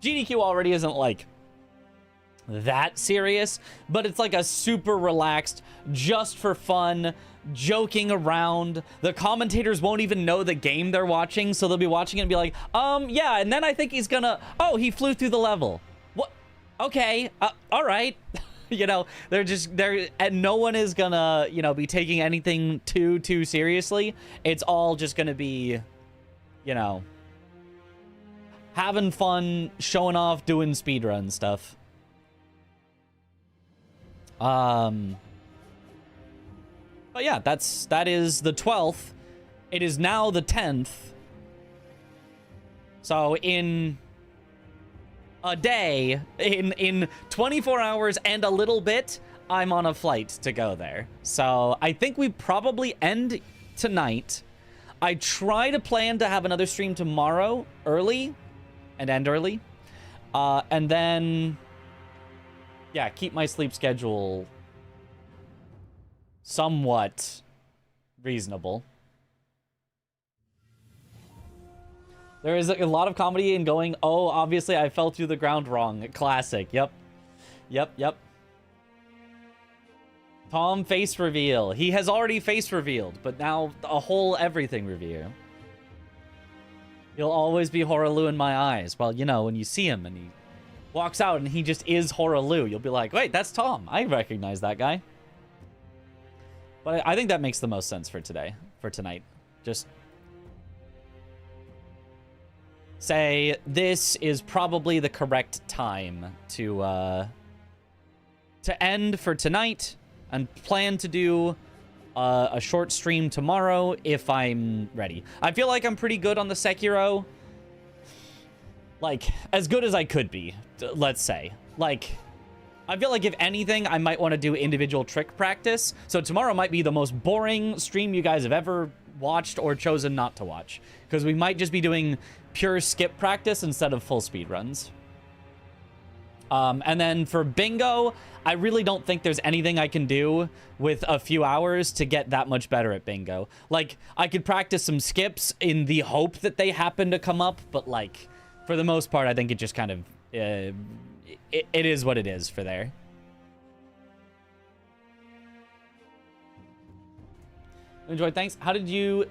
GDQ already isn't like that serious, but it's like a super relaxed, just for fun, joking around. The commentators won't even know the game they're watching, so they'll be watching it and be like, yeah, and then I think he's gonna, oh, he flew through the level. What? Okay, all right. You know, and no one is gonna, you know, be taking anything too seriously. It's all just gonna be, you know, having fun, showing off, doing speedrun stuff. But yeah, that is the 12th. It is now the 10th. So in a day, in 24 hours and a little bit, I'm on a flight to go there. So I think we probably end tonight. I try to plan to have another stream tomorrow early and end early. And then, yeah, keep my sleep schedule somewhat reasonable. There is a lot of comedy in going, oh, obviously I fell through the ground wrong. Classic. Yep. Tom face reveal. He has already face revealed, but now a whole everything review. He'll always be Horalu in my eyes. Well, you know, when you see him and he walks out and he just is Horalu, you'll be like, wait, that's Tom. I recognize that guy. But I think that makes the most sense for tonight. Just say this is probably the correct time to end for tonight, and plan to do a short stream tomorrow if I'm ready. I feel like I'm pretty good on the Sekiro. Like, as good as I could be, let's say. Like, I feel like if anything, I might want to do individual trick practice. So tomorrow might be the most boring stream you guys have ever watched or chosen not to watch, because we might just be doing pure skip practice instead of full speed runs. And then for bingo, I really don't think there's anything I can do with a few hours to get that much better at bingo. Like, I could practice some skips in the hope that they happen to come up, but like, for the most part, I think it just kind of, it is what it is for there. Enjoy, thanks. How did you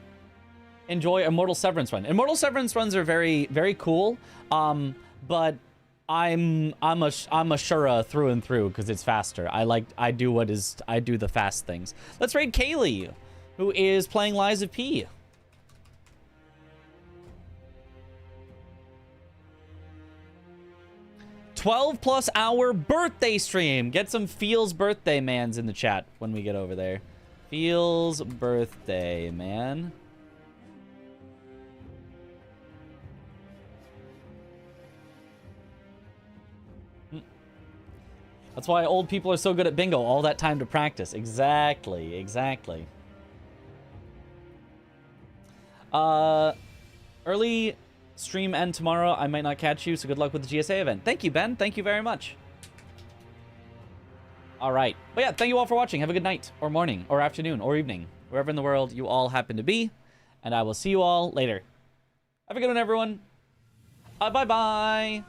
enjoy Immortal Severance run? Immortal Severance runs are very, very cool. But I'm a Shura through and through because it's faster. I do the fast things. Let's raid Kaylee, who is playing Lies of P. +12 hour birthday stream. Get some Feels birthday mans in the chat when we get over there. Feels birthday man. That's why old people are so good at bingo. All that time to practice. Exactly. Early stream end tomorrow. I might not catch you, so good luck with the GSA event. Thank you, Ben. Thank you very much. All right. But yeah, thank you all for watching. Have a good night, or morning, or afternoon, or evening, wherever in the world you all happen to be. And I will see you all later. Have a good one, everyone. Bye-bye.